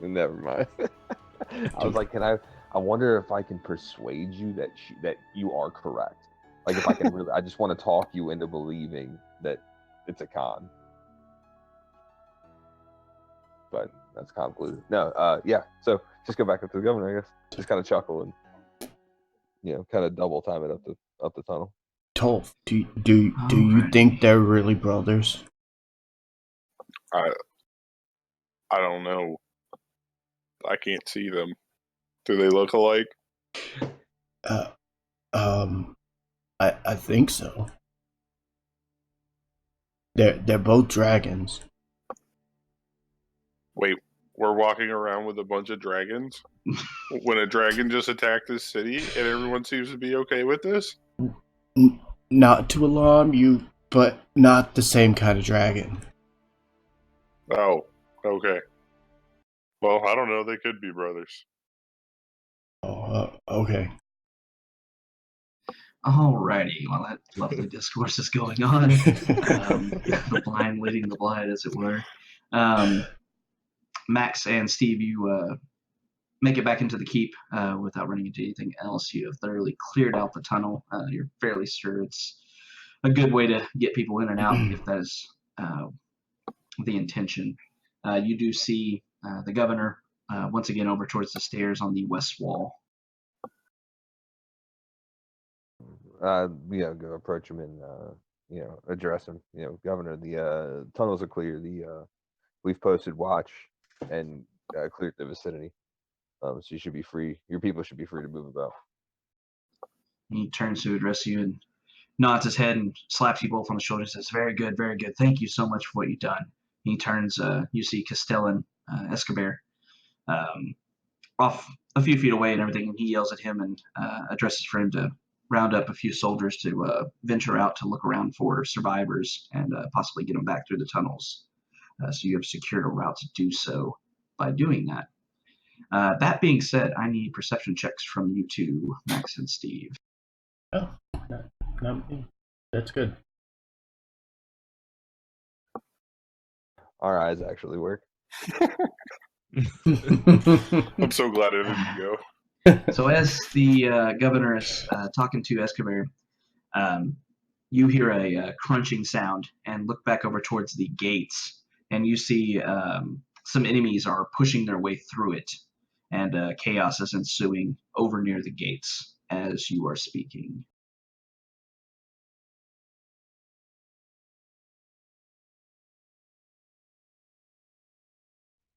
Never mind. I was like, I wonder if I can persuade you that you are correct. Like if I can really, I just want to talk you into believing that it's a con. But that's convoluted. No, yeah. So just go back up to the governor, I guess. Just kind of chuckle and kind of double time it up the tunnel. Tolf, do you think they're really brothers? I don't know. I can't see them. Do they look alike? I think so. They're both dragons. Wait, we're walking around with a bunch of dragons? When a dragon just attacked this city and everyone seems to be okay with this? Not to alarm you, but not the same kind of dragon. Oh, okay. Well, I don't know. They could be brothers. Oh, okay. Alrighty, while that lovely discourse is going on, the blind leading the blind, as it were. Max and Steve, you make it back into the keep without running into anything else. You have thoroughly cleared out the tunnel. You're fairly sure it's a good way to get people in and out, if that is the intention. You do see the governor once again over towards the stairs on the west wall. Go approach him and address him. Governor, the tunnels are clear. We've posted watch and cleared the vicinity. So you should be free. Your people should be free to move about. He turns to address you and nods his head and slaps you both on the shoulder and says, very good, very good. Thank you so much for what you've done. He turns, you see Castellan Escobar off a few feet away and everything, and he yells at him and addresses for him to round up a few soldiers to venture out to look around for survivors and possibly get them back through the tunnels. So you have secured a route to do so by doing that. That being said, I need perception checks from you two, Max and Steve. Oh, not me. That's good. Our eyes actually work. I'm so glad I didn't go. So as the governor is talking to Escobar, you hear a crunching sound and look back over towards the gates, and you see some enemies are pushing their way through it, and chaos is ensuing over near the gates as you are speaking.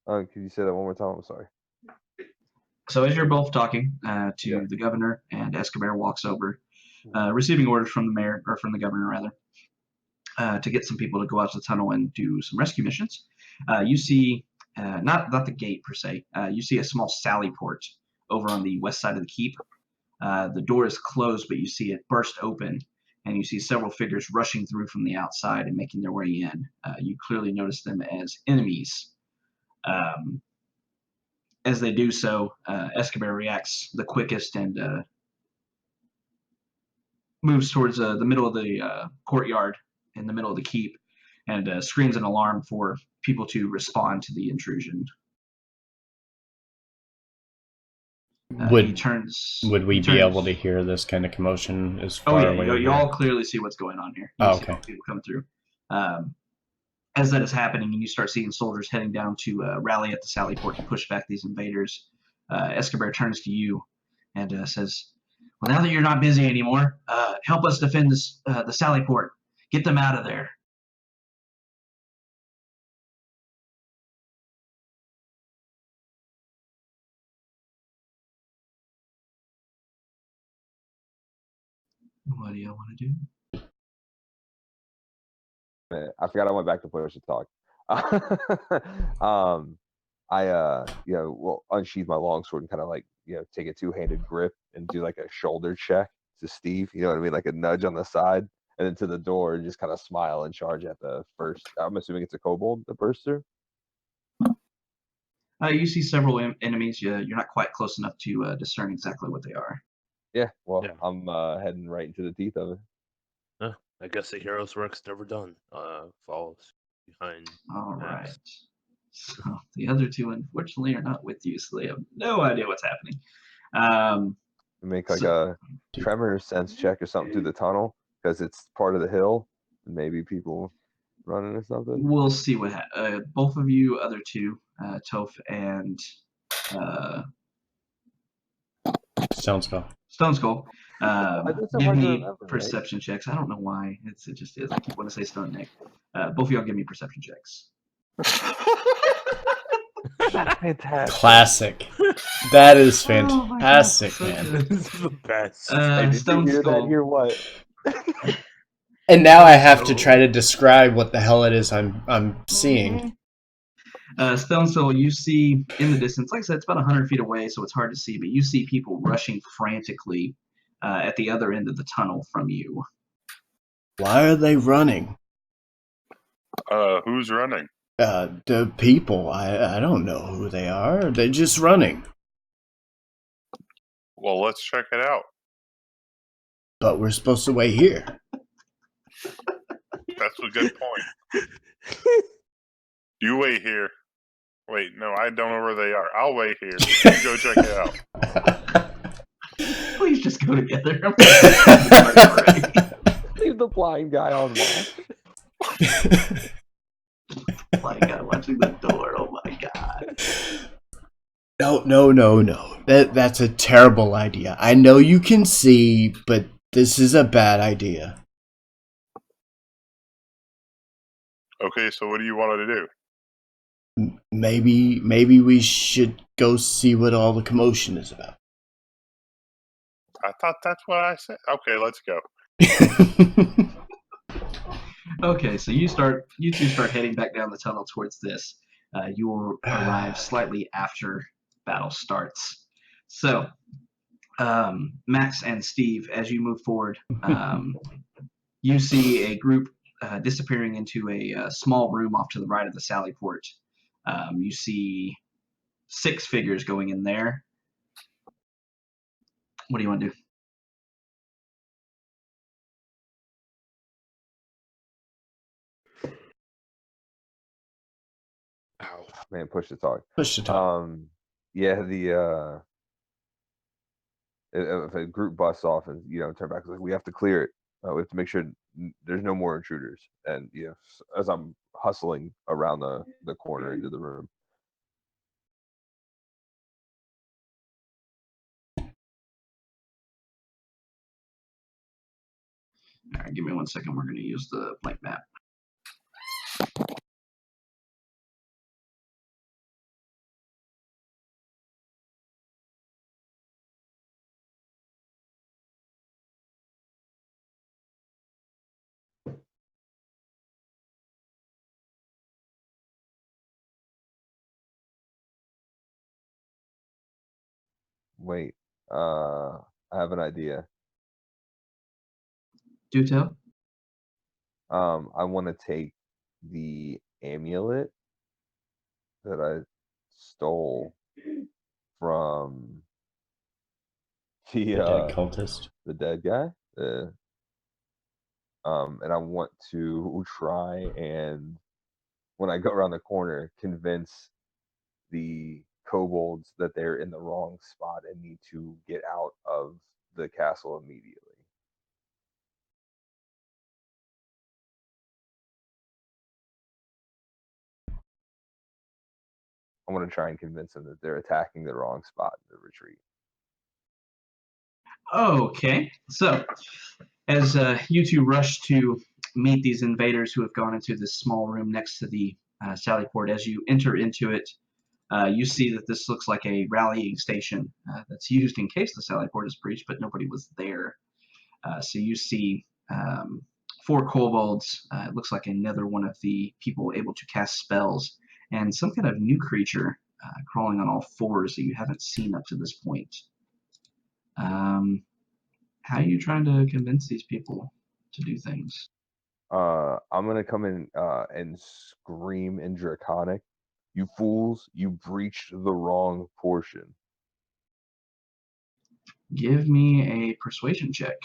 Could you say that one more time? I'm sorry. So as you're both talking to the governor, and Escobar walks over, receiving orders from the mayor, or from the governor rather, to get some people to go out to the tunnel and do some rescue missions. You see, not the gate per se, you see a small sally port over on the west side of the keep. The door is closed, but you see it burst open, and you see several figures rushing through from the outside and making their way in. You clearly notice them as enemies. As they do so, Escobar reacts the quickest and moves towards the middle of the courtyard in the middle of the keep and screams an alarm for people to respond to the intrusion. Would we be able to hear this kind of commotion as far away? You all clearly see what's going on here. You see people come through. as that is happening, and you start seeing soldiers heading down to rally at the Sally Port to push back these invaders, Escobar turns to you and says, "Well, now that you're not busy anymore, help us defend this, the Sally Port. Get them out of there." What do you want to do? I forgot I went back to push to talk. I will unsheath my longsword and kind of like take a two-handed grip and do like a shoulder check to Steve. You know what I mean, like a nudge on the side, and then to the door and just kind of smile and charge at the first. I'm assuming it's a kobold that bursts through. You see several enemies. You're not quite close enough to discern exactly what they are. Yeah, well, Yeah. I'm heading right into the teeth of it. I guess the hero's work's never done. Follows behind. All Max. right. So the other two, unfortunately, are not with you, so they have no idea what's happening. Make like So- a tremor sense check or something through the tunnel because it's part of the hill. Maybe people running or something. We'll see what happens. Both of you, other two, Toph and Stone Skull. Stone Skull, That's so give hard to me remember, right? perception checks. I don't know why. It just is. I keep wanting to say Stone Nick. Both of y'all give me perception checks. That's fantastic. Classic. That is Oh my God, fantastic, so man. good. This is the best. Hey, did Stone you hear Skull. that? Hear what? And now I have to So- try to describe what the hell it is I'm seeing. Stone Skull, you see in the distance, like I said, it's about 100 feet away, so it's hard to see, but you see people rushing frantically at the other end of the tunnel from you. Why are they running? Who's running? The people. I don't know who they are. They're just running. Well, let's check it out. But we're supposed to wait here. That's a good point. You wait here. Wait, no, I don't know where they are. I'll wait here. You go check it out. Please just go together. Leave the blind guy on watch. Blind guy watching the door. Oh my God. No. That's a terrible idea. I know you can see, but this is a bad idea. Okay, so what do you want to do? Maybe we should go see what all the commotion is about. I thought that's what I said. Okay, let's go. Okay, so you two start heading back down the tunnel towards this. You will arrive slightly after battle starts. So, Max and Steve, as you move forward, you see a group disappearing into a small room off to the right of the Sally Port. You see 6 figures going in there. What do you want to do? Ow. Man, push to talk. Push to talk. Yeah, the if a group busts off and turn back, like we have to clear it. We have to make sure there's no more intruders. And as I'm hustling around the corner into the room. All right, give me 1 second. We're going to use the blank map. Wait, I have an idea. Do tell. I want to take the amulet that I stole from The dead cultist. the dead guy. And I want to try and, when I go around the corner, convince the kobolds that they're in the wrong spot and need to get out of the castle immediately. I want to try and convince them that they're attacking the wrong spot in the retreat. Okay, so as you two rush to meet these invaders who have gone into this small room next to the Sally Port, as you enter into it, you see that this looks like a rallying station that's used in case the Sally Port is breached, but nobody was there. So you see 4 kobolds. It looks like another one of the people able to cast spells, and some kind of new creature crawling on all 4s that you haven't seen up to this point. How are you trying to convince these people to do things? I'm gonna come in and scream in Draconic. You fools! You breached the wrong portion. Give me a persuasion check.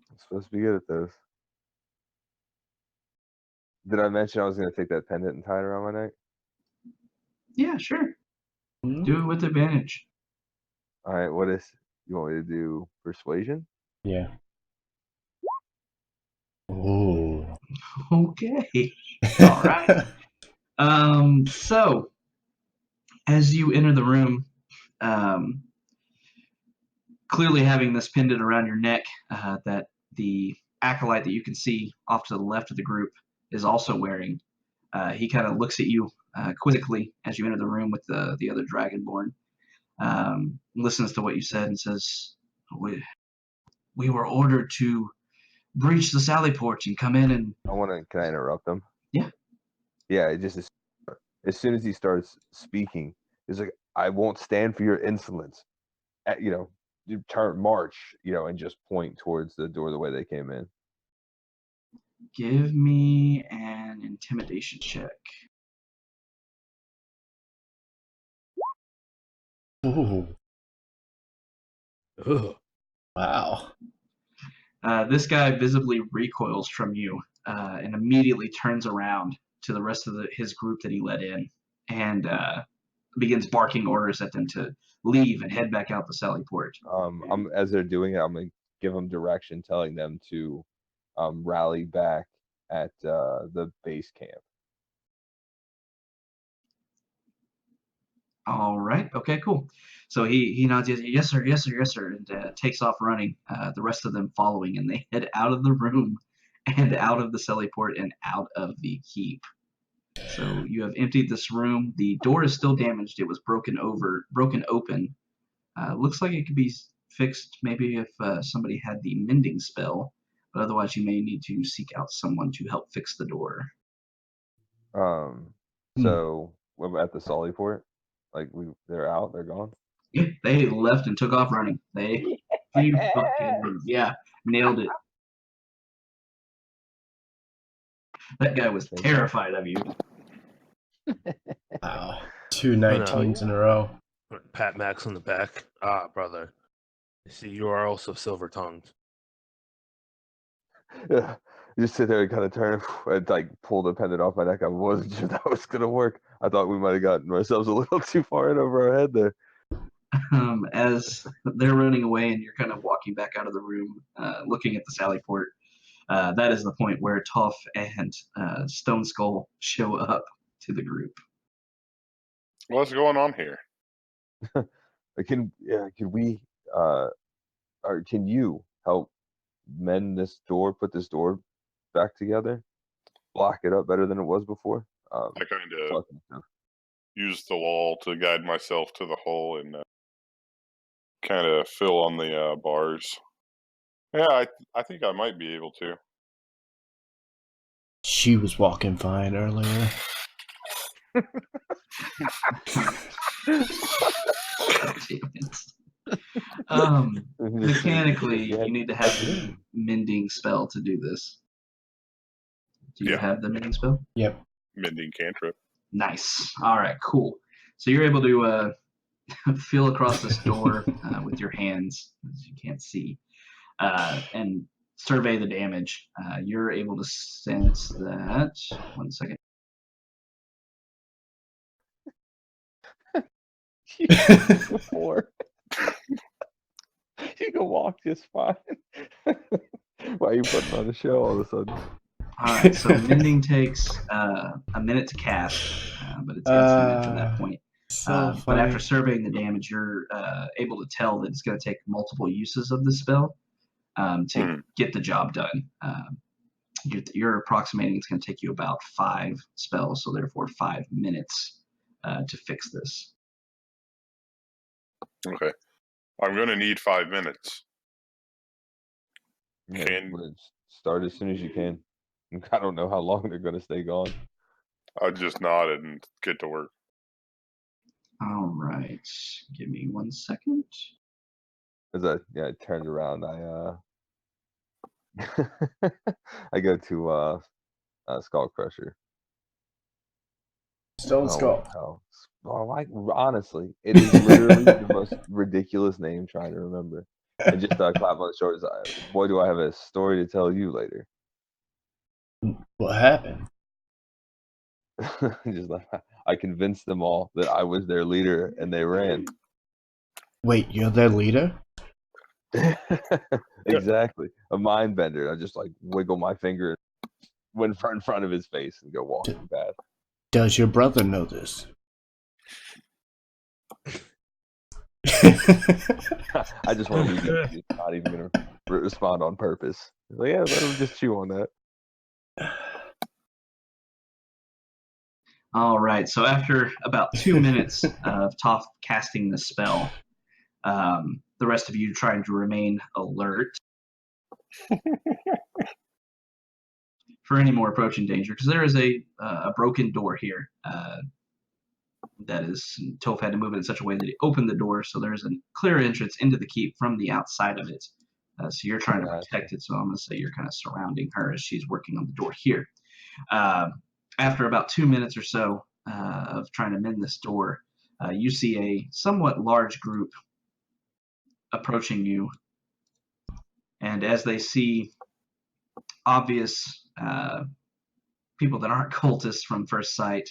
I'm supposed to be good at those. Did I mention I was gonna take that pendant and tie it around my neck? Yeah, sure. Hmm? Do it with advantage. All right. What is? You want me to do persuasion? Yeah. Ooh. Okay. All right. So as you enter the room, um, clearly having this pendant around your neck that the acolyte that you can see off to the left of the group is also wearing. He kind of looks at you quizzically as you enter the room with the other dragonborn, listens to what you said and says, we were ordered to breach the Sally Port and come in and... Can I interrupt them? Yeah. Yeah, it just as soon as he starts speaking, he's like, I won't stand for your insolence. You turn march, and just point towards the door the way they came in. Give me an intimidation check. Ooh. Ugh. Wow. This guy visibly recoils from you and immediately turns around to the rest of his group that he let in and begins barking orders at them to leave and head back out the Sally Port. As they're doing it, I'm gonna give them direction, telling them to rally back at the base camp. All right. Okay, cool. So he nods, yes, sir, yes, sir, yes, sir, and takes off running, the rest of them following, and they head out of the room and out of the Sally Port and out of the keep. So you have emptied this room. The door is still damaged. It was broken open. Looks like it could be fixed maybe if somebody had the mending spell, but otherwise you may need to seek out someone to help fix the door. So we're at the Sollyport. Like they're out, they're gone. Yeah, they left and took off running. They yeah, nailed it. That guy was terrified of you. Wow. 2 19s in a row. Pat Max on the back. Ah, brother. I see you are also silver-tongued. Yeah. Just sit there and kind of turn and like pull the pendant off my neck. I wasn't sure that was gonna work. I thought we might have gotten ourselves a little too far in over our head there. As they're running away and you're kind of walking back out of the room, looking at the Sally Port, that is the point where Toff and Stone Skull show up to the group. What's going on here? Can you help mend this door, put this door back together, block it up better than it was before? I kind of use the wall to guide myself to the hole and kind of fill on the bars. Yeah, I think I might be able to. She was walking fine earlier. Mechanically, you need to have the mending spell to do this. Do you have the mending spell? Yep. Mending cantrip. Nice. All right, cool. So you're able to feel across this door with your hands, as you can't see, and survey the damage. You're able to sense that. 1 second. Before you can walk just fine. Why are you putting on a show all of a sudden? All right, so mending takes a minute to cast, but it's instant after that point. So But after funny. surveying the damage, you're able to tell that it's going to take multiple uses of the spell to get the job done. You're approximating it's going to take you about 5 spells, so therefore 5 minutes to fix this. Okay. I'm going to need 5 minutes. Yeah, Can- let's start as soon as you can. I don't know how long they're going to stay gone. I just nodded and get to work. All right, give me 1 second. As I turned around, I go to Skull Crusher. Stone Oh, Skull. what the hell? Honestly, it is literally the most ridiculous name trying to remember. And just clap on the shoulders. Boy, do I have a story to tell you later. What happened? Just like I convinced them all that I was their leader, and they ran. Wait, you're their leader? Exactly, a mind bender. I just like wiggle my finger, went in front of his face, and go walking past. Does your brother know this? I just want to leave you. He's not even gonna respond on purpose. Like, yeah, let him just chew on that. All right, so after about 2 minutes of Toph casting the spell, the rest of you trying to remain alert for any more approaching danger, because there is a broken door here that is Toph had to move it in such a way that he opened the door, so there's a clear entrance into the keep from the outside of it. So you're trying to protect it, so I'm going to say you're kind of surrounding her as she's working on the door here. After about 2 minutes or so of trying to mend this door, you see a somewhat large group approaching you. And as they see obvious people that aren't cultists from first sight,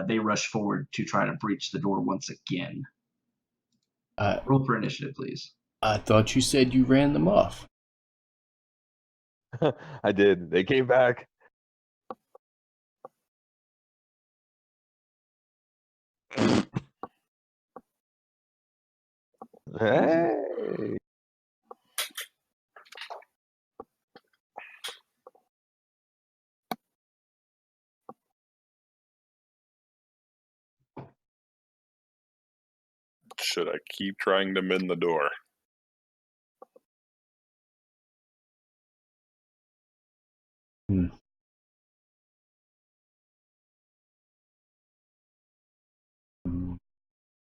they rush forward to try to breach the door once again. Roll for initiative, please. I thought you said you ran them off. I did. They came back. Hey. Should I keep trying to mend the door?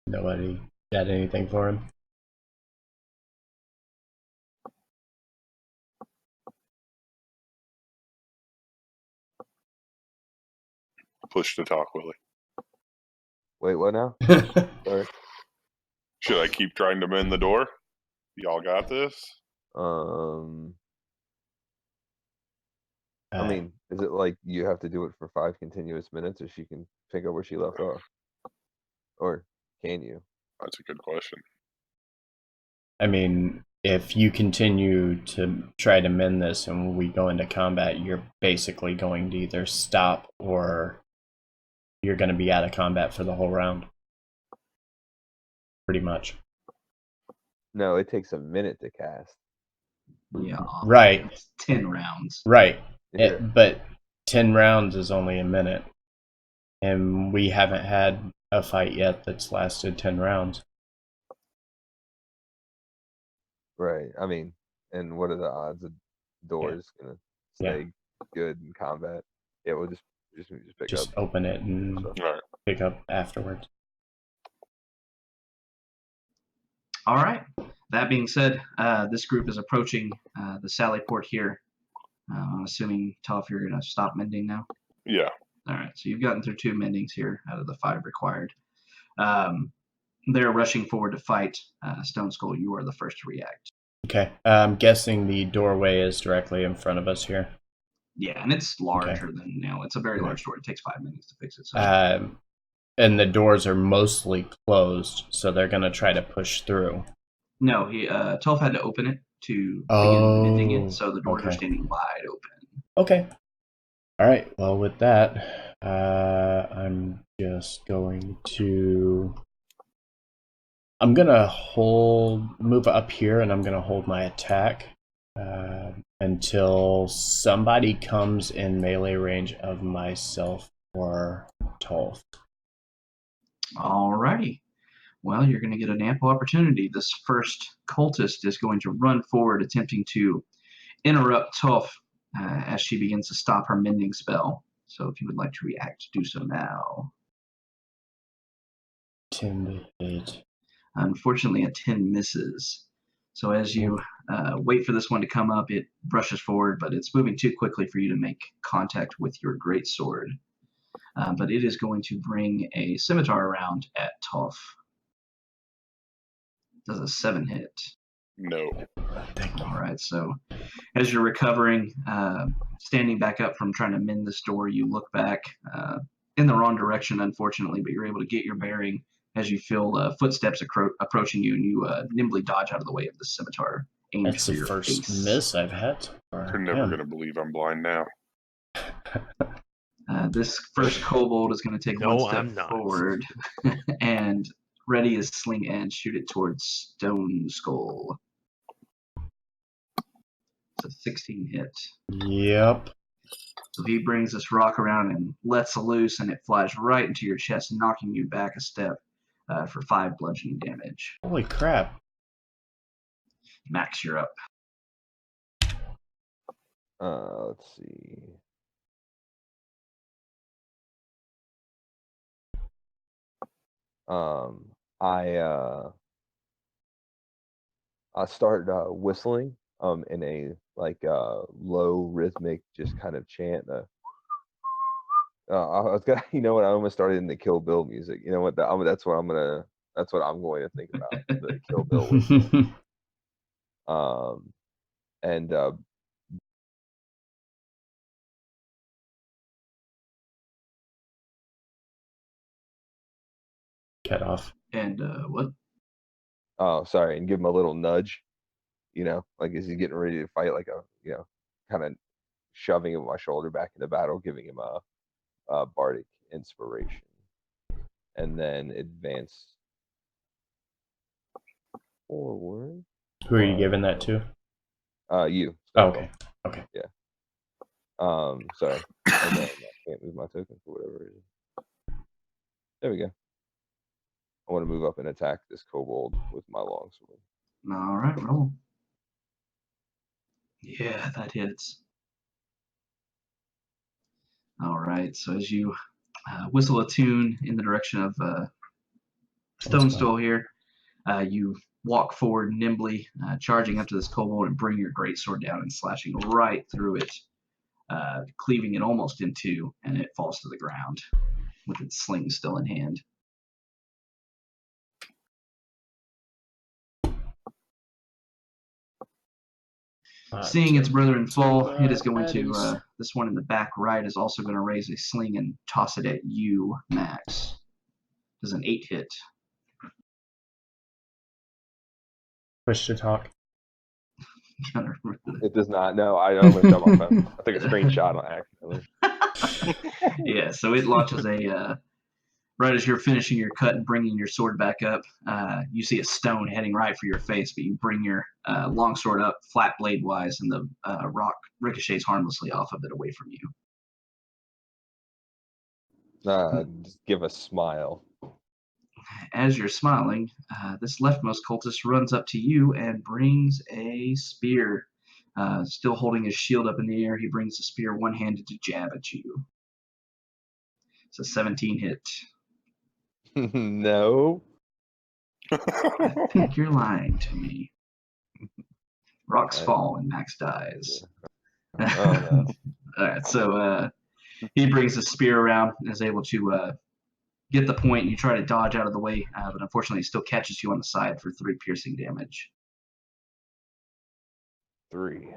Nobody got anything for him? Push to talk, Willie. Wait, what now? Sorry. Should I keep trying to mend the door? Y'all got this? I mean, is it like you have to do it for 5 continuous minutes, or she can pick up where she left off? Or can you? That's a good question. I mean, if you continue to try to mend this and we go into combat, you're basically going to either stop or you're going to be out of combat for the whole round. Pretty much. No, it takes a minute to cast. Yeah. Right. It's 10 rounds. Right. Yeah. But 10 rounds is only a minute. And we haven't had a fight yet that's lasted 10 rounds. Right. I mean, and what are the odds of doors gonna stay good in combat? Yeah, we'll just pick up. Open it and pick up afterwards. All right. That being said, this group is approaching the Sally Port here. I'm assuming, Toph, you're going to stop mending now? Yeah. All right. So you've gotten through 2 mendings here out of the 5 required. They're rushing forward to fight. Stone Skull, you are the first to react. Okay. I'm guessing the doorway is directly in front of us here. Yeah, and it's larger than it's a very large door. It takes 5 minutes to fix it. So. And the doors are mostly closed, so they're going to try to push through. No, Toph had to open it to begin mending it, so the doors are standing wide open. Okay. All right. Well, with that, I'm just going to. I'm gonna move up here, and I'm gonna hold my attack until somebody comes in melee range of myself or Tolf. Alrighty. Well, you're going to get an ample opportunity. This first cultist is going to run forward, attempting to interrupt Toph as she begins to stop her mending spell. So if you would like to react, do so now. 10 to hit. Unfortunately, a 10 misses. So as you wait for this one to come up, it rushes forward, but it's moving too quickly for you to make contact with your greatsword. But it is going to bring a scimitar around at Toph. Does a 7 hit. No. Thank you. All right, so as you're recovering, standing back up from trying to mend this door, you look back in the wrong direction, unfortunately, but you're able to get your bearing as you feel footsteps approaching you, and you nimbly dodge out of the way of the scimitar aimed That's for the your first face. miss I've had so far. You're never going to believe I'm blind now. This first kobold is going to take No, one I'm step not. forward and ready his sling and shoot it towards Stone Skull. It's a 16 hit. Yep. So he brings this rock around and lets loose, and it flies right into your chest, knocking you back a step for 5 bludgeoning damage. Holy crap. Max, you're up. Let's see. I start whistling in a low rhythmic just kind of chant. I was gonna, you know what? I almost started in the Kill Bill music. You know what? That's what I'm going to think about. The Kill Bill whistle. And Cut off. And what? oh, sorry, and give him a little nudge. You know, like as he's getting ready to fight, like kind of shoving him my shoulder back into battle, giving him a bardic inspiration, and then advance forward. Who are you giving that to? You. Oh, okay. Okay. Yeah. Sorry. And then I can't move my token for whatever reason. There we go. I want to move up and attack this kobold with my longsword. All right, roll. Yeah, that hits. All right, so as you whistle a tune in the direction of Stone Skull here, you walk forward nimbly, charging up to this kobold and bring your greatsword down and slashing right through it, cleaving it almost in two, and it falls to the ground with its sling still in hand. Seeing its brethren fall, it is going to, this one in the back right is also going to raise a sling and toss it at you, Max. Does an 8 hit. Push to talk. It does not. No, I almost got my phone. I took a screenshot on accidentally. Yeah, so it launches a, right as you're finishing your cut and bringing your sword back up, you see a stone heading right for your face, but you bring your longsword up flat blade wise, and the rock ricochets harmlessly off of it away from you. Just give a smile. As you're smiling, this leftmost cultist runs up to you and brings a spear. Still holding his shield up in the air, he brings the spear one-handed to jab at you. It's a 17 hit. No. I think you're lying to me. Rocks fall and Max dies. Oh, no. All right, so he brings the spear around and is able to get the point. You try to dodge out of the way, but unfortunately, it still catches you on the side for 3 piercing damage. 3.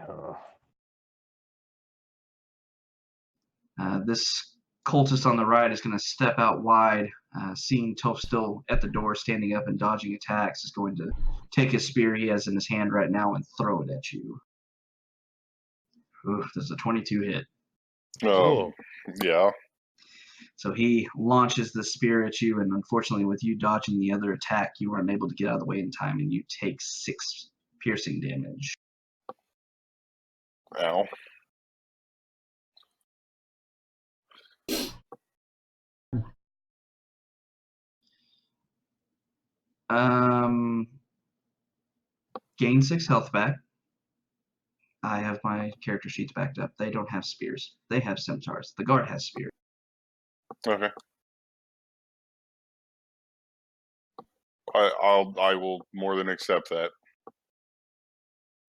This cultist on the right is going to step out wide, seeing Toph still at the door, standing up and dodging attacks, is going to take his spear he has in his hand right now and throw it at you. Oof, there's a 22 hit. Oh, yeah. So he launches the spear at you, and unfortunately, with you dodging the other attack, you weren't able to get out of the way in time, and you take 6 piercing damage. Ow. Gain 6 health back. I have my character sheets backed up. They don't have spears. They have scimitars. The guard has spears. Okay. I will more than accept that.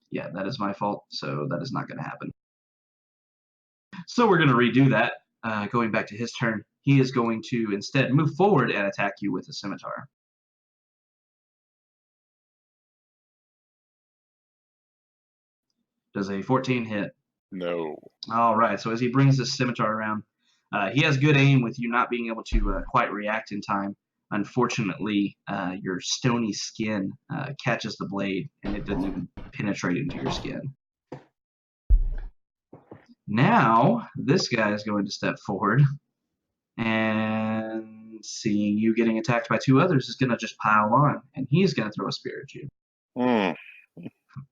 Yeah, that is my fault, so that is not going to happen. So we're going to redo that. Going back to his turn, he is going to instead move forward and attack you with a scimitar. Does a 14 hit? No. All right, so as he brings this scimitar around, he has good aim with you not being able to quite react in time. Unfortunately, your stony skin catches the blade, and it doesn't even penetrate into your skin. Now, this guy is going to step forward, and seeing you getting attacked by 2 others is going to just pile on, and he's going to throw a spear at you. Hmm.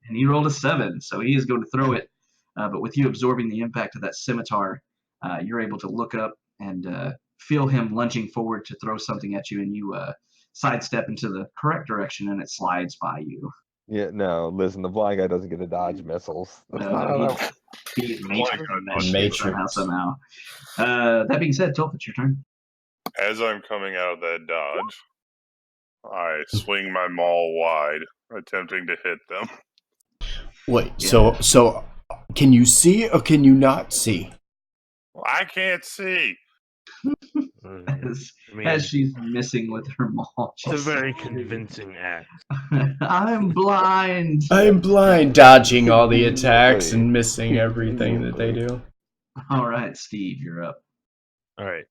And he rolled a 7, so he is going to throw it. But with you absorbing the impact of that scimitar, you're able to look up and feel him lunging forward to throw something at you, and you sidestep into the correct direction, and it slides by you. Yeah, no, listen, the blind guy doesn't get to dodge missiles. That's not how that works. He's meshed Matrix. somehow. That being said, Tolf, it's your turn. As I'm coming out of that dodge, I swing my maul wide, attempting to hit them. Wait, so can you see or can you not see? I can't see. As she's missing with her maul. It's a very convincing act. I'm blind. I'm blind, dodging all the attacks and missing everything that they do. All right, Steve, you're up. All right.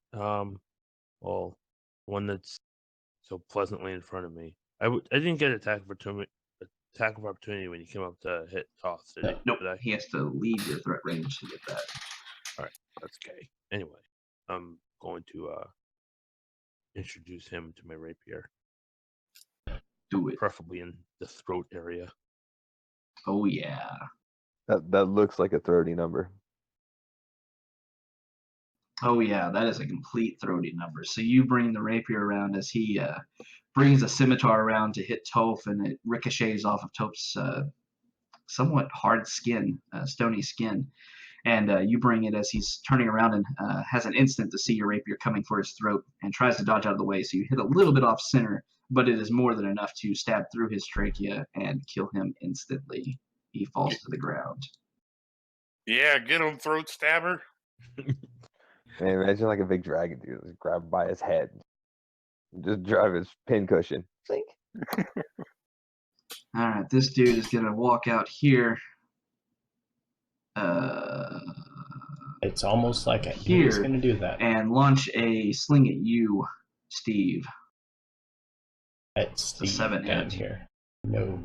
Well, one that's so pleasantly in front of me. I didn't get attack of opportunity when you came up to hit Toth, did Nope, I? he has to leave your threat range to get that. All right, that's okay. Anyway, I'm going to introduce him to my rapier, Do it. preferably in the throat area. Oh, yeah. That looks like a throaty number. Oh, yeah, that is a complete throaty number. So you bring the rapier around as he brings a scimitar around to hit Toph, and it ricochets off of Toph's somewhat hard skin, stony skin. And you bring it as he's turning around and has an instant to see your rapier coming for his throat and tries to dodge out of the way. So you hit a little bit off center, but it is more than enough to stab through his trachea and kill him instantly. He falls to the ground. Yeah, get him, throat stabber. Man, imagine like a big dragon dude, just grab him by his head, just drive his pincushion. Sink. All right, this dude is going to walk out here. It's almost like he's going to do that. And launch a sling at you, Steve. It's Steve 7 down hit. here. No.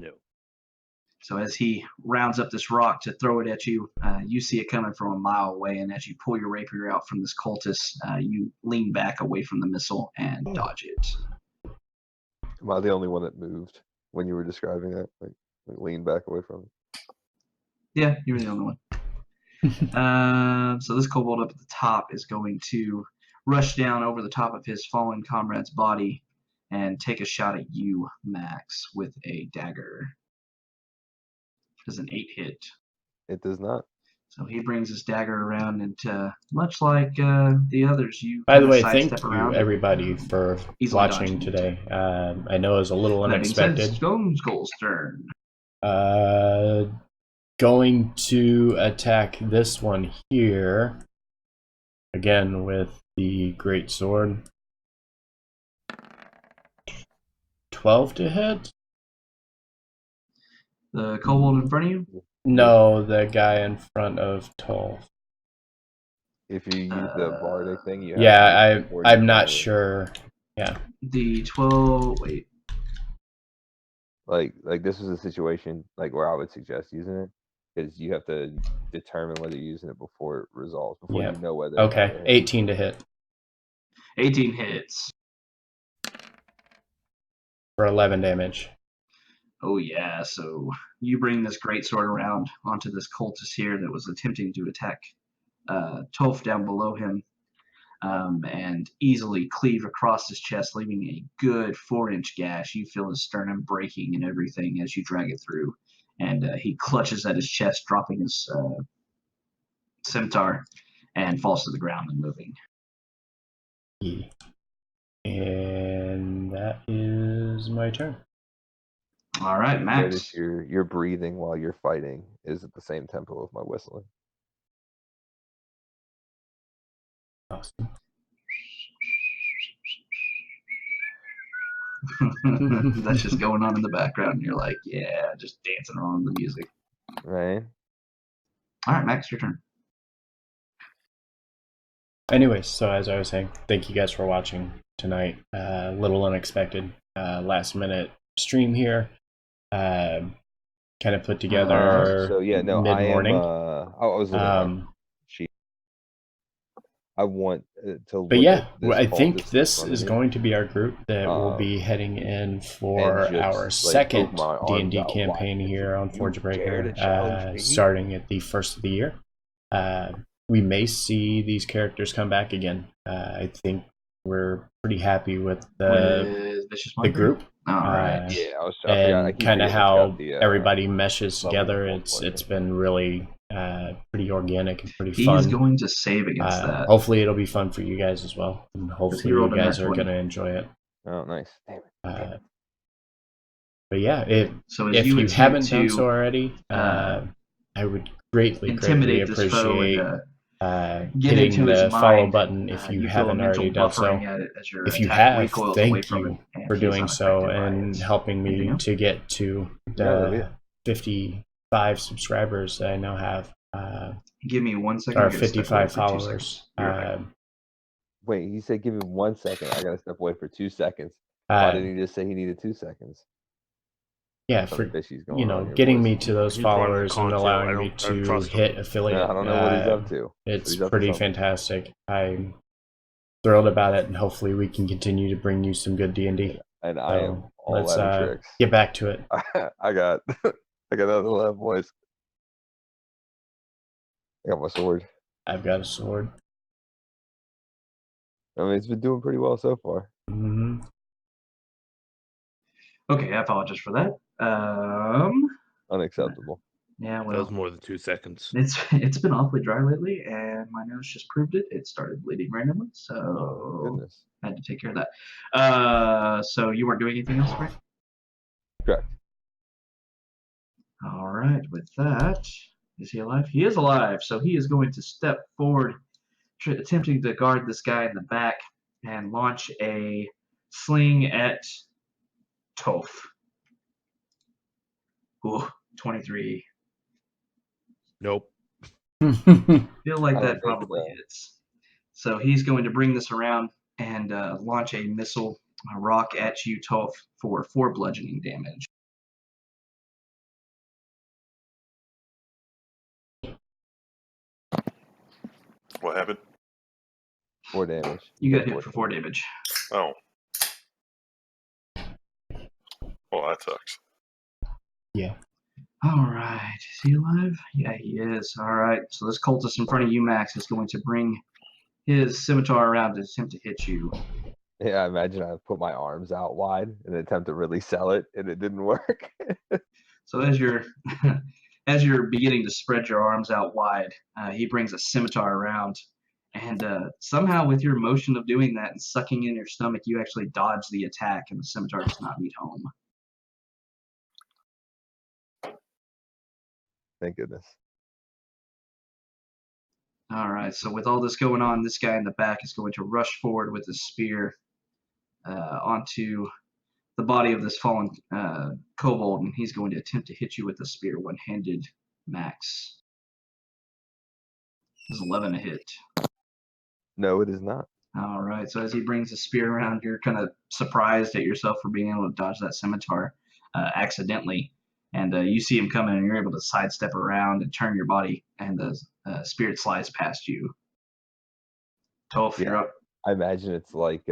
So as he rounds up this rock to throw it at you, you see it coming from a mile away, and as you pull your rapier out from this cultist, you lean back away from the missile and dodge it. Am I the only one that moved when you were describing that? Like lean back away from it? Yeah, you were the only one. So this kobold up at the top is going to rush down over the top of his fallen comrade's body and take a shot at you, Max, with a dagger. Does an 8 hit? It does not. So he brings his dagger around, and much like the others, you. By the way, thank sidestep you around everybody for easily watching dodging it. today. I know it was a little That being said, unexpected. Stone Skull's turn. Going to attack this one here again with the great sword. 12 to hit? The kobold in front of you? No, the guy in front of Tolf. If you use the bardic thing, you have Yeah, I'm not sure. Yeah. The 12. Wait. Like this is a situation like where I would suggest using it. because you have to determine whether you're using it before it resolves, before Yep. you know whether. Okay, 18 to hit 18 hits. for 11 damage. Oh yeah, so you bring this greatsword around onto this cultist here that was attempting to attack Toph down below him, and easily cleave across his chest, leaving a good 4-inch gash. You feel his sternum breaking and everything as you drag it through, and he clutches at his chest, dropping his scimitar, and falls to the ground and moving. And that is my turn. All right, Notice Max. your breathing while you're fighting is at the same tempo of my whistling. Awesome. That's just going on in the background, and you're like, yeah, just dancing around the music. Right. All right, Max, your turn. Anyways, so as I was saying, thank you guys for watching tonight. Little unexpected, last minute stream here. Kind of put together So yeah, no, mid-morning. I was looking at my sheet. I want to look But yeah, at this I think cultist in this front of is me going to be our group that will be heading in for and just, our like, second poke my arms D&D out campaign wide. here on You dare to challenge Forgebreaker, me? starting at the first of the year. We may see these characters come back again. I think we're pretty happy with the group. All right. Yeah, I forgot. I And keep kind of forgetting it's how got the, everybody meshes level together. of It's pleasure. been really pretty organic and pretty He fun. is going to save against that. Hopefully it'll be fun for you guys as well, and hopefully you rolled a guys nat are 20. going to enjoy it. Oh, nice. Damn it. But yeah, So as if you you attempt haven't done to, so already, I would greatly intimidate this foe appreciate and get hitting into his the follow mind, button if you you feel a haven't mental already done so. buffering at it as your If you attack have, recoils away thank from you it, and for he is doing so unaffected by and it. helping Anything me else? to get to No, the 55 subscribers that I now have. Give me 1 second. Or I gotta step away 55 for 2 followers. seconds. Be right back. Wait, he said give me 1 second. I gotta step away for 2 seconds. Why didn't he just say he needed 2 seconds? Yeah, Some for fishy's going on in your getting voice. me to those He's running the followers and con, too. allowing I me don't to trust him. hit affiliate. I don't know what he's up to. It's He's up to pretty something. fantastic. I'm thrilled about it, and hopefully we can continue to bring you some good D&D. And I am all let's out of tricks. get back to it. I got another left, boys. I got my sword. I've got a sword. I mean, it's been doing pretty well so far. Mm-hmm. Okay, I apologize for that. Unacceptable. Yeah, That well, was more than 2 seconds. it's been awfully dry lately, and my nose just proved it. It started bleeding randomly, so Goodness. I had to take care of that. So you weren't doing anything else, right? Correct. All right. With that, is he alive? He is alive. So he is going to step forward, attempting to guard this guy in the back, and launch a sling at Toph. Ooh, 23. Nope. Feel like I don't that think probably so. hits. So he's going to bring this around and launch a missile rock at you, Toph, for 4 bludgeoning damage. What happened? 4 damage. You got hit for 4 damage. Oh. Well, that sucks. Yeah. All right. Is he alive? Yeah, he is. All right. So this cultist in front of you, Max, is going to bring his scimitar around to attempt to hit you. Yeah, I imagine I put my arms out wide in an attempt to really sell it, and it didn't work. So as you're beginning to spread your arms out wide, he brings a scimitar around, and somehow with your motion of doing that and sucking in your stomach, you actually dodge the attack, and the scimitar does not meet home. Thank goodness. All right. So with all this going on, this guy in the back is going to rush forward with his spear onto the body of this fallen kobold, and he's going to attempt to hit you with the spear one-handed, Max. This is 11 a hit. No, it is not. All right. So as he brings the spear around, you're kind of surprised at yourself for being able to dodge that scimitar accidentally, And you see him coming, and you're able to sidestep around and turn your body, and the spirit slides past you. Toph, you're up. I imagine it's like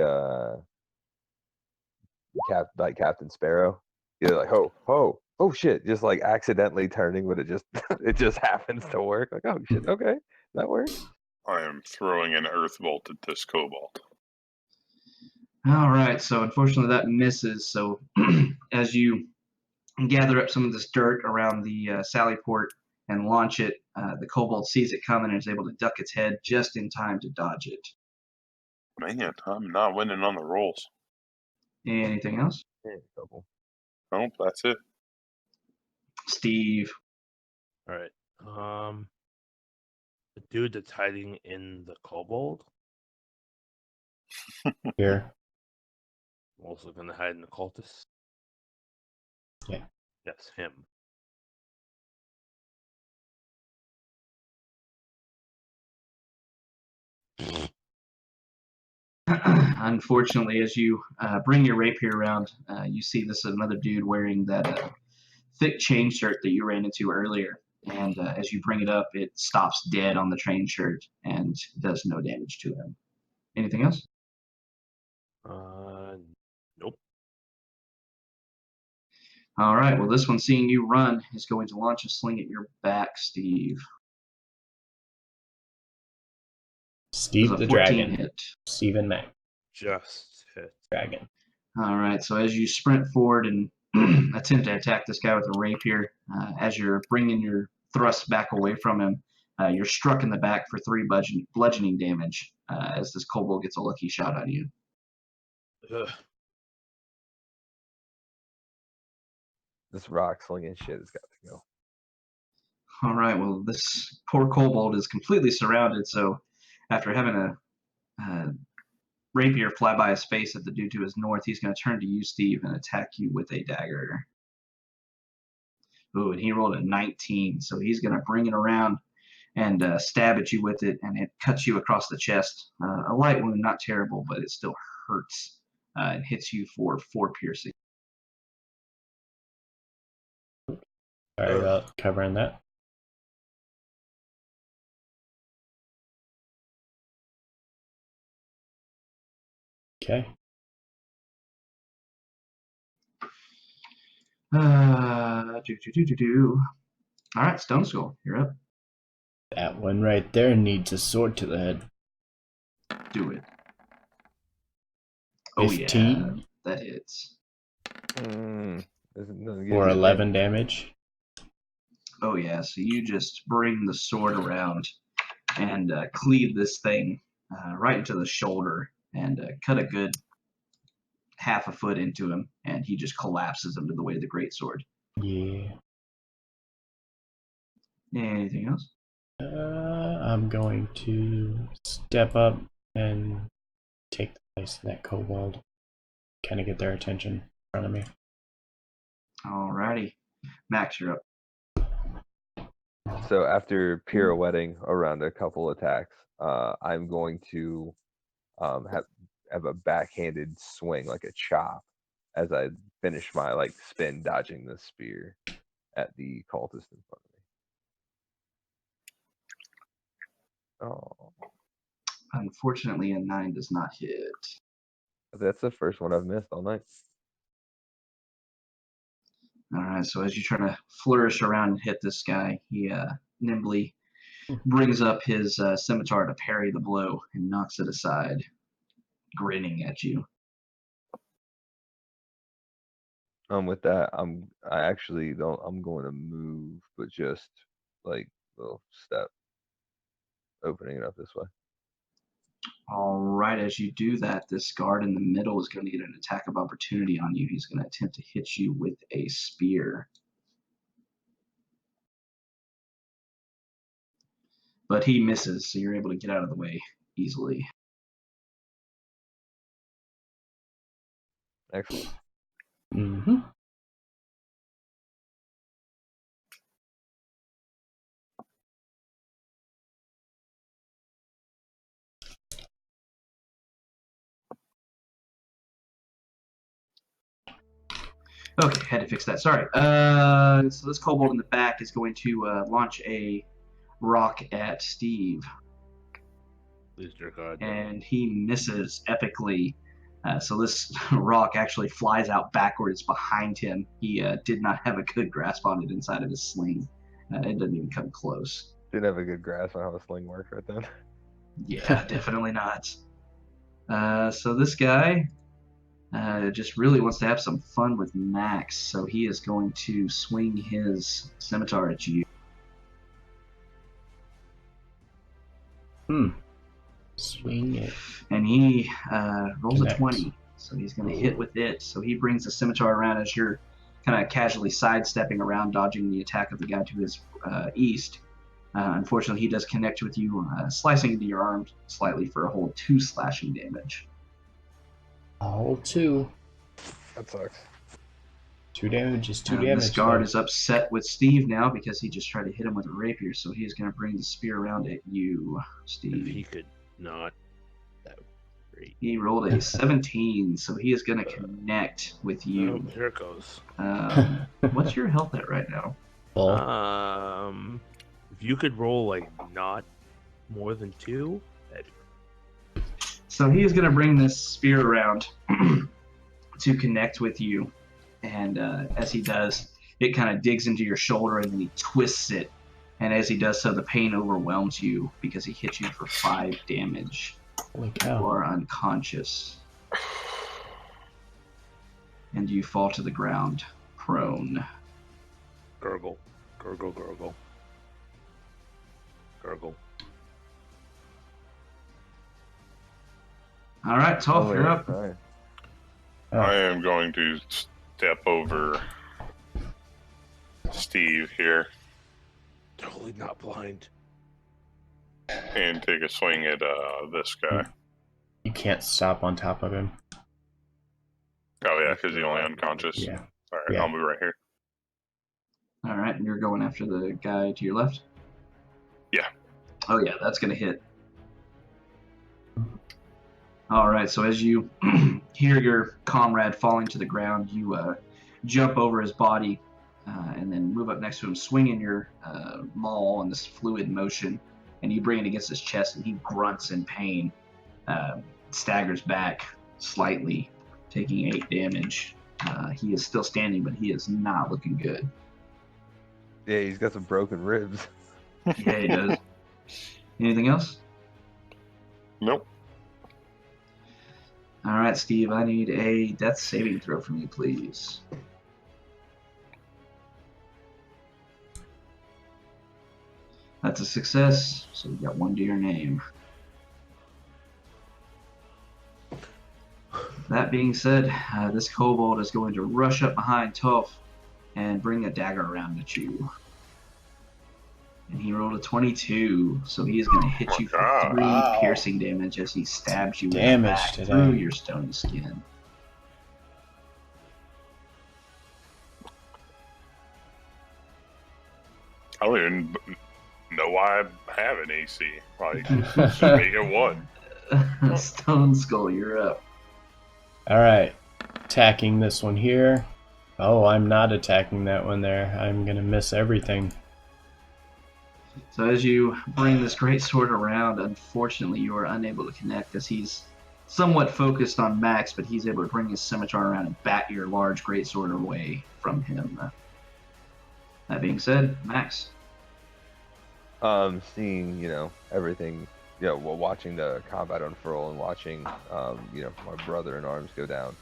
Captain Sparrow. You're like, oh shit, just like accidentally turning, but it just happens to work. Like, oh shit, okay, that works. I am throwing an earth bolt at this kobold. All right, so unfortunately that misses. So as you gather up some of this dirt around the sally port and launch it, the kobold sees it coming and is able to duck its head just in time to dodge it. Man, I'm not winning on the rolls. Anything else? Yeah, couple. Nope, that's it. Steve. All right. The dude that's hiding in the kobold. Here. Also gonna hide in the cultist. Yeah. Yes, him. Unfortunately, as you bring your rapier around, you see this is another dude wearing that thick chain shirt that you ran into earlier. And as you bring it up, it stops dead on the chain shirt and does no damage to him. Anything else? Nope. All right. Well, this one, seeing you run, is going to launch a sling at your back, Steve. Steve Does a the 14 dragon. hit? Stephen Mac Just hit. dragon. All right. So as you sprint forward and attempt to attack this guy with a rapier, as you're bringing your thrust back away from him, you're struck in the back for 3 bludgeoning damage as this kobold gets a lucky shot on you. Ugh. This rock slinging shit has got to go. All right. Well, this poor kobold is completely surrounded. So after having a rapier fly by his face at the dude to his north, he's going to turn to you, Steve, and attack you with a dagger. Ooh, and he rolled a 19, so he's going to bring it around and stab at you with it, and it cuts you across the chest. A light wound, not terrible, but it still hurts and hits you for 4 piercing. Sorry about covering that. Okay. All right, Stone Skull, you're up. That one right there needs a sword to the head. Do it. 15 Oh, yeah, that hits. Doesn't give or you a 11 damage. Oh, yeah, so you just bring the sword around and cleave this thing right into the shoulder and cut a good half a foot into him, and he just collapses under the weight of the greatsword. Yeah. Anything else? I'm going to step up and take the place of that kobold. Kind of get their attention in front of me. Alrighty. Max, you're up. So after pirouetting around a couple attacks, I'm going to have a backhanded swing, like a chop, as I finish my like spin dodging the spear at the cultist in front of me. Oh, Unfortunately, a 9 does not hit. that's the first one I've missed all night. Alright, so as you try to flourish around and hit this guy, he nimbly brings up his scimitar to parry the blow and knocks it aside, grinning at you. With that, I actually don't. I'm going to move, but just like little step, opening it up this way. All right, as you do that, this guard in the middle is going to get an attack of opportunity on you. He's going to attempt to hit you with a spear. But he misses, so you're able to get out of the way easily. Excellent. Mm-hmm. Okay, had to fix that. Sorry. So this kobold in the back is going to launch a rock at Steve, Please, dear God. and he misses epically. So this rock actually flies out backwards behind him. He did not have a good grasp on it inside of his sling. It doesn't even come close. Didn't have a good grasp on how a sling works right then. Yeah, definitely not. So this guy just really wants to have some fun with Max, so he is going to swing his scimitar at you. Swing it. And he rolls Connect. a 20, so he's going to hit with it. So he brings the scimitar around as you're kind of casually sidestepping around, dodging the attack of the guy to his east. Unfortunately, he does connect with you, slicing into your arm slightly for a whole 2 slashing damage. All 2. That sucks. 2 damage is 2 damage. This guard though. is upset with Steve now because he just tried to hit him with a rapier, so he's going to bring the spear around at you, Steve. If he could not, that would be great. He rolled a 17, so he is going to connect with you. Oh, here it goes. What's your health at right now? Full. If you could roll like not more than 2, So he is going to bring this spear around to connect with you. And as he does, it kind of digs into your shoulder and then he twists it. And as he does so, the pain overwhelms you because he hits you for 5 damage. Holy You cow. are unconscious. And you fall to the ground, prone. gurgle, gurgle, gurgle, gurgle. All right, Toph, you're up. Right. I am going to step over Steve here Totally not blind. and take a swing at this guy. You can't stop on top of him. Oh yeah, because he's only unconscious. Yeah. All right, Yeah. I'll move right here. All right, and you're going after the guy to your left? Yeah. Oh, yeah, that's going to hit. All right, so as you hear your comrade falling to the ground, you jump over his body and then move up next to him, swinging your maul in this fluid motion, and you bring it against his chest, and he grunts in pain, staggers back slightly, taking 8 damage. He is still standing, but he is not looking good. Yeah, he's got some broken ribs. Yeah, he does. Anything else? Nope. All right, Steve, I need a death saving throw from you, please. That's a success, so you got 1 to your name. That being said, this kobold is going to rush up behind Toph and bring a dagger around at you. And he rolled a 22, so he is going to hit you for 3 Wow. piercing damage as he stabs you in the Damage back today. through your stony skin. I don't even know why I have an AC. Like, just make it 1. Stone Skull, you're up. All right. Attacking this one here. Oh, I'm not attacking that one there. I'm going to miss everything. So as you bring this great sword around, unfortunately you are unable to connect as he's somewhat focused on Max, but he's able to bring his scimitar around and bat your large great sword away from him. That being said, Max. Seeing, everything, while watching the combat unfurl and watching, my brother in arms go down,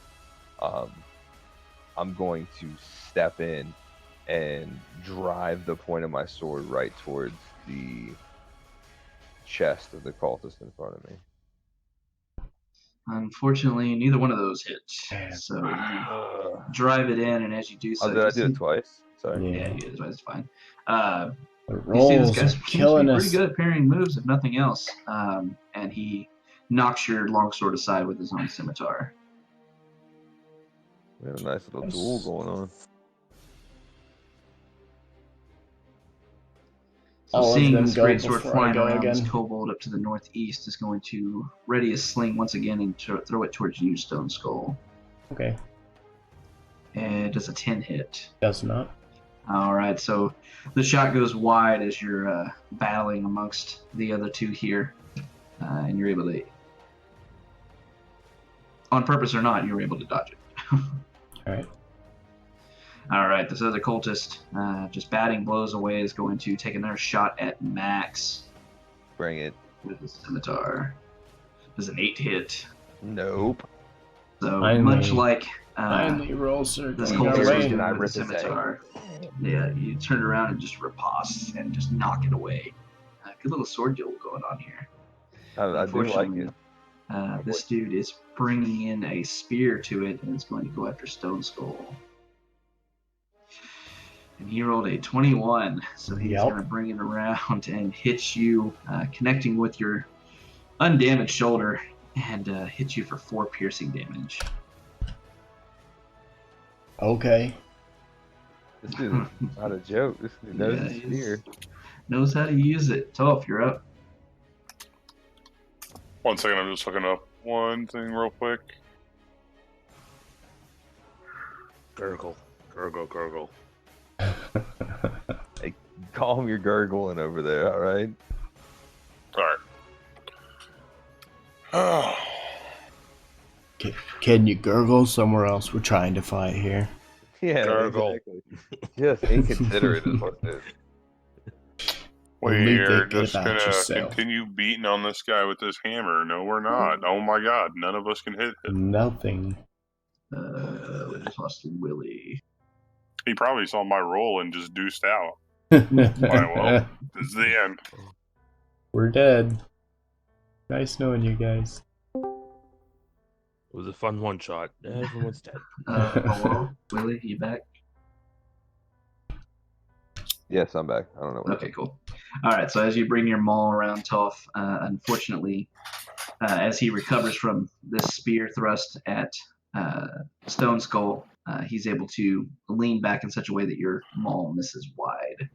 I'm going to step in and drive the point of my sword right towards the chest of the cultist in front of me. Unfortunately, neither one of those hit. Damn. So you drive it in, and as you do so, Did I you do see- it twice? Sorry. Yeah, you did. That's fine. The You see this rolls guy are seems to be killing pretty us. good at parrying moves, if nothing else. And he knocks your longsword aside with his own scimitar. We have a nice little duel going on. So All of seeing them this go great sword before I flying go around, this again. kobold up to the northeast is going to ready his sling once again and throw it towards you, Stone Skull. Okay. And does a 10 hit? Does not. All right, so the shot goes wide as you're battling amongst the other two here, and you're able to, on purpose or not, you were able to dodge it. All right. All right, this other cultist, just batting blows away, is going to take another shot at Max Bring it. with his scimitar. Does an 8 hit? Nope. So Finally. much like Finally, rolls are this going our cultist was way. doing I with the rip his head. scimitar, yeah, you turn around and just riposte and just knock it away. Good little sword duel going on here. I do like Unfortunately, it. this dude is bringing in a spear to it and is going to go after Stone Skull. And he rolled a 21, so he's Yep. going to bring it around and hit you, connecting with your undamaged shoulder, and hit you for 4 piercing damage. Okay. This dude is not a joke. This dude knows Yeah, his spear. Knows how to use it. Toph, you're up. 1 second, I'm just looking up one thing real quick. Gurgle. Gurgle, gurgle. Hey, calm your gurgling over there, all right? Alright. Can you gurgle somewhere else? We're trying to fight here. Yeah, Gurgle. exactly. Just inconsiderate is what it is. Only We're thinking just about gonna yourself. continue beating on this guy with this hammer. No, we're not. Oh my god, none of us can hit him. Nothing. We just lost Willie. He probably saw my roll and just deuced out. Well, this is the end. We're dead. Nice knowing you guys. It was a fun one shot. Everyone's dead. Hello? Willie, you back? Yes, I'm back. I don't know what. Okay, cool. All right, so as you bring your maul around Toph, unfortunately, as he recovers from this spear thrust at Stone Skull, he's able to lean back in such a way that your maul misses wide.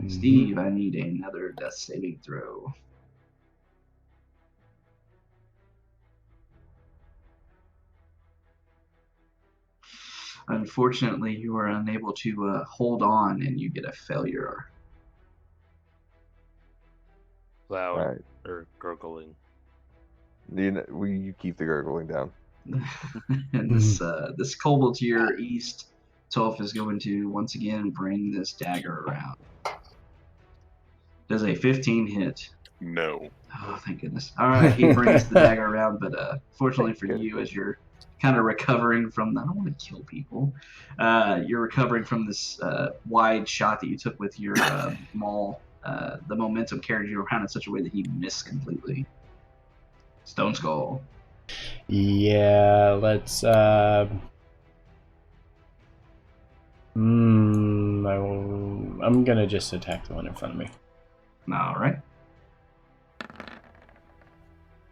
Steve, I need another death saving throw. Unfortunately, you are unable to hold on, and you get a failure. Loud All right. or gurgling. You keep the gurgling down. And this kobold to your east, Toph is going to once again bring this dagger around. Does a 15 hit? No. Oh, thank goodness. All right, he brings the dagger around, but fortunately for you, as you're kind of recovering from, I don't want to kill people, you're recovering from this wide shot that you took with your maul. The momentum carried you around in such a way that he missed completely. Stone Skull. Yeah, let's I'm gonna just attack the one in front of me. All right.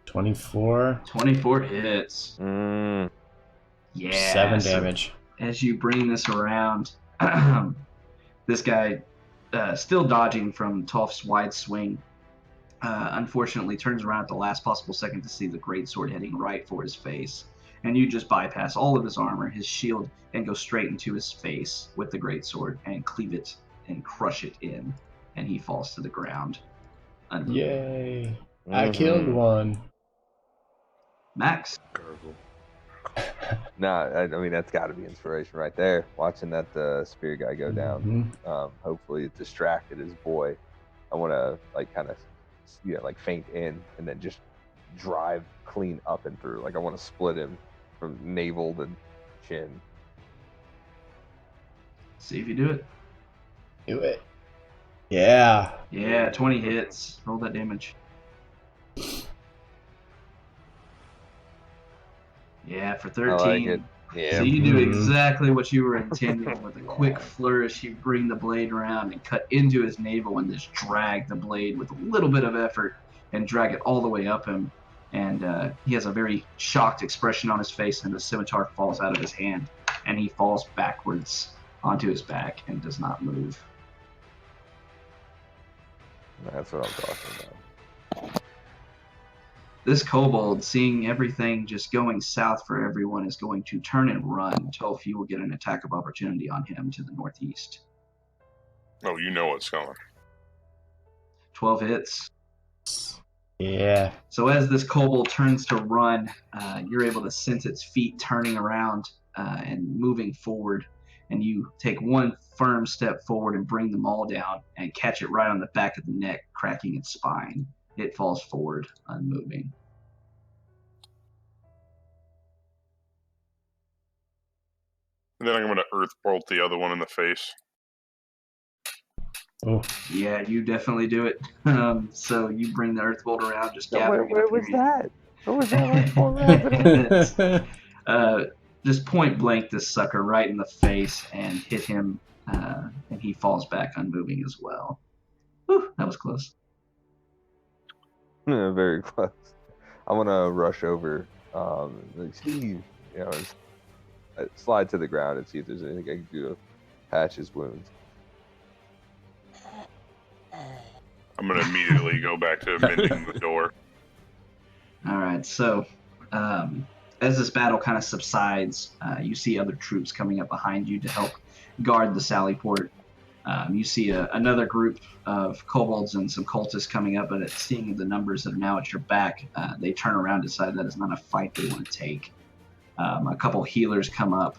24. 24 hits. Mm. Yeah. 7 so damage. as you bring this around, this guy, still dodging from Toph's wide swing, unfortunately turns around at the last possible second to see the greatsword heading right for his face. And you just bypass all of his armor, his shield, and go straight into his face with the greatsword and cleave it and crush it in. And he falls to the ground. Yay. I killed one. Max. Gurgle. Nah, I mean that's got to be inspiration right there. Watching that spear guy go down. Hopefully it distracted his boy. I want to faint in and then just drive clean up and through. Like I want to split him from navel to chin. See if you do it. Do it. Yeah. Yeah, 20 hits. Roll that damage. Yeah, for 13. I like it. Yeah. So you do exactly what you were intending. With a quick flourish, you bring the blade around and cut into his navel and just drag the blade with a little bit of effort and drag it all the way up him. And he has a very shocked expression on his face, and the scimitar falls out of his hand, and he falls backwards onto his back and does not move. That's what I'm talking about. This kobold, seeing everything just going south for everyone, is going to turn and run. Toph, will get an attack of opportunity on him to the northeast. Oh, you know what's coming. 12 hits. Yeah. So as this kobold turns to run, you're able to sense its feet turning around and moving forward. And you take one firm step forward and bring them all down and catch it right on the back of the neck, cracking its spine. It falls forward, unmoving. And then I'm going to earth bolt the other one in the face. Oh. Yeah, you definitely do it. So you bring the earth bolt around, just No, gathering where it up was in your hand. that? Where was that like 4 rounds ago? Just point blank this sucker right in the face and hit him, and he falls back unmoving as well. Whew, that was close. Yeah, very close. I'm gonna rush over, see, slide to the ground and see if there's anything I can do to patch his wounds. I'm going to immediately go back to mending the door. All right, so as this battle kind of subsides, you see other troops coming up behind you to help guard the sally port. You see another group of kobolds and some cultists coming up, but seeing the numbers that are now at your back, they turn around and decide that is not a fight they want to take. A couple healers come up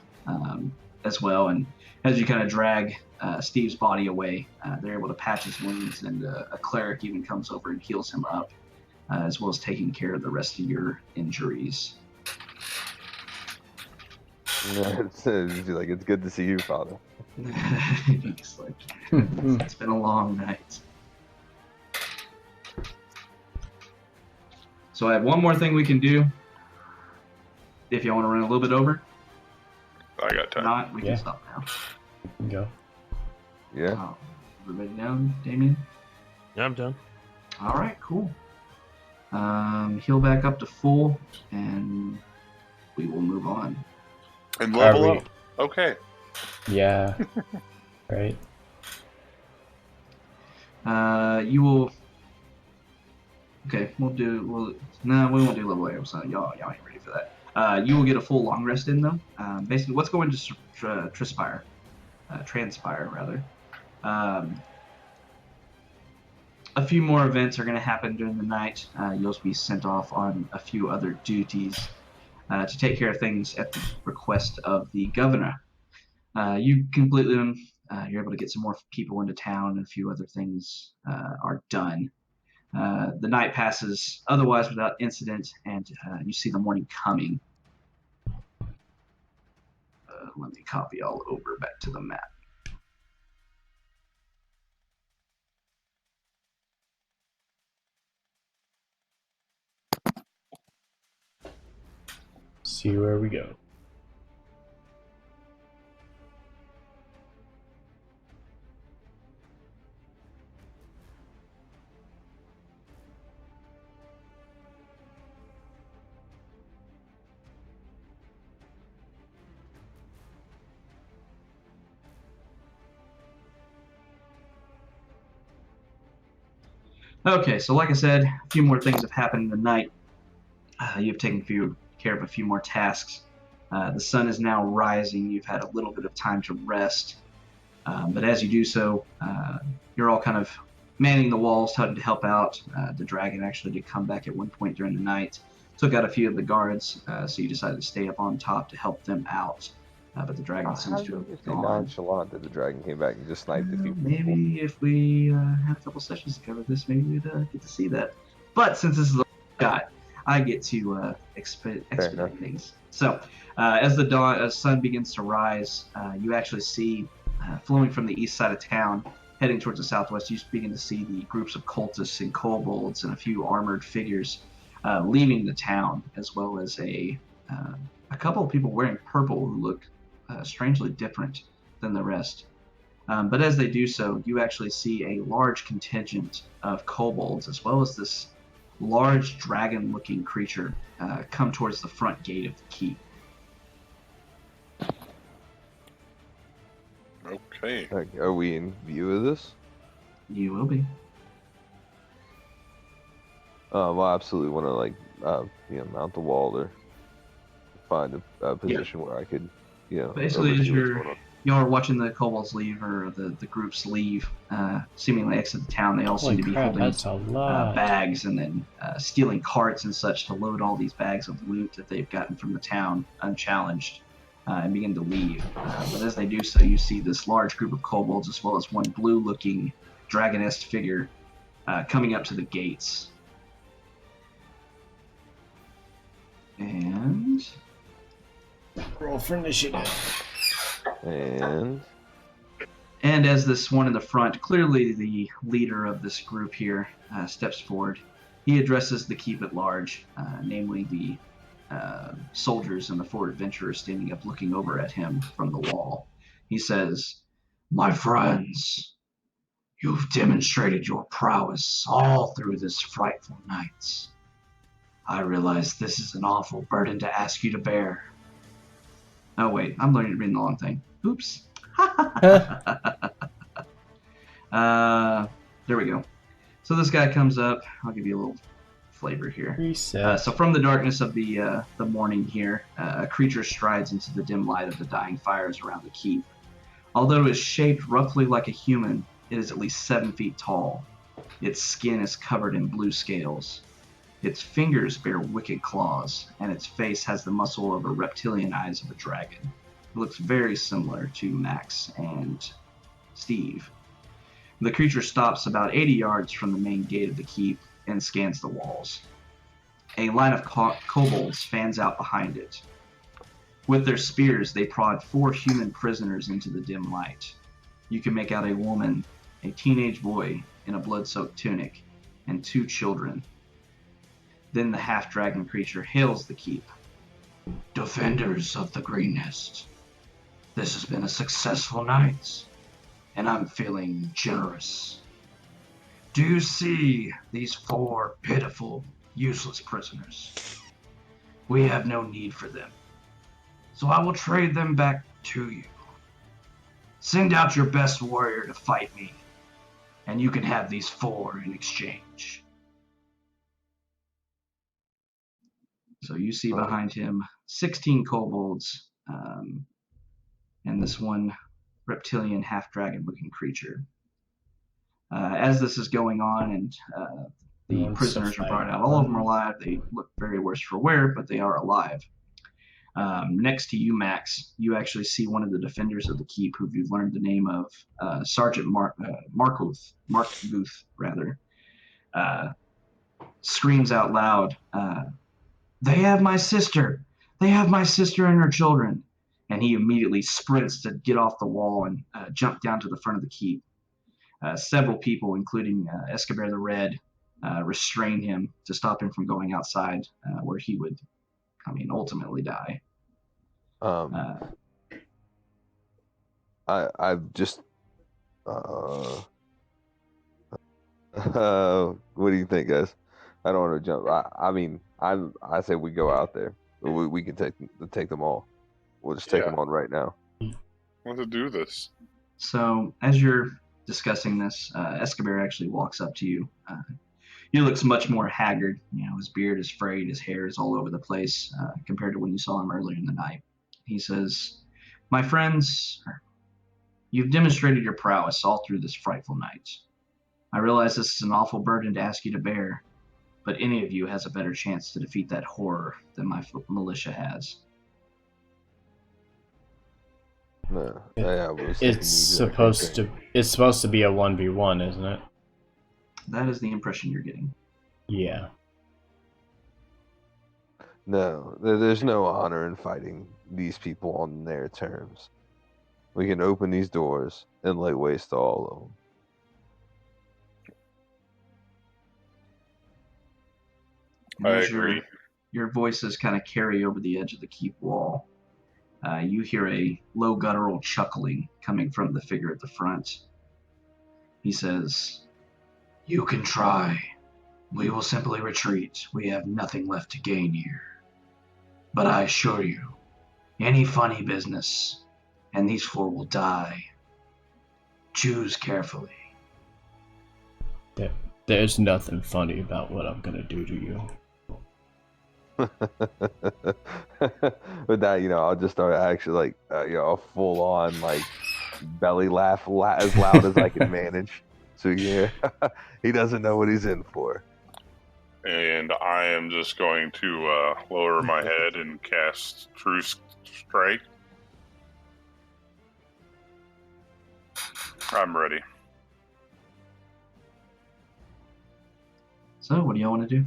as well, and as you kind of drag Steve's body away, they're able to patch his wounds, and a cleric even comes over and heals him up, as well as taking care of the rest of your injuries. It's like, it's good to see you, Father. He's like, it's been a long night. So I have one more thing we can do. If you want to run a little bit over. I got If time. not, we can stop now. Go. Yeah. Everybody down, Damien? Yeah, I'm done. All right, cool. Heal back up to full, and we will move on. And level we- up. Okay. Yeah. Right. You will. Okay, we won't do level A. So y'all ain't ready for that. You will get a full long rest in though. Basically, what's going to transpire rather. A few more events are going to happen during the night. You'll be sent off on a few other duties to take care of things at the request of the governor. You completely them. You're able to get some more people into town, and a few other things are done. The night passes otherwise without incident, and you see the morning coming. Let me copy all over back to the map. See where we go. Okay, so like I said, a few more things have happened in the night. You've taken care of a few more tasks. The sun is now rising. You've had a little bit of time to rest. But as you do so, you're all kind of manning the walls, starting to help out. The dragon actually did come back at one point during the night, took out a few of the guards, so you decided to stay up on top to help them out. But the dragon seems to have gone. Nonchalant that the dragon came back and just sniped a few people. Maybe if we have a couple sessions to cover this, maybe we'd get to see that. But since this is a shot, I get to expedite things. So as the sun begins to rise, you actually see flowing from the east side of town, heading towards the southwest, you begin to see the groups of cultists and kobolds and a few armored figures leaving the town, as well as a couple of people wearing purple who look strangely different than the rest. But as they do so, you actually see a large contingent of kobolds, as well as this large dragon-looking creature come towards the front gate of the keep. Okay. Are we in view of this? You will be. I absolutely want to mount the wall or find a position where I could, Basically, as oversee what's going on. you're watching the kobolds leave, or the groups leave, seemingly exit the town, they all seem Holy to be crap, holding that's a lot. bags and then stealing carts and such to load all these bags of loot that they've gotten from the town unchallenged and begin to leave. But as they do so, you see this large group of kobolds as well as one blue-looking dragoness figure coming up to the gates. And Roll for initiative. And as this one in the front, clearly the leader of this group here, steps forward, he addresses the keep at large, namely the soldiers and the 4 adventurers standing up looking over at him from the wall. He says, "My friends, you've demonstrated your prowess all through this frightful night. I realize this is an awful burden to ask you to bear." Oh wait, I'm learning to read the long thing. Oops. There we go. So this guy comes up. I'll give you a little flavor here. So from the darkness of the morning here, a creature strides into the dim light of the dying fires around the keep. Although it is shaped roughly like a human, it is at least 7 feet tall. Its skin is covered in blue scales. Its fingers bear wicked claws, and its face has the muscle of a reptilian eyes of a dragon. It looks very similar to Max and Steve. The creature stops about 80 yards from the main gate of the keep and scans the walls. A line of kobolds fans out behind it. With their spears, they prod 4 human prisoners into the dim light. You can make out a woman, a teenage boy in a blood-soaked tunic, and 2 children. Then the half-dragon creature hails the keep. "Defenders of the Green Nest, this has been a successful night, and I'm feeling generous. Do you see these 4 pitiful, useless prisoners? We have no need for them, so I will trade them back to you. Send out your best warrior to fight me, and you can have these 4 in exchange." So you see behind him 16 kobolds and this one reptilian half-dragon looking creature. As this is going on and the prisoners are brought out, all of them are alive. They look very worse for wear, but they are alive. Next to you, Max, you actually see one of the defenders of the keep, who you've learned the name of, Sergeant Markuth, screams out loud, "They have my sister! They have my sister and her children!" And he immediately sprints to get off the wall and jump down to the front of the keep. Several people, including Escobar the Red, restrain him to stop him from going outside, where he would, ultimately die. I've just. What do you think, guys? I don't want to jump. I say we go out there. We can take them all. We'll just take them on right now. Let's do this. So as you're discussing this, Escobar actually walks up to you. He looks much more haggard. His beard is frayed, his hair is all over the place compared to when you saw him earlier in the night. He says, "My friends, you've demonstrated your prowess all through this frightful night. I realize this is an awful burden to ask you to bear, but any of you has a better chance to defeat that horror than my militia has." No, yeah, it's supposed to be a 1v1, isn't it? That is the impression you're getting. Yeah. No, there's no honor in fighting these people on their terms. We can open these doors and lay waste to all of them. I agree. Your voices kind of carry over the edge of the keep wall. You hear a low guttural chuckling coming from the figure at the front. He says, "You can try. We will simply retreat. We have nothing left to gain here. But I assure you, any funny business, and these 4 will die. Choose carefully." Yeah. There's nothing funny about what I'm gonna do to you. With that, I'll just start actually a full on belly laugh as loud as I can manage. So yeah, he doesn't know what he's in for. And I am just going to lower my head and cast True Strike. I'm ready. So, what do y'all want to do?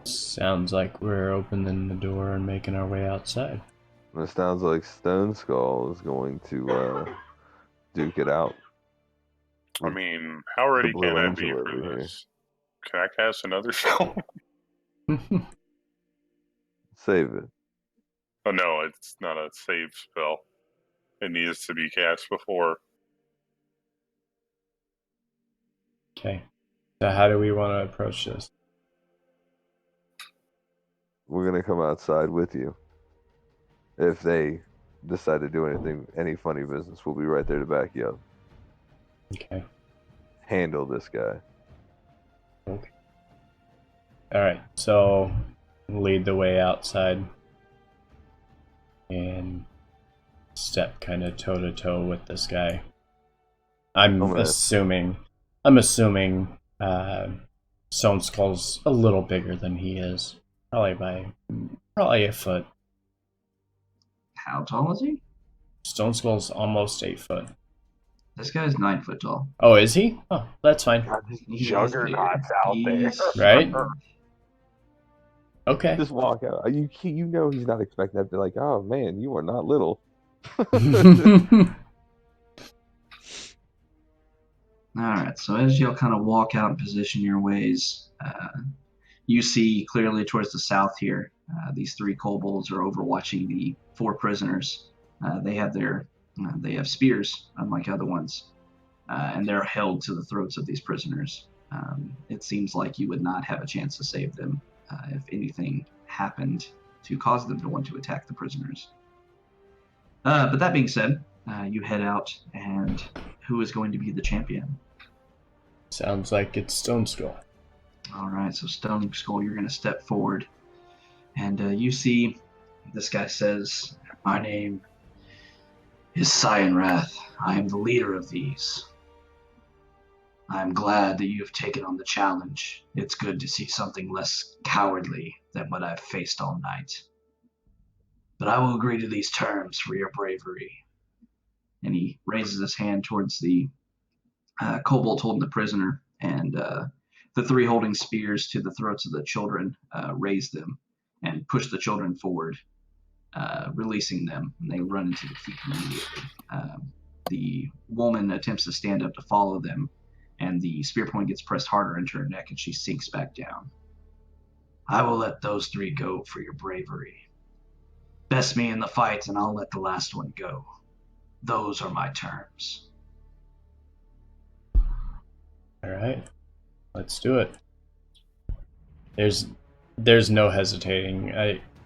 Sounds like we're opening the door and making our way outside. It sounds like Stone Skull is going to duke it out. I mean, how ready Blue can I Angel be over for here. this? Can I cast another spell? Save it. Oh no, it's not a save spell. It needs to be cast before. Okay. So how do we want to approach this? We're gonna come outside with you. If they decide to do any funny business, we'll be right there to back you up. Okay. Handle this guy. Okay. Alright, so lead the way outside and step kind of toe to toe with this guy. I'm assuming Stone Skull's a little bigger than he is. Probably a foot. How tall is he? Stone Skull's almost 8 foot. This guy's 9 foot tall. Oh, is he? Oh, that's fine. He's Juggernauts out there. Right? Okay. Just walk out. You know he's not expecting that. They're like, oh man, you are not little. Alright, so as y'all kind of walk out and position your ways, you see clearly towards the south here, these 3 kobolds are overwatching the 4 prisoners. They have spears, unlike other ones, and they're held to the throats of these prisoners. It seems like you would not have a chance to save them if anything happened to cause them to want to attack the prisoners. But that being said, you head out, and who is going to be the champion? Sounds like it's Stone Skull. All right, so Stone Skull, you're going to step forward, and you see this guy says, "My name is Cyanrath. I am the leader of these. I am glad that you have taken on the challenge. It's good to see something less cowardly than what I've faced all night. But I will agree to these terms for your bravery." And he raises his hand towards the kobold holding the prisoner, and the 3 holding spears to the throats of the children raise them and push the children forward, releasing them, and they run into the keep immediately. The woman attempts to stand up to follow them, and the spear point gets pressed harder into her neck, and she sinks back down. "I will let those 3 go for your bravery. Best me in the fight, and I'll let the last one go. Those are my terms." Alright. Let's do it. There's no hesitating.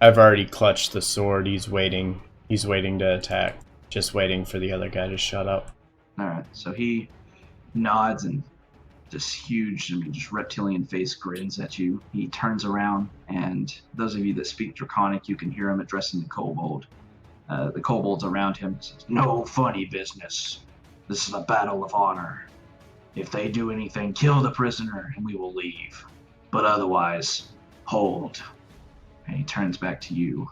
I've already clutched the sword. He's waiting to attack. Just waiting for the other guy to shut up. Alright, so he nods, and this huge, just reptilian face grins at you. He turns around, and those of you that speak Draconic, you can hear him addressing the kobold. The kobolds around him says, "No funny business. This is a battle of honor. If they do anything, kill the prisoner, and we will leave. But otherwise, hold." And he turns back to you,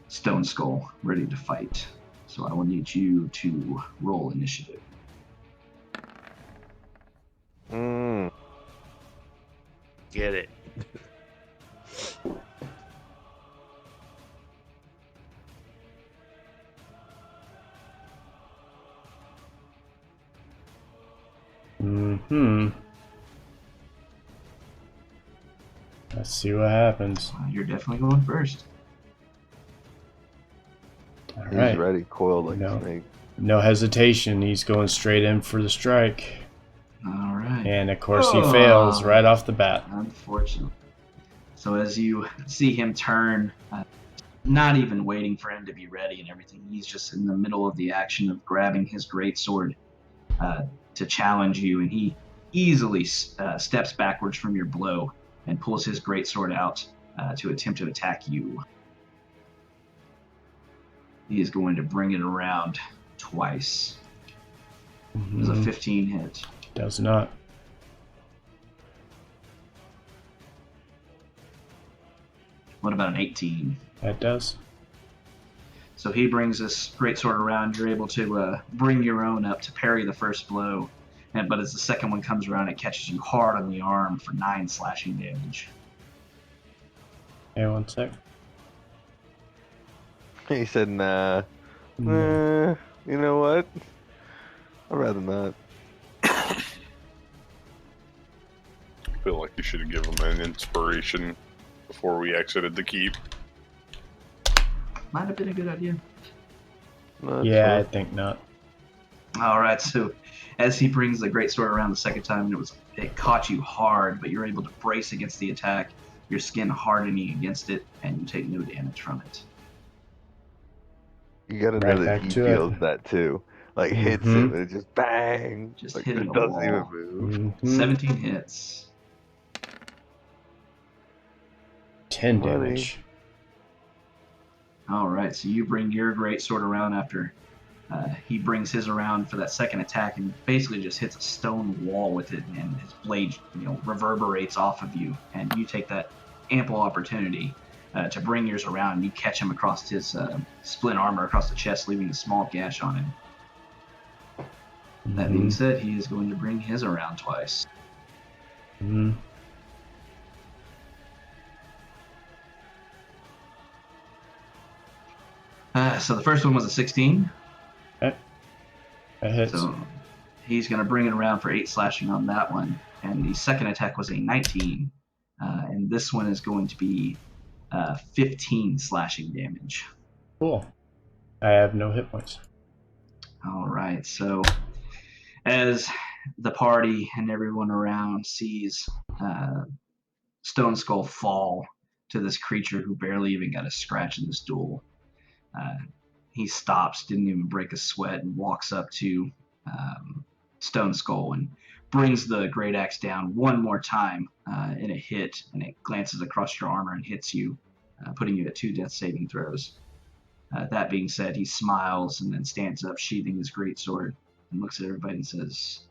Stone Skull, ready to fight. So I will need you to roll initiative. Get it. Let's see what happens. You're definitely going first. All He's right. ready, coiled like a snake. No hesitation. He's going straight in for the strike. All right. And of course he fails right off the bat. Unfortunately. So as you see him turn, not even waiting for him to be ready and everything, he's just in the middle of the action of grabbing his greatsword to challenge you, and he easily steps backwards from your blow and pulls his greatsword out to attempt to attack you. He is going to bring it around twice. Does a 15 hit? Does not. What about an 18? That does. So he brings this greatsword around. You're able to bring your own up to parry the first blow. But as the second one comes around, it catches you hard on the arm for 9 slashing damage. Hey, 1 sec. He said, nah. No. You know what? I'd rather not. I feel like you should have given him an inspiration before we exited the keep. Might have been a good idea. Yeah, I think not. All right, so as he brings the greatsword around the second time, it caught you hard, but you're able to brace against the attack, your skin hardening against it, and you take no damage from it. You gotta Right know that back he to feels it. that too. Like hits him and it just bang. Just like hitting it the doesn't even wall. move. 17 hits. 10 Buddy. damage. All right, so you bring your greatsword around after he brings his around for that second attack and basically just hits a stone wall with it, and his blade, reverberates off of you, and you take that ample opportunity to bring yours around, and you catch him across his splint armor across the chest, leaving a small gash on him. That being said, he is going to bring his around twice. So the first one was a 16. Okay. That hits. So he's going to bring it around for 8 slashing on that one. And the second attack was a 19. And this one is going to be 15 slashing damage. Cool. I have no hit points. All right. So as the party and everyone around sees Stone Skull fall to this creature who barely even got a scratch in this duel, he stops, didn't even break a sweat, and walks up to Stone Skull and brings the great axe down one more time in a hit, and it glances across your armor and hits you, putting you at 2 death saving throws. That being said, he smiles and then stands up, sheathing his greatsword, and looks at everybody and says,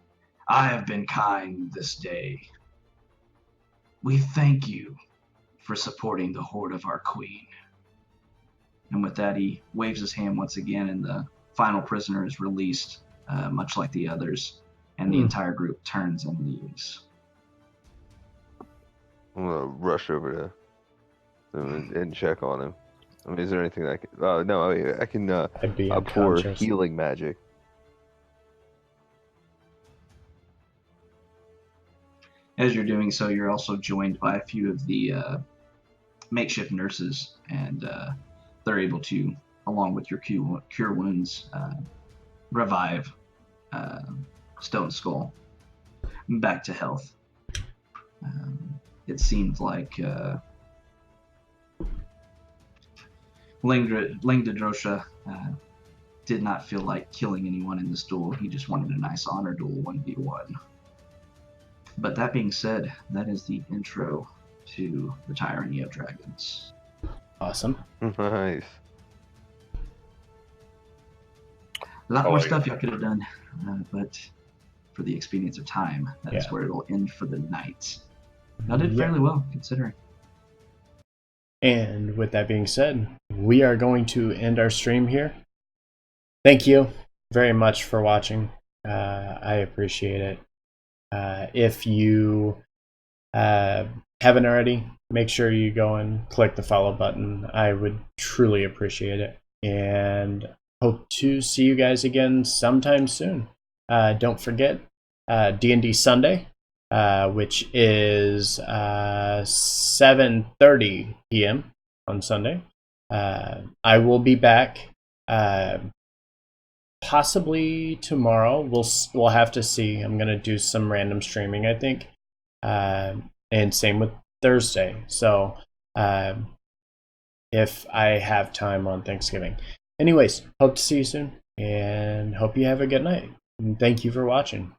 "I have been kind this day. We thank you for supporting the horde of our queen." And with that, he waves his hand once again, and the final prisoner is released, much like the others, and the entire group turns and leaves. I'm gonna rush over to him and check on him. I mean, is there anything I can? No, I can I'd be pour unconscious. healing magic. As you're doing so, you're also joined by a few of the makeshift nurses, and they're able to, along with your cure wounds, revive Stone Skull back to health. It seems like Langdadrosha did not feel like killing anyone in this duel. He just wanted a nice honor duel 1v1. But that being said, that is the intro to the Tyranny of Dragons. Awesome. Nice. A lot more stuff y'all could have done, but for the expedience of time, that is where it'll end for the night. Y'all did fairly well, considering. And with that being said, we are going to end our stream here. Thank you very much for watching. I appreciate it. If you haven't already, make sure you go and click the follow button. I would truly appreciate it. And hope to see you guys again sometime soon. Don't forget D&D Sunday, which is 7:30 p.m. on Sunday. I will be back possibly tomorrow. We'll have to see. I'm gonna do some random streaming, I think, and same with Thursday. So if I have time on Thanksgiving. Anyways, hope to see you soon, and hope you have a good night. And thank you for watching.